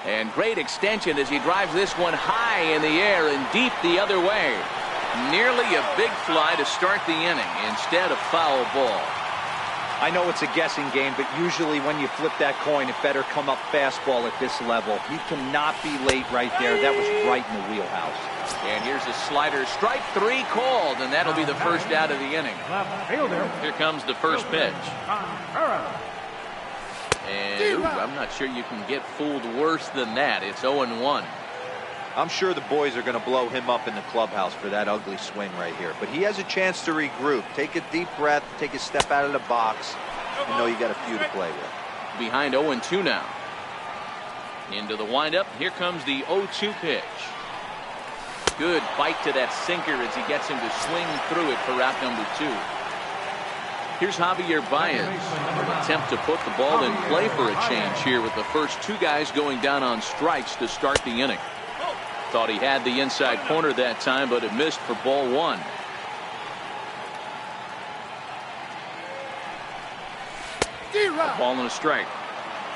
And great extension as he drives this one high in the air and deep the other way. Nearly a big fly to start the inning instead of foul ball. I know it's a guessing game, but usually when you flip that coin, it better come up fastball at this level. You cannot be late right there. That was right in the wheelhouse. And here's a slider. Strike 3 called, and that'll be the first out of the inning. Left fielder. Here comes the first pitch. And I'm not sure you can get fooled worse than that. It's 0-1. I'm sure the boys are going to blow him up in the clubhouse for that ugly swing right here. But he has a chance to regroup. Take a deep breath. Take a step out of the box. You know you got a few to play with. Behind 0-2 now. Into the windup. Here comes the 0-2 pitch. Good bite to that sinker as he gets him to swing through it for out number 2. Here's Javier Baez. An attempt to put the ball in play for a change here with the first 2 guys going down on strikes to start the inning. Thought he had the inside corner that time, but it missed for ball 1. A ball and a strike.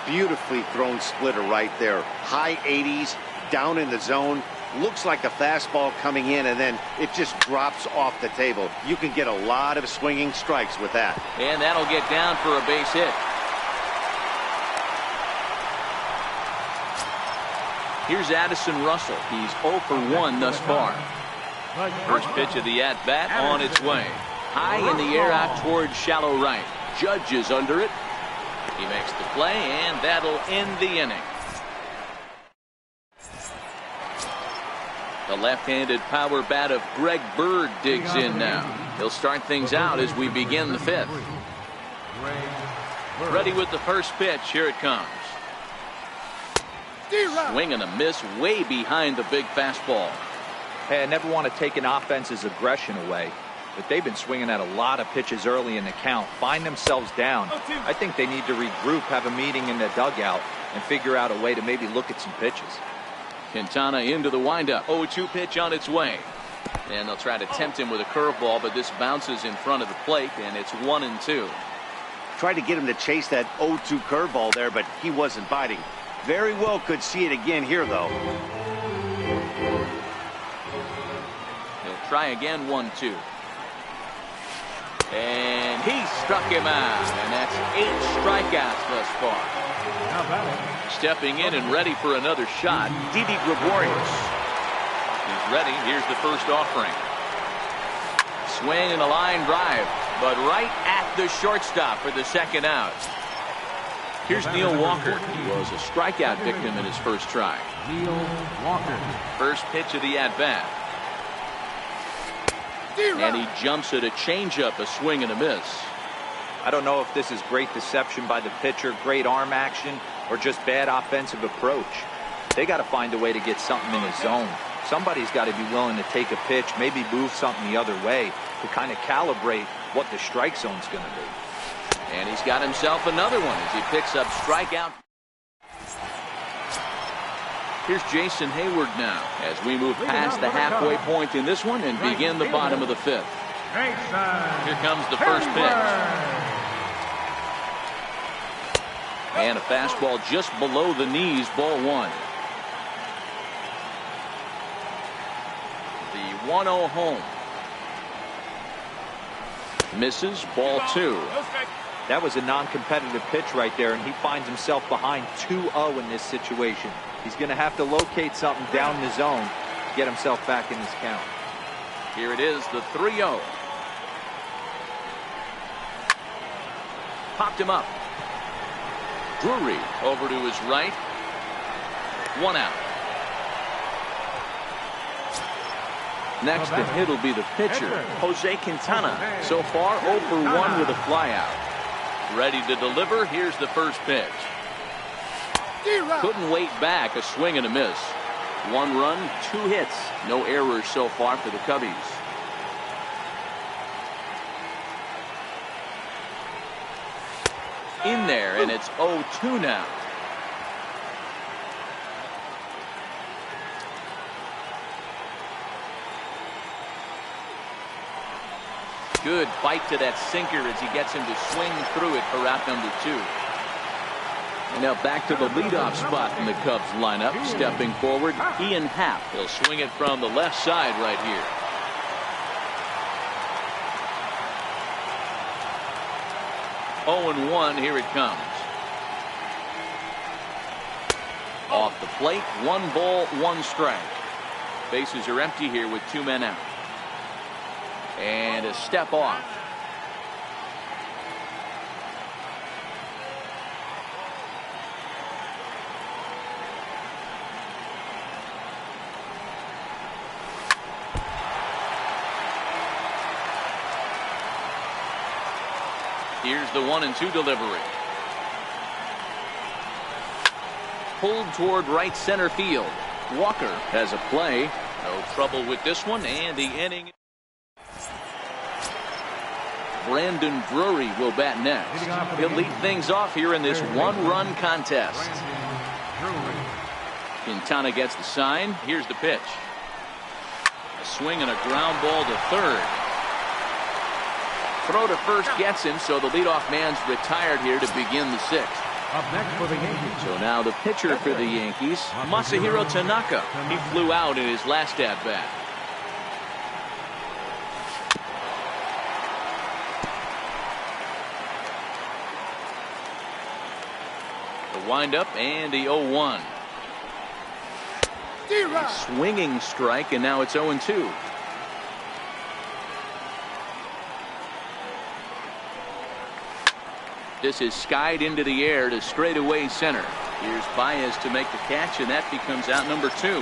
Beautifully thrown splitter right there. High 80s, down in the zone. Looks like a fastball coming in, and then it just drops off the table. You can get a lot of swinging strikes with that. And that'll get down for a base hit. Here's Addison Russell. He's 0 for 1 thus far. First pitch of the at-bat on its way. High in the air out towards shallow right. Judge is under it. He makes the play, and that'll end the inning. The left-handed power bat of Greg Bird digs in now. He'll start things out as we begin the 5th. Ready with the first pitch. Here it comes. Swing and a miss way behind the big fastball. Hey, I never want to take an offense's aggression away, but they've been swinging at a lot of pitches early in the count. Find themselves down. I think they need to regroup, have a meeting in the dugout, and figure out a way to maybe look at some pitches. Quintana into the windup. 0-2 pitch on its way. And they'll try to tempt him with a curveball, but this bounces in front of the plate, and it's 1-2. Tried to get him to chase that 0-2 curveball there, but he wasn't biting. Very well could see it again here, though. He'll try again, 1-2. And he struck him out, and that's 8 strikeouts thus far. Stepping in and ready for another shot, Didi Gregorius. He's ready. Here's the first offering. Swing and a line drive, but right at the shortstop for the second out. Here's Neil Walker. He was a strikeout victim in his first try. Neil Walker. First pitch of the at-bat. And he jumps at a changeup, a swing and a miss. I don't know if this is great deception by the pitcher, great arm action, or just bad offensive approach. They got to find a way to get something in the zone. Somebody's got to be willing to take a pitch, maybe move something the other way to kind of calibrate what the strike zone's going to be. And he's got himself another one as he picks up strikeout. Here's Jason Hayward now as we move past the halfway point in this one and begin the bottom of the 5th. Here comes the first pitch. And a fastball just below the knees, ball 1. The 1-0 home. Misses, ball 2. That was a non-competitive pitch right there, and he finds himself behind 2-0 in this situation. He's going to have to locate something down the zone to get himself back in this count. Here it is, the 3-0. Popped him up. Drury over to his right. 1 out. Next to hit will be the pitcher, Jose Quintana. So far, 0 for 1 with a flyout. Ready to deliver. Here's the first pitch. Couldn't wait back. A swing and a miss. 1 run, 2 hits. No errors so far for the Cubbies. In there, and it's 0-2 now. Good bite to that sinker as he gets him to swing through it for out number 2. And now back to the leadoff spot in the Cubs lineup. Stepping forward, Ian Happ. He'll swing it from the left side right here. Oh and 1, here it comes. Off the plate, 1 ball, 1 strike. Bases are empty here with 2 men out. And a step off. Here's the 1-2 delivery. Pulled toward right center field. Walker has a play. No trouble with this one, and the inning. Brandon Drury will bat next. He'll lead things off here in this 1-run contest. Quintana gets the sign. Here's the pitch. A swing and a ground ball to third. Throw to first gets him, so the leadoff man's retired here to begin the 6th. Up next for the Yankees. So now the pitcher for the Yankees, Masahiro Tanaka. He flew out in his last at-bat. The windup and the 0-1. Swinging strike, and now it's 0-2. This is skied into the air to straightaway center. Here's Baez to make the catch, and that becomes out number 2.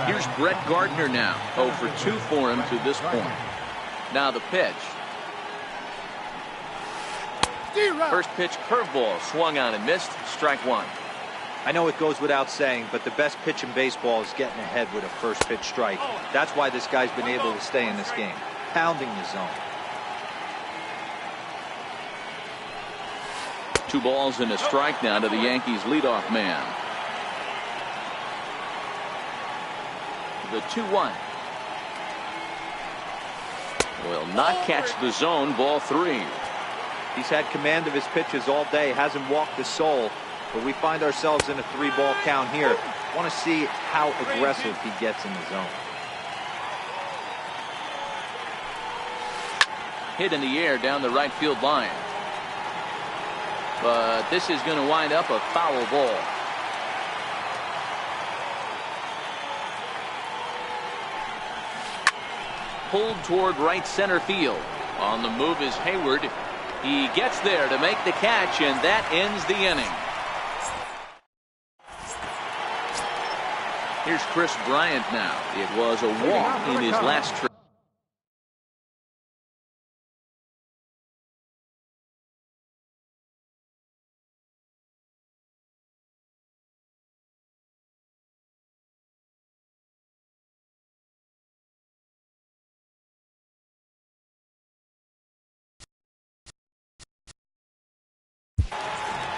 Here's Brett Gardner now. 0 for 2 for him to this point. Now the pitch. First pitch curveball swung on and missed. Strike 1. I know it goes without saying, but the best pitch in baseball is getting ahead with a first pitch strike. That's why this guy's been able to stay in this game. Pounding the zone. 2 balls and a strike now to the Yankees leadoff man. The 2-1. Will not catch the zone. Ball 3. He's had command of his pitches all day. Hasn't walked a soul. But we find ourselves in a 3-ball count here. Want to see how aggressive he gets in the zone. Hit in the air down the right field line. But this is going to wind up a foul ball. Pulled toward right center field. On the move is Hayward. He gets there to make the catch, and that ends the inning. Here's Chris Bryant now. It was a walk in his last trip.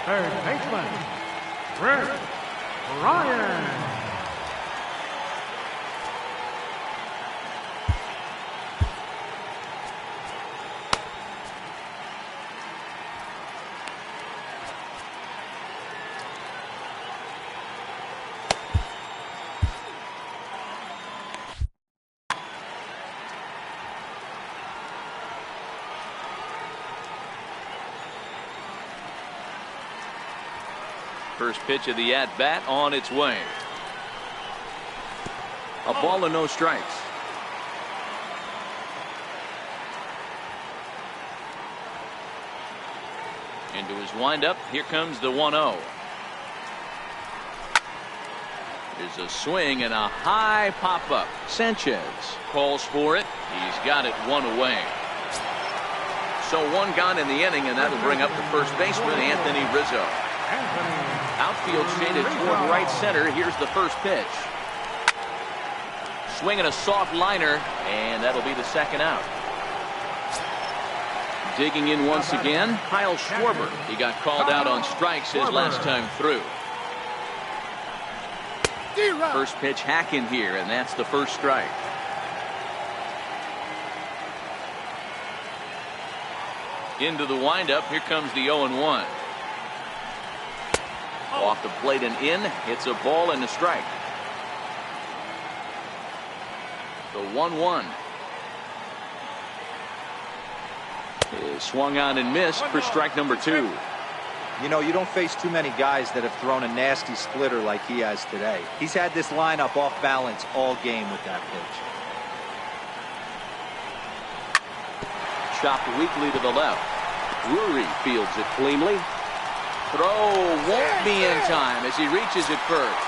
Third baseman, Chris Bryant. First pitch of the at-bat on its way. A ball and no strikes. Into his windup. Here comes the 1-0. There's a swing and a high pop-up. Sanchez calls for it. He's got it one away. So one gone in the inning, and that'll bring up the first baseman, Anthony Rizzo. Outfield shaded toward right center. Here's the first pitch. Swinging a soft liner, and that'll be the second out. Digging in once again, Kyle Schwarber. He got called out on strikes his last time through. First pitch hack in here, and that's the first strike. Into the windup. Here comes the 0-1. Off the plate and in. It's a ball and a strike. The 1-1 is swung on and missed for strike number 2. You know, you don't face too many guys that have thrown a nasty splitter like he has today. He's had this lineup off balance all game with that pitch. Chopped weakly to the left. Drury fields it cleanly. Throw won't be in time as he reaches it first.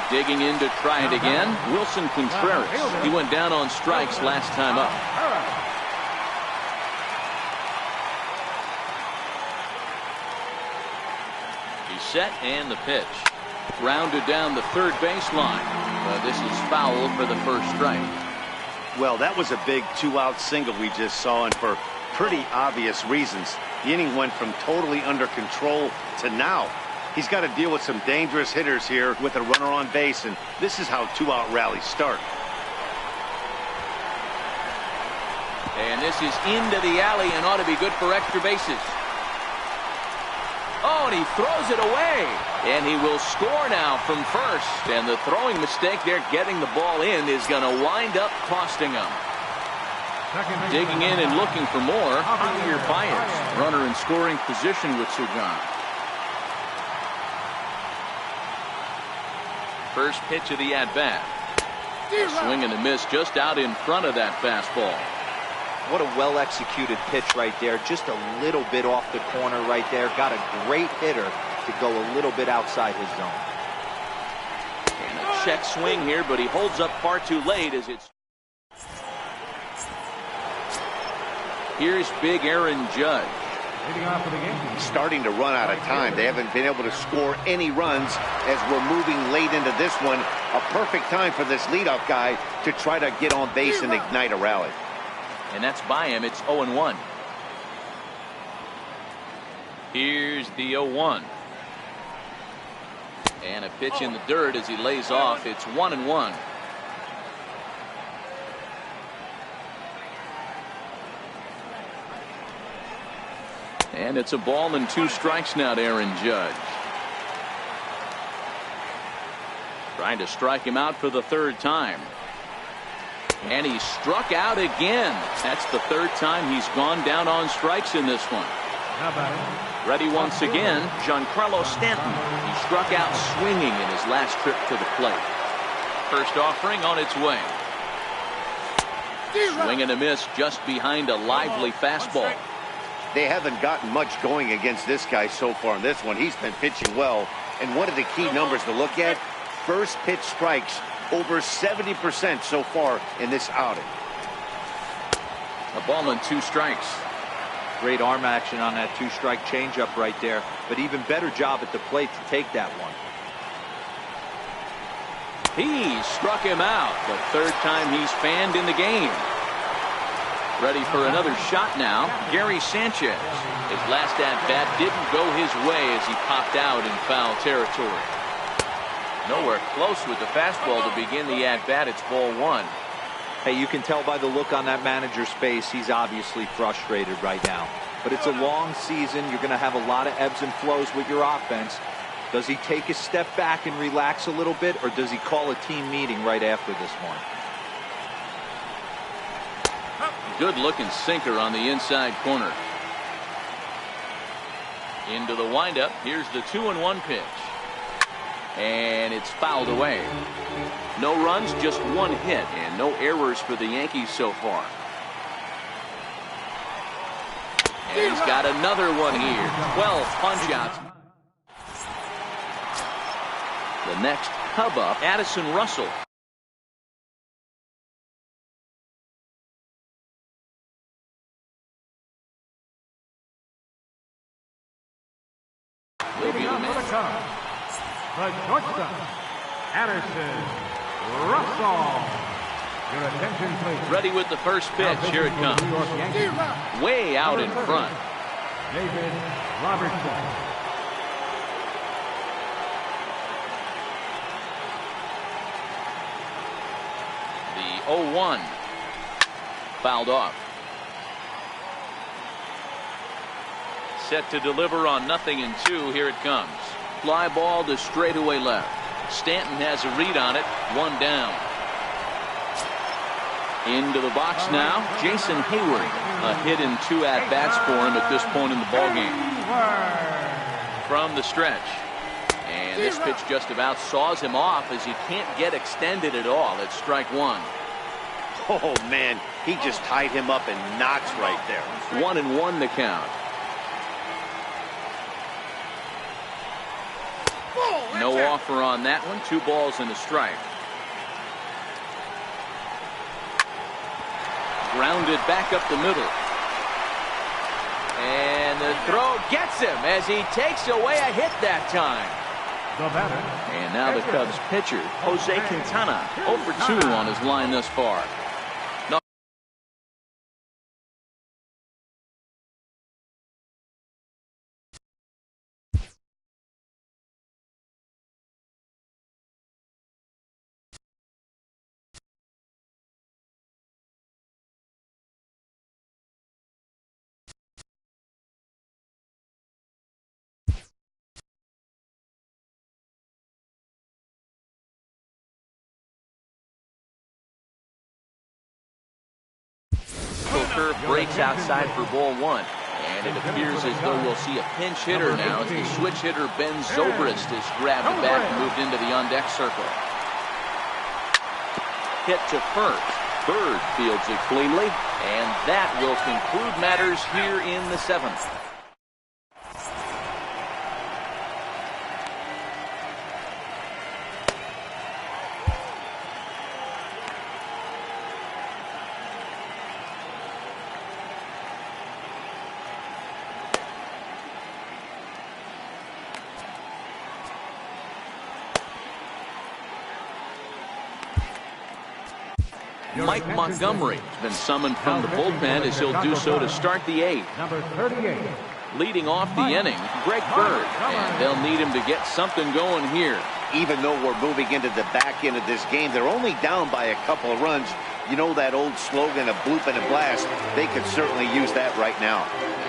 Digging in to try it again, Wilson Contreras. He went down on strikes last time up. He's set and the pitch. Rounded down the third baseline. This is foul for the first strike. Well, that was a big 2-out single we just saw, and for pretty obvious reasons. The inning went from totally under control to now. He's got to deal with some dangerous hitters here with a runner on base, and this is how 2-out rallies start. And this is into the alley and ought to be good for extra bases. Oh, and he throws it away. And he will score now from first. And the throwing mistake there, getting the ball in, is going to wind up costing him. Digging in and looking for more, Javier Baez. Runner in scoring position with Sugan. First pitch of the at-bat. Swing and a miss just out in front of that fastball. What a well-executed pitch right there. Just a little bit off the corner right there. Got a great hitter to go a little bit outside his zone. And a check swing here, but he holds up far too late as it's... Here's big Aaron Judge. Starting to run out of time. They haven't been able to score any runs as we're moving late into this one. A perfect time for this leadoff guy to try to get on base and ignite a rally. And that's by him. It's 0-1. Here's the 0-1. And a pitch in the dirt as he lays off. It's 1-1. And it's a ball and 2 strikes now to Aaron Judge. Trying to strike him out for the third time. And he struck out again. That's the third time he's gone down on strikes in this one. Ready once again, Giancarlo Stanton. He struck out swinging in his last trip to the plate. First offering on its way. Swing and a miss just behind a lively fastball. They haven't gotten much going against this guy so far in this one. He's been pitching well. And one of the key numbers to look at, first pitch strikes, over 70% so far in this outing. A ball and 2 strikes. Great arm action on that 2-strike changeup right there, but even better job at the plate to take that one. He struck him out. The third time he's fanned in the game. Ready for another shot now, Gary Sanchez. His last at-bat didn't go his way as he popped out in foul territory. Nowhere close with the fastball to begin the at-bat. It's ball 1. Hey, you can tell by the look on that manager's face, he's obviously frustrated right now. But it's a long season. You're going to have a lot of ebbs and flows with your offense. Does he take a step back and relax a little bit, or does he call a team meeting right after this one? Good looking sinker on the inside corner. Into the windup. Here's the 2-1 pitch. And it's fouled away. No runs, just 1 hit, and no errors for the Yankees so far. And he's got another one here. 12 punch-outs. The next Cub up, Addison Russell. Leading on for the Cubs, the shortstop, Addison Russell. Your attention, please. Ready with the first pitch. Here it comes. Way out in front. David Robertson. The 0-1. Fouled off. Set to deliver on 0-2. Here it comes. Fly ball to straightaway left. Stanton has a read on it. One down. Into the box now, Jason Hayward. A hit in 2 at-bats for him at this point in the ballgame. From the stretch. And this pitch just about saws him off as he can't get extended at all. It's strike one. Oh, man, he just tied him up in knots right there. 1-1 the count. No offer on that one. 2 balls and a strike. Grounded back up the middle. And the throw gets him as he takes away a hit that time. And now the Cubs pitcher, Jose Quintana, 0 for 2 on his line thus far. Curve breaks outside for ball 1. And it appears as though we'll see a pinch hitter now as the switch hitter Ben Zobrist has grabbed the bat and moved into the on-deck circle. Hit to first. Bird fields it cleanly. And that will conclude matters here in the 7th. Mike Montgomery has been summoned from the bullpen as he'll do so to start the 8th. Number 38. Leading off the inning, Greg Bird. And they'll need him to get something going here. Even though we're moving into the back end of this game, they're only down by a couple of runs. You know that old slogan, a bloop and a blast. They could certainly use that right now.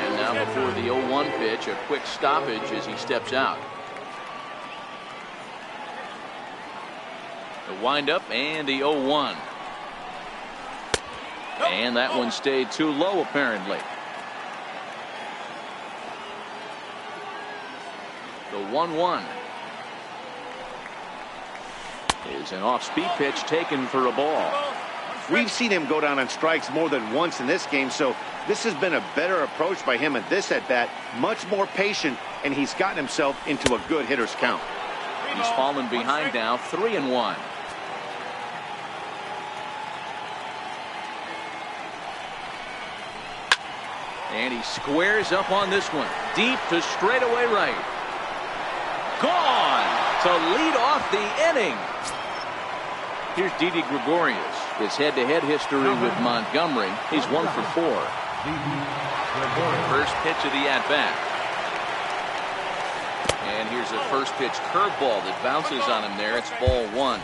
And now before the 0-1 pitch, a quick stoppage as he steps out. The windup and the 0-1. And that one stayed too low, apparently. The 1-1 is an off-speed pitch taken for a ball. We've seen him go down on strikes more than once in this game, so this has been a better approach by him at this at-bat. Much more patient, and he's gotten himself into a good hitter's count. He's fallen behind now, 3-1. And he squares up on this one. Deep to straightaway right. Gone to lead off the inning. Here's Didi Gregorius. His head-to-head history with Montgomery. He's 1 for 4. First pitch of the at-bat. And here's a first pitch curveball that bounces on him there. It's ball 1.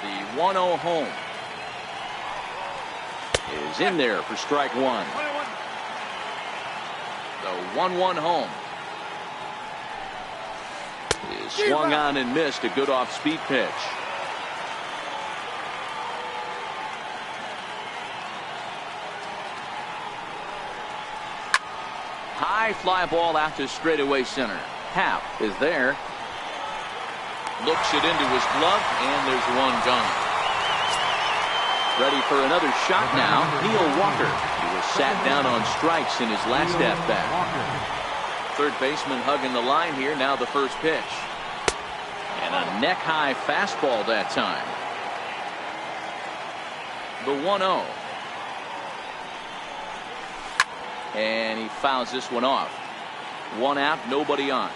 The 1-0 home is in there for strike 1. The 1-1 home is swung on and missed. A good off-speed pitch. High fly ball out to straightaway center. Happ is there. Looks it into his glove, and there's one gone. Ready for another shot now, Neil Walker. He was sat down on strikes in his last at-bat. Third baseman hugging the line here. Now the first pitch. And a neck-high fastball that time. The 1-0. And he fouls this one off. One out, nobody on.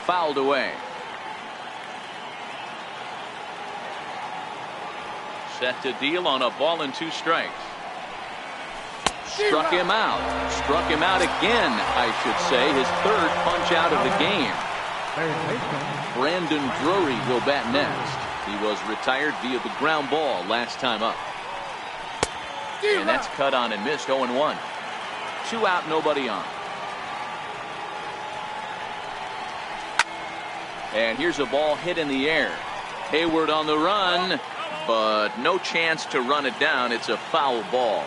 Fouled away. Set to deal on a ball and 2 strikes. Struck him out. Struck him out again, I should say. His 3rd punch out of the game. Brandon Drury will bat next. He was retired via the ground ball last time up. And that's cut on and missed. 0-1. 2 out, nobody on. And here's a ball hit in the air. Hayward on the run, but no chance to run it down. It's a foul ball.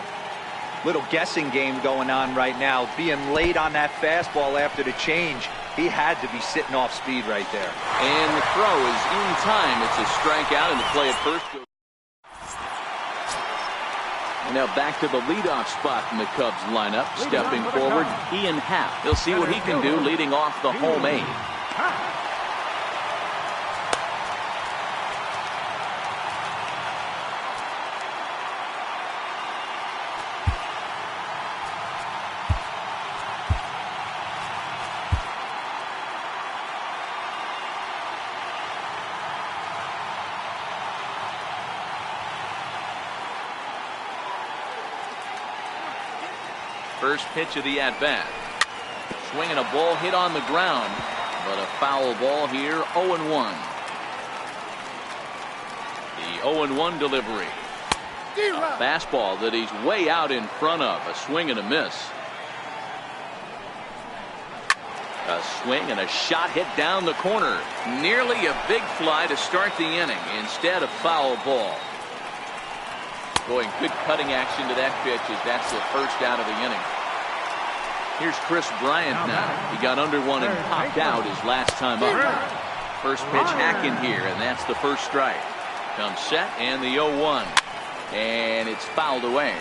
Little guessing game going on right now. Being late on that fastball after the change. He had to be sitting off speed right there. And the throw is in time. It's a strikeout, and the play at first goes. And now back to the leadoff spot in the Cubs lineup. Stepping forward, Ian Happ. He'll see what he can do leading off the home 8. First pitch of the at-bat. Swinging a ball hit on the ground, but a foul ball here. 0-1. The 0-1 delivery. A fastball that he's way out in front of. A swing and a miss. A swing and a shot hit down the corner. Nearly a big fly to start the inning. Instead, a foul ball. Going good cutting action to that pitch as that's the first out of the inning. Here's Chris Bryant now. He got under one and popped out his last time up. First pitch hacking here, and that's the first strike. Comes set and the 0-1. And it's fouled away.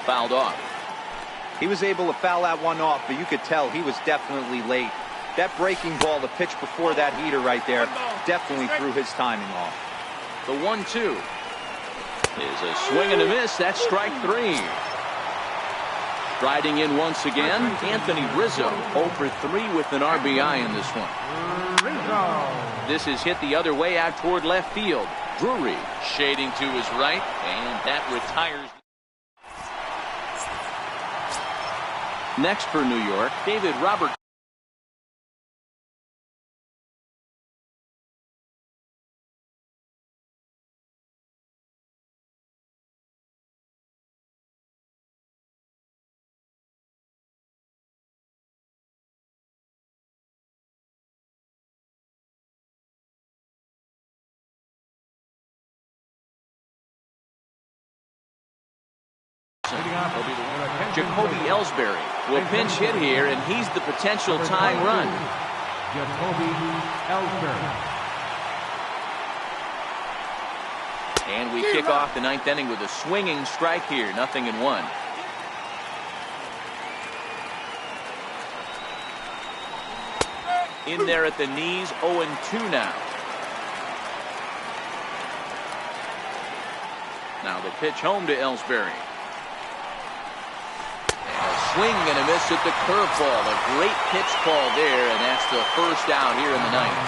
Fouled off. He was able to foul that one off, but you could tell he was definitely late. That breaking ball, the pitch before that heater right there, definitely threw his timing off. The 1-2 is a swing and a miss. That's strike 3. Striding in once again, Anthony Rizzo, 0 for 3 with an RBI in this one. This is hit the other way out toward left field. Drury shading to his right, and that retires. Next for New York, David Roberts. Jacoby Ellsbury will pinch hit here, and he's the potential tying run. Jacoby Ellsbury. And we kick off the 9th inning with a swinging strike here. 0-1. In there at the knees, 0-2 now. Now the pitch home to Ellsbury. Swing and a miss at the curveball. A great pitch call there, and that's the first out here in the 9th.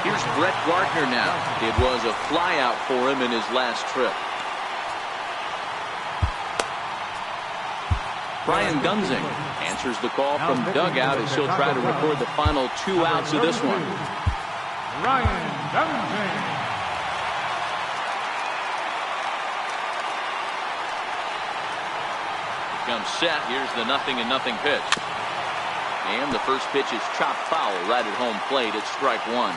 Here's Brett Gardner now. It was a fly out for him in his last trip. Brian Gunzing answers the call from dugout as he'll try to record the final 2 outs of this one. Ryan Gunzing. Comes set. Here's the 0-0 pitch. And the first pitch is chopped foul right at home plate. It's strike 1.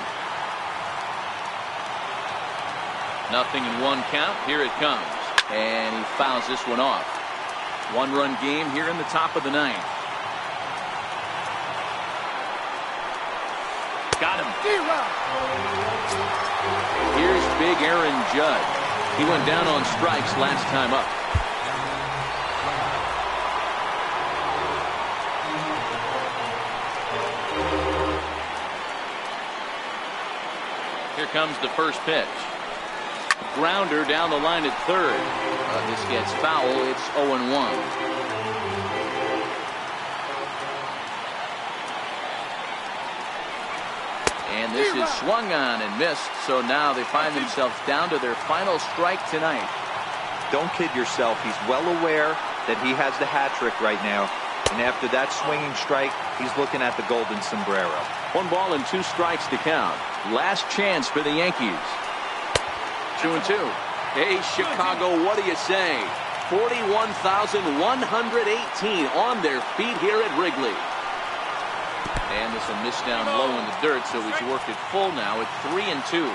0-1 count. Here it comes. And he fouls this one off. One-run game here in the top of the ninth. Got him. Here's big Aaron Judge. He went down on strikes last time up. Here comes the first pitch. Grounder down the line at third. This gets foul. It's 0-1. And this is swung on and missed. So now they find themselves down to their final strike tonight. Don't kid yourself. He's well aware that he has the hat trick right now. And after that swinging strike, he's looking at the golden sombrero. 1 ball and 2 strikes to count. Last chance for the Yankees. 2-2. Hey, Chicago, what do you say? 41,118 on their feet here at Wrigley. And this will miss down low in the dirt, so he's worked it full now at 3-2.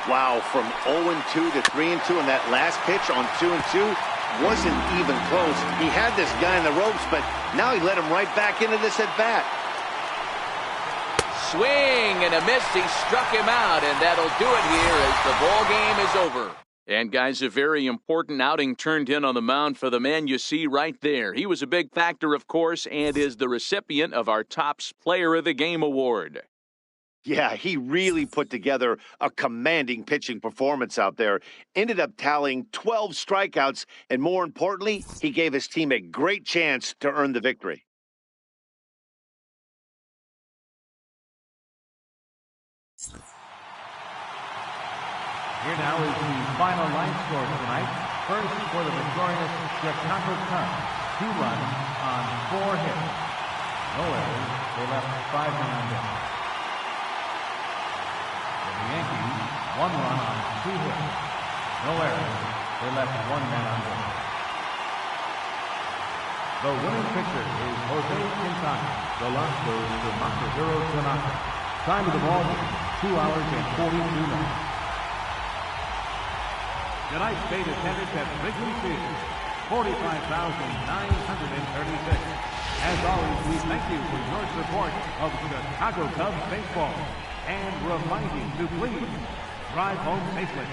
Wow, from 0-2 to 3-2, and that last pitch on 2-2 wasn't even close. He had this guy in the ropes, but now he let him right back into this at bat. Swing and a miss. He struck him out, and that'll do it here as the ball game is over. And guys, a very important outing turned in on the mound for the man you see right there. He was a big factor, of course, and is the recipient of our Topps Player of the Game award. Yeah, he really put together a commanding pitching performance out there. Ended up tallying 12 strikeouts, and more importantly, he gave his team a great chance to earn the victory. Here now is the final line score tonight. First for the victorious Chicago Cubs. 2 runs on 4 hits. No errors. They left 5 men on deck. For the Yankees, 1 run on 2 hits. No errors. They left 1 man on deck. The winning pitcher is Jose Quintana. The loss goes to Masahiro Tanaka. Time of the ball game, 2 hours and 42 minutes. Tonight's state attendance at Wrigley Field, 45,936. As always, we thank you for your support of Chicago Cubs baseball and remind you to please drive home safely.